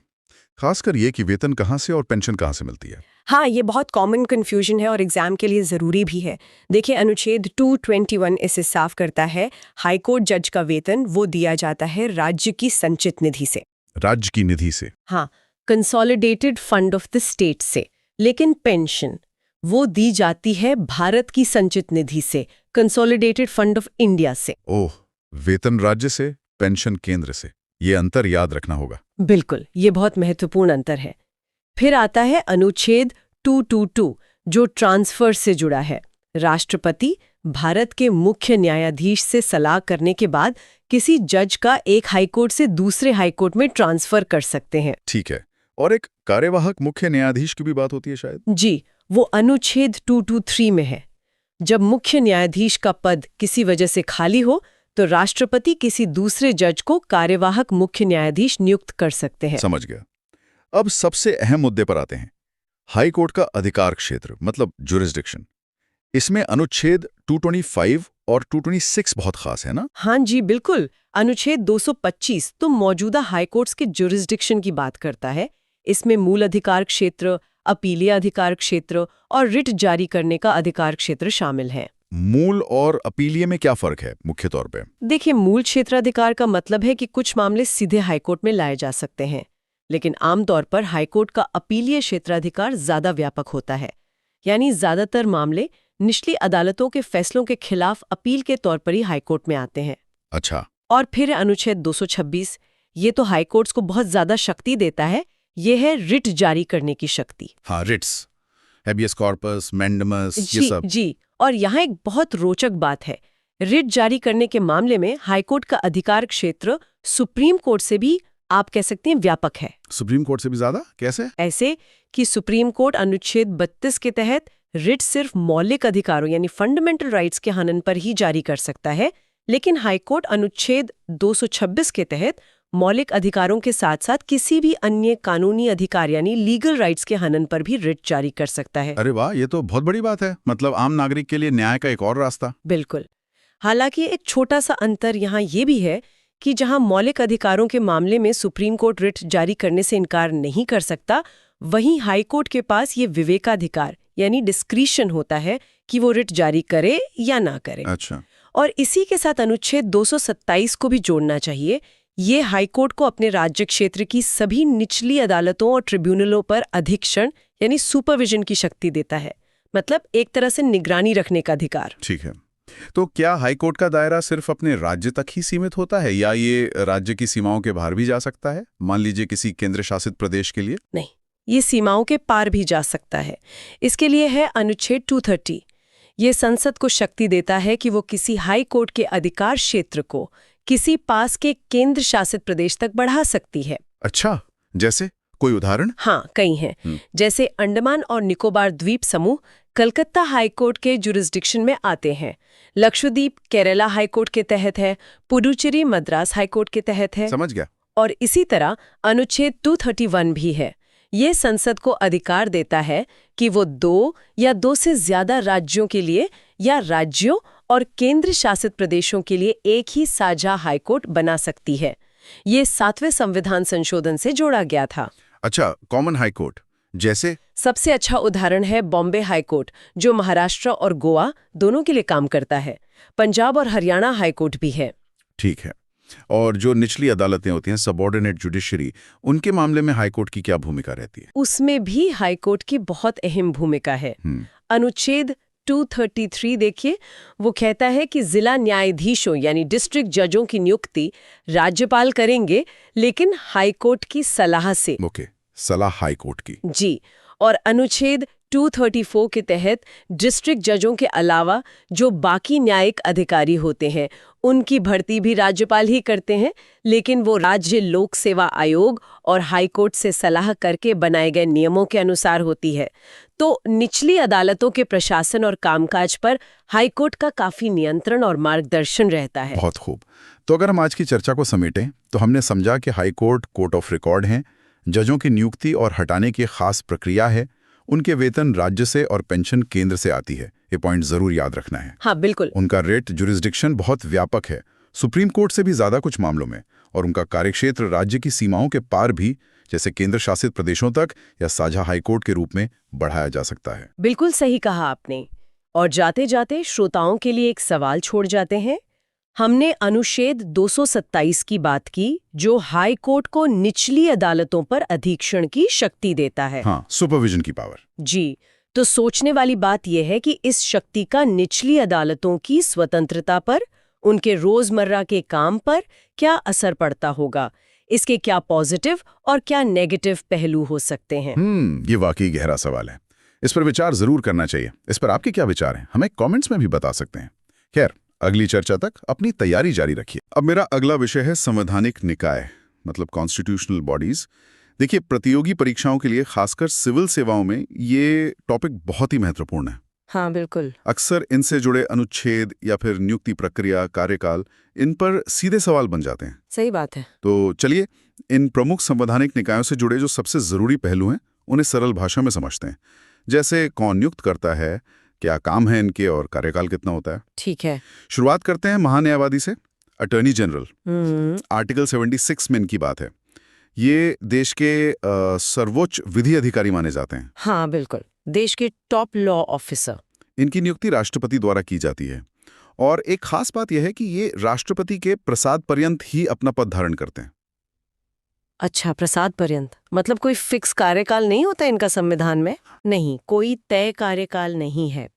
खासकर ये कि वेतन कहाँ से और पेंशन कहाँ से मिलती है। हाँ, ये बहुत कॉमन कन्फ्यूजन है और एग्जाम के लिए ज़रूरी भी है। देखिए, अनुच्छेद 221 इसे साफ करता है, हाईकोर्ट जज का वेतन वो दिया जाता है राज्य की संचित निधि से। राज्य की निधि से? हाँ, consolidated fund of the state से। लेकिन पेंशन वो दी जाती है भारत की संचित निधि से, कंसोलिडेटेड फंड ऑफ इंडिया से। ओह, वेतन राज्य से, पेंशन केंद्र से। ये अंतर याद रखना होगा। बिल्कुल, ये बहुत महत्वपूर्ण अंतर है। फिर आता है अनुच्छेद 222 जो ट्रांसफर से जुड़ा है। राष्ट्रपति भारत के मुख्य न्यायाधीश से सलाह करने के बाद किसी जज का एक हाईकोर्ट से दूसरे हाईकोर्ट में ट्रांसफर कर सकते हैं। ठीक है। और एक कार्यवाहक मुख्य न्यायाधीश की भी बात होती है शायद? जी, वो अनुच्छेद 223 में है। जब मुख्य न्यायाधीश का पद किसी वजह से खाली हो तो राष्ट्रपति किसी दूसरे जज को कार्यवाहक मुख्य न्यायाधीश नियुक्त कर सकते हैं। समझ गया। अब सबसे अहम मुद्दे पर आते हैं। हाई कोर्ट का अधिकार क्षेत्र, मतलब जुरिस्डिक्शन। इसमें अनुच्छेद 225 और 226 बहुत खास है ना? हाँ जी, बिल्कुल। अनुच्छेद 225 तो मौजूदा हाईकोर्ट्स के जुरिस्डिक्शन की बात करता है। इसमें मूल अधिकार क्षेत्र, अपीलीय अधिकार क्षेत्र और रिट जारी करने का अधिकार क्षेत्र शामिल है। मूल और अपीलीय में क्या फर्क है मुख्य तौर पे? देखिए, मूल क्षेत्राधिकार का मतलब है कि कुछ मामले सीधे हाईकोर्ट में लाए जा सकते हैं, लेकिन आमतौर पर हाईकोर्ट का अपीलीय क्षेत्राधिकार ज्यादा व्यापक होता है। यानी ज्यादातर मामले निचली अदालतों के फैसलों के खिलाफ अपील के तौर पर ही हाईकोर्ट में आते हैं। अच्छा। और फिर अनुच्छेद 226, ये तो हाईकोर्ट्स को बहुत ज्यादा शक्ति देता है। ये है रिट जारी करने की शक्ति। हाँ, रिट्स, हैबियस कॉर्पस, मैंडेमस, ये जी सब। जी। और यहाँ एक बहुत रोचक बात है। रिट जारी करने के मामले में हाईकोर्ट का अधिकार क्षेत्र सुप्रीम कोर्ट से भी, आप कह सकते हैं, व्यापक है। सुप्रीम कोर्ट से भी ज्यादा? कैसे? ऐसे कि सुप्रीम कोर्ट अनुच्छेद 32 के तहत रिट सिर्फ मौलिक अधिकारों यानी फंडामेंटल राइट्स के हनन पर ही जारी कर सकता है, लेकिन हाईकोर्ट अनुच्छेद 226 के तहत मौलिक अधिकारों के साथ साथ किसी भी अन्य कानूनी अधिकार यानी लीगल राइट्स के हनन पर भी रिट जारी कर सकता है। अरे वाह, ये तो बहुत बड़ी बात है। मतलब आम नागरिक के लिए न्याय का एक और रास्ता। बिल्कुल। हालांकि एक छोटा सा अंतर यहाँ ये भी है कि जहां मौलिक अधिकारों के मामले में सुप्रीम कोर्ट रिट जारी करने से इनकार नहीं कर सकता, वहीं हाई कोर्ट के पास ये विवेकाधिकार यानी डिस्क्रिशन होता है कि वो रिट जारी करे या ना करे। अच्छा। और इसी के साथ अनुच्छेद 227 को भी जोड़ना चाहिए। ये हाईकोर्ट को अपने राज्य क्षेत्र की सभी निचली अदालतों और ट्रिब्यूनलों पर अधीक्षण यानी सुपरविजन की शक्ति देता है, मतलब एक तरह से निगरानी रखने का अधिकार। ठीक है। तो क्या हाईकोर्ट का दायरा सिर्फ अपने राज्य तक ही सीमित होता है या ये राज्य की सीमाओं के बाहर भी जा सकता है? मान लीजिए किसी केंद्र शासित प्रदेश के लिए? नहीं, ये सीमाओं के पार भी जा सकता है। इसके लिए है अनुच्छेद 230। ये संसद को शक्ति देता है कि वो किसी हाई कोर्ट के अधिकार क्षेत्र को किसी पास के केंद्र शासित प्रदेश तक बढ़ा सकती है। अच्छा, जैसे कोई उदाहरण? हाँ, कई हैं। जैसे अंडमान और निकोबार द्वीप समूह कलकत्ता हाईकोर्ट के जुरिस्डिक्शन में आते हैं। लक्षद्वीप केरला हाईकोर्ट के तहत है। पुडुचेरी मद्रास हाईकोर्ट के तहत है। समझ गया। और इसी तरह अनुच्छेद 231 भी है। ये संसद को अधिकार देता है कि वो 2 या 2 से ज्यादा राज्यों के लिए या राज्यों और केंद्र शासित प्रदेशों के लिए एक ही साझा हाईकोर्ट बना सकती है। ये 7वें संविधान संशोधन से जोड़ा गया था। अच्छा, कॉमन हाईकोर्ट जैसे? सबसे अच्छा उदाहरण है बॉम्बे हाई कोर्ट, जो महाराष्ट्र और गोवा दोनों के लिए काम करता है। पंजाब और हरियाणा हाई कोर्ट भी है। ठीक है। और जो निचली अदालतें होती हैं, सबऑर्डिनेट जुडिशरी, उनके मामले में हाईकोर्ट की क्या भूमिका रहती है? उसमें भी हाई कोर्ट की बहुत अहम भूमिका है। अनुच्छेद 233 देखिए, वो कहता है कि जिला न्यायाधीशों यानी डिस्ट्रिक्ट जजों की नियुक्ति राज्यपाल करेंगे, लेकिन हाई कोर्ट की सलाह से। ओके, सलाह हाईकोर्ट की। जी। और अनुच्छेद 234 के तहत डिस्ट्रिक्ट जजों के अलावा जो बाकी न्यायिक अधिकारी होते हैं, उनकी भर्ती भी राज्यपाल ही करते हैं, लेकिन वो राज्य लोक सेवा आयोग और हाई कोर्ट से सलाह करके बनाए गए नियमों के अनुसार होती है। तो निचली अदालतों के प्रशासन और कामकाज पर हाई कोर्ट का काफी नियंत्रण और मार्गदर्शन रहता है। बहुत खूब। तो अगर हम आज की चर्चा को समेटें, तो हमने समझा कि high court court of record है, जजों की नियुक्ति और हटाने की खास प्रक्रिया है, उनके वेतन राज्य से और पेंशन केंद्र से आती है। ये पॉइंट जरूर याद रखना है। हाँ, बिल्कुल। उनका रेट जुरिस्डिक्शन बहुत व्यापक है, सुप्रीम कोर्ट से भी ज्यादा कुछ मामलों में, और उनका कार्यक्षेत्र राज्य की सीमाओं के पार भी, जैसे केंद्र शासित प्रदेशों तक या साझा हाईकोर्ट के रूप में बढ़ाया जा सकता है। बिल्कुल सही कहा आपने। और जाते जाते श्रोताओं के लिए एक सवाल छोड़ जाते हैं। हमने अनुच्छेद 227 की बात की, जो हाई कोर्ट को निचली अदालतों पर अधीक्षण की शक्ति देता है। हाँ, सुपरविजन की पावर। जी। तो सोचने वाली बात यह है कि इस शक्ति का निचली अदालतों की स्वतंत्रता पर, उनके रोजमर्रा के काम पर क्या असर पड़ता होगा? इसके क्या पॉजिटिव और क्या नेगेटिव पहलू हो सकते हैं? ये वाकई गहरा सवाल है। इस पर विचार जरूर करना चाहिए। इस पर आपके क्या विचार हैं? हमें कमेंट्स में भी बता सकते हैं। खैर, अगली चर्चा तक अपनी तैयारी जारी रखिए। अब मेरा अगला विषय है संवैधानिक निकाय, मतलब कॉन्स्टिट्यूशनल बॉडीज। देखिए, प्रतियोगी परीक्षाओं के लिए, खासकर सिविल सेवाओं में, ये टॉपिक बहुत ही महत्वपूर्ण है। हाँ, बिल्कुल। अक्सर इनसे जुड़े अनुच्छेद या फिर नियुक्ति प्रक्रिया, कार्यकाल, इन पर सीधे सवाल बन जाते हैं। सही बात है। तो चलिए, इन प्रमुख संवैधानिक निकायों से जुड़े जो सबसे जरूरी पहलू हैं, उन्हें सरल भाषा में समझते हैं। जैसे कौन नियुक्त करता है, क्या काम है इनके, और कार्यकाल कितना होता है। ठीक है। शुरुआत करते हैं महान्यायवादी से, अटॉर्नी जनरल। आर्टिकल 76 में इनकी बात है। ये देश के सर्वोच्च विधि अधिकारी माने जाते हैं। हाँ, बिल्कुल। देश के टॉप लॉ ऑफिसर। इनकी नियुक्ति राष्ट्रपति द्वारा की जाती है, और एक खास बात यह है कि ये राष्ट्रपति के प्रसाद पर्यंत ही अपना पद धारण करते हैं। अच्छा, प्रसाद पर्यंत मतलब कोई फिक्स कार्यकाल नहीं होता इनका संविधान में? नहीं, कोई तय कार्यकाल नहीं है।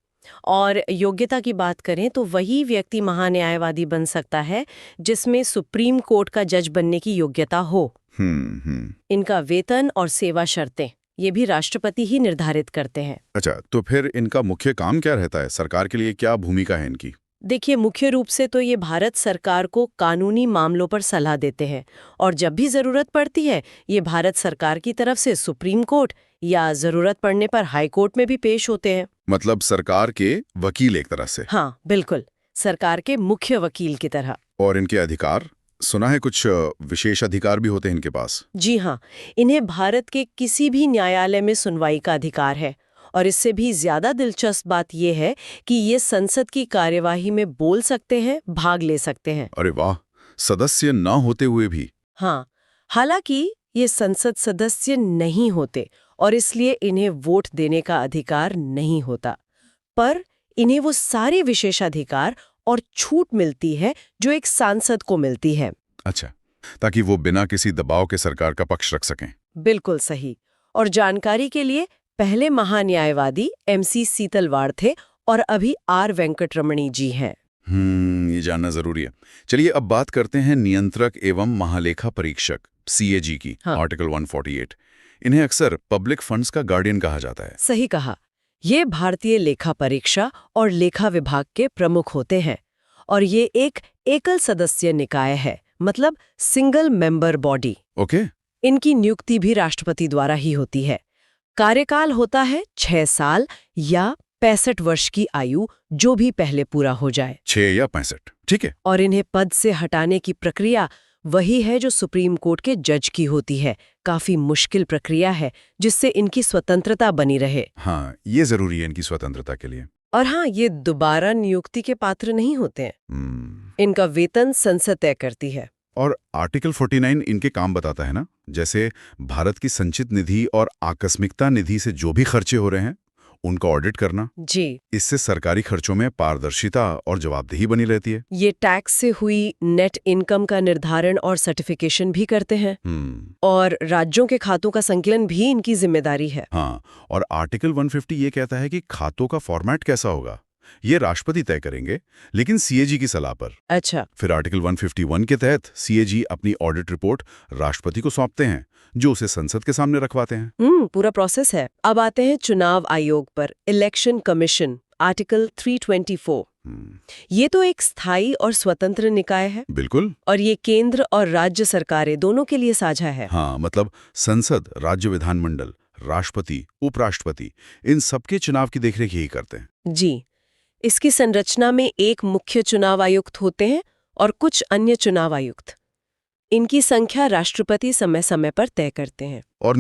और योग्यता की बात करें तो वही व्यक्ति महान्यायवादी बन सकता है जिसमें सुप्रीम कोर्ट का जज बनने की योग्यता हो। इनका वेतन और सेवा शर्तें ये भी राष्ट्रपति ही निर्धारित करते हैं। अच्छा, तो फिर इनका मुख्य काम क्या रहता है? सरकार के लिए क्या भूमिका है इनकी? देखिए, मुख्य रूप से तो ये भारत सरकार को कानूनी मामलों पर सलाह देते हैं, और जब भी जरूरत पड़ती है ये भारत सरकार की तरफ से सुप्रीम कोर्ट या जरूरत पड़ने पर हाई कोर्ट में भी पेश होते हैं। मतलब सरकार के वकील एक तरह से। हाँ, बिल्कुल, सरकार के मुख्य वकील की तरह। और इनके अधिकार, सुना है कुछ विशेष अधिकार भी होते हैं इनके पास। जी हाँ, इन्हें भारत के किसी भी न्यायालय में सुनवाई का अधिकार है, और इससे भी ज्यादा दिलचस्प बात यह है कि ये संसद की कार्यवाही में बोल सकते हैं, भाग ले सकते हैं। अरे वाह, सदस्य न होते हुए भी। हाँ, हालांकि ये संसद सदस्य नहीं होते और इसलिए इन्हें वोट देने का अधिकार नहीं होता, पर इन्हें वो सारे विशेषाधिकार और छूट मिलती है जो एक सांसद को मिलती है। अच्छा, ताकि वो बिना किसी दबाव के सरकार का पक्ष रख सकें। बिल्कुल सही। और जानकारी के लिए, पहले महान्यायवादी MC सीतलवाड़ थे और अभी R वेंकटरमणी जी हैं। ये जानना जरूरी है। चलिए, अब बात करते हैं नियंत्रक एवं महालेखा परीक्षक CAG की। हाँ। आर्टिकल 148। इन्हें अक्सर पब्लिक फंड्स का गार्डियन कहा जाता है। सही कहा। ये भारतीय लेखा परीक्षा और लेखा विभाग के प्रमुख होते हैं, और ये एक एकल सदस्य निकाय है, मतलब सिंगल मेंबर बॉडी। ओके। इनकी नियुक्ति भी राष्ट्रपति द्वारा ही होती है। कार्यकाल होता है 6 साल या 65 वर्ष की आयु, जो भी पहले पूरा हो जाए। 6 या 65, ठीक है। और इन्हें पद से हटाने की प्रक्रिया वही है जो सुप्रीम कोर्ट के जज की होती है। काफी मुश्किल प्रक्रिया है, जिससे इनकी स्वतंत्रता बनी रहे। हाँ, ये जरूरी है इनकी स्वतंत्रता के लिए। और हाँ, ये दोबारा नियुक्ति के पात्र नहीं होते हैं। इनका वेतन संसद तय करती है। और आर्टिकल 49 इनके काम बताता है ना, जैसे भारत की संचित निधि और आकस्मिकता निधि से जो भी खर्चे हो रहे हैं उनका ऑडिट करना। जी, इससे सरकारी खर्चों में पारदर्शिता और जवाबदेही बनी रहती है। ये टैक्स से हुई नेट इनकम का निर्धारण और सर्टिफिकेशन भी करते हैं और राज्यों के खातों का संकलन भी इनकी जिम्मेदारी है। हाँ, और आर्टिकल 150 ये कहता है कि खातों का फॉर्मेट कैसा होगा ये राष्ट्रपति तय करेंगे, लेकिन सीएजी की सलाह पर। अच्छा, फिर आर्टिकल 151 के तहत सीएजी अपनी ऑडिट रिपोर्ट राष्ट्रपति को सौंपते हैं, जो उसे संसद के सामने रखवाते हैं। पूरा प्रोसेस है। अब आते हैं चुनाव आयोग पर, इलेक्शन कमीशन, आर्टिकल 324। ये तो एक स्थायी और स्वतंत्र निकाय है बिल्कुल। और ये केंद्र और राज्य सरकारें दोनों के लिए साझा है। हाँ, मतलब संसद, राज्य विधानमंडल, राष्ट्रपति, उपराष्ट्रपति, इन सबके चुनाव की देखरेख यही करते हैं। जी, इसकी संरचना में एक मुख्य चुनाव आयुक्त होते हैं और कुछ अन्य चुनाव आयुक्त। इनकी संख्या राष्ट्रपति समय समय पर तय करते हैं। और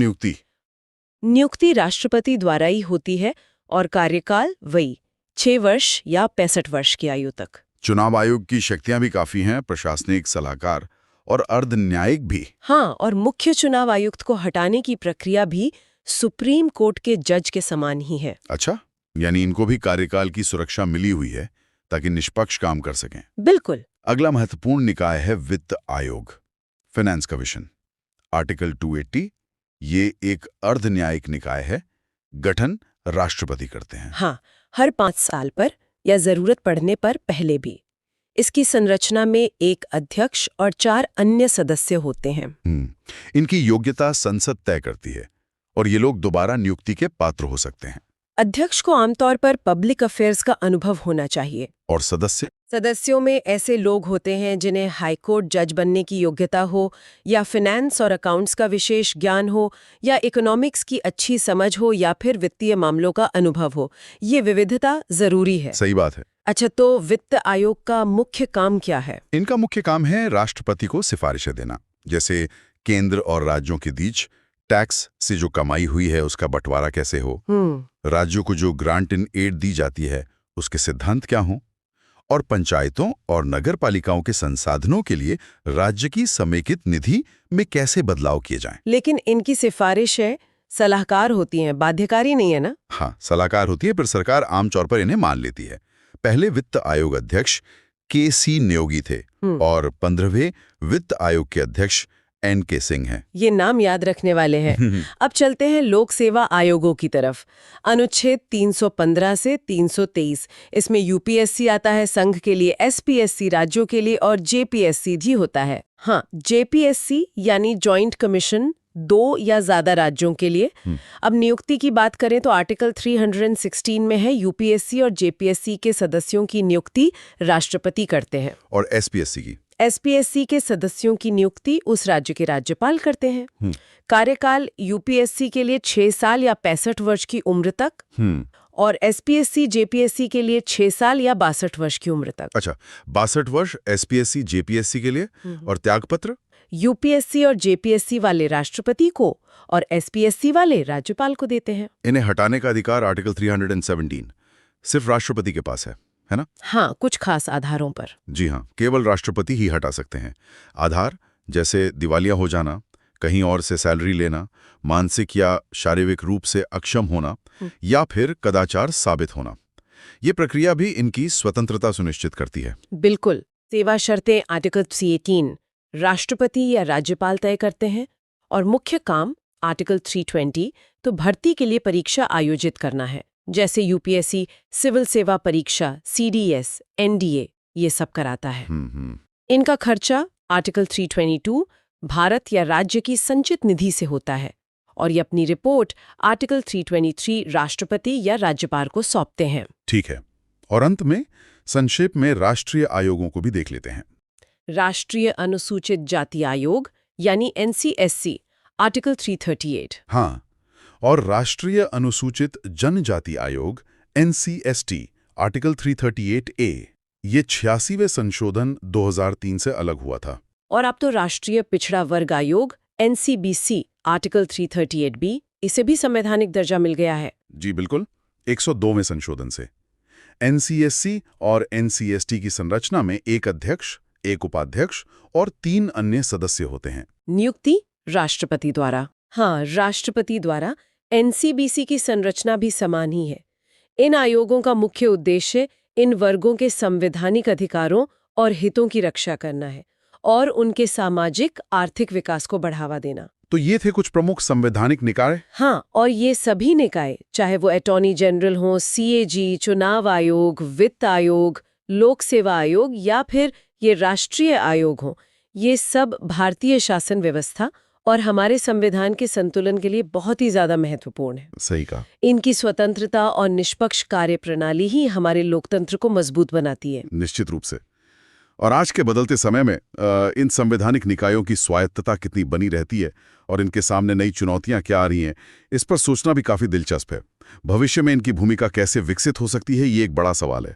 नियुक्ति राष्ट्रपति द्वारा ही होती है और कार्यकाल वही 6 वर्ष या 65 वर्ष की आयु तक। चुनाव आयोग की शक्तियां भी काफी हैं, प्रशासनिक, सलाहकार और अर्ध न्यायिक भी। हाँ, और मुख्य चुनाव आयुक्त को हटाने की प्रक्रिया भी सुप्रीम कोर्ट के जज के समान ही है। अच्छा, यानी इनको भी कार्यकाल की सुरक्षा मिली हुई है ताकि निष्पक्ष काम कर सकें। बिल्कुल। अगला महत्वपूर्ण निकाय है वित्त आयोग, फाइनेंस कमीशन, आर्टिकल 280। ये एक अर्ध न्यायिक निकाय है, गठन राष्ट्रपति करते हैं। हाँ, हर 5 साल पर या जरूरत पड़ने पर पहले भी। इसकी संरचना में एक अध्यक्ष और 4 अन्य सदस्य होते हैं। इनकी योग्यता संसद तय करती है और ये लोग दोबारा नियुक्ति के पात्र हो सकते हैं। अध्यक्ष को आमतौर पर पब्लिक अफेयर्स का अनुभव होना चाहिए। और सदस्यों में ऐसे लोग होते हैं जिन्हें हाईकोर्ट जज बनने की योग्यता हो, या फाइनेंस और अकाउंट्स का विशेष ज्ञान हो, या इकोनॉमिक्स की अच्छी समझ हो, या फिर वित्तीय मामलों का अनुभव हो। ये विविधता जरूरी है। सही बात है। अच्छा, तो वित्त आयोग का मुख्य काम क्या है? इनका मुख्य काम है राष्ट्रपति को सिफारिशें देना, जैसे केंद्र और राज्यों के बीच टैक्स से जो कमाई हुई है उसका बंटवारा कैसे हो, राज्यों को जो ग्रांट इन एड दी जाती है उसके सिद्धांत क्या हों, और पंचायतों और नगर पालिकाओं के संसाधनों के लिए राज्य की समेकित निधि में कैसे बदलाव किए जाएं। लेकिन इनकी सिफारिशें सलाहकार होती हैं, बाध्यकारी नहीं है ना? हाँ, सलाहकार होती है, पर सरकार आमतौर पर इन्हें मान लेती है। पहले वित्त आयोग अध्यक्ष के.सी. न्योगी थे और 15वें वित्त आयोग के अध्यक्ष N.K. सिंह हैं। ये नाम याद रखने वाले हैं। अब चलते हैं लोक सेवा आयोगों की तरफ। अनुच्छेद 315 से 323, इसमें यूपीएससी आता है संघ के लिए, एसपीएससी राज्यों के लिए और जेपीएससी भी होता है। हाँ, जेपीएससी यानी जॉइंट कमीशन 2 या ज्यादा राज्यों के लिए। अब नियुक्ति की बात करें तो आर्टिकल 316 में है, यूपीएससी और जेपीएससी के सदस्यों की नियुक्ति राष्ट्रपति करते हैं। और एसपीएससी के सदस्यों की नियुक्ति उस राज्य के राज्यपाल करते हैं। कार्यकाल यूपीएससी के लिए 6 साल या 65 वर्ष की उम्र तक, और एसपीएससी जेपीएससी के लिए 6 साल या 62 वर्ष की उम्र तक। अच्छा, 62 वर्ष एसपीएससी जेपीएससी के लिए। और त्यागपत्र यूपीएससी और जेपीएससी वाले राष्ट्रपति को और एसपीएससी वाले राज्यपाल को देते हैं। इन्हें हटाने का अधिकार आर्टिकल 317 सिर्फ राष्ट्रपति के पास है ना? हाँ, कुछ खास आधारों पर। जी हाँ, केवल राष्ट्रपति ही हटा सकते हैं। आधार जैसे दिवालिया हो जाना, कहीं और से सैलरी लेना, मानसिक या शारीरिक रूप से अक्षम होना, या फिर कदाचार साबित होना। ये प्रक्रिया भी इनकी स्वतंत्रता सुनिश्चित करती है। बिल्कुल। सेवा शर्तें आर्टिकल 318 राष्ट्रपति या राज्यपाल तय करते हैं, और मुख्य काम आर्टिकल 320 तो भर्ती के लिए परीक्षा आयोजित करना है, जैसे यूपीएससी सिविल सेवा परीक्षा, सीडीएस, एनडीए, ये सब कराता है। इनका खर्चा आर्टिकल 322 भारत या राज्य की संचित निधि से होता है, और ये अपनी रिपोर्ट आर्टिकल 323 राष्ट्रपति या राज्यपाल को सौंपते हैं। ठीक है, और अंत में संक्षेप में राष्ट्रीय आयोगों को भी देख लेते हैं। राष्ट्रीय अनुसूचित जाति आयोग यानी एनसीएससी, आर्टिकल 338। हाँ, और राष्ट्रीय अनुसूचित जनजाति आयोग एनसीएसटी, आर्टिकल 338A। ये 86वें संशोधन 2003 से अलग हुआ था। और अब तो राष्ट्रीय पिछड़ा वर्ग आयोग एनसीबीसी, आर्टिकल 338B, इसे भी संवैधानिक दर्जा मिल गया है। जी बिल्कुल, 102वें संशोधन से। एनसीएससी और एनसीएसटी की संरचना में एक अध्यक्ष, एक उपाध्यक्ष और 3 अन्य सदस्य होते हैं। नियुक्ति राष्ट्रपति द्वारा। हाँ, राष्ट्रपति द्वारा। एनसीबीसी की संरचना भी समान ही है। इन आयोगों का मुख्य उद्देश्य इन वर्गों के संवैधानिक अधिकारों और हितों की रक्षा करना है और उनके सामाजिक आर्थिक विकास को बढ़ावा देना। तो ये थे कुछ प्रमुख संवैधानिक निकाय। हाँ, और ये सभी निकाय, चाहे वो अटॉर्नी जनरल हो, सीएजी, चुनाव आयोग, वित्त आयोग, लोक सेवा आयोग या फिर ये राष्ट्रीय आयोग हो, ये सब भारतीय शासन व्यवस्था और हमारे संविधान के संतुलन के लिए बहुत ही ज्यादा महत्वपूर्ण है। सही कहा। इनकी स्वतंत्रता और निष्पक्ष कार्यप्रणाली ही हमारे लोकतंत्र को मजबूत बनाती है। निश्चित रूप से। और आज के बदलते समय में इन संवैधानिक निकायों की स्वायत्तता कितनी बनी रहती है और इनके सामने नई चुनौतियां क्या आ रही हैं, इस पर सोचना भी काफी दिलचस्प है। भविष्य में इनकी भूमिका कैसे विकसित हो सकती है, ये एक बड़ा सवाल है।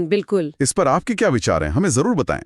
बिल्कुल। इस पर आपके क्या विचार हैं, हमें जरूर बताएं।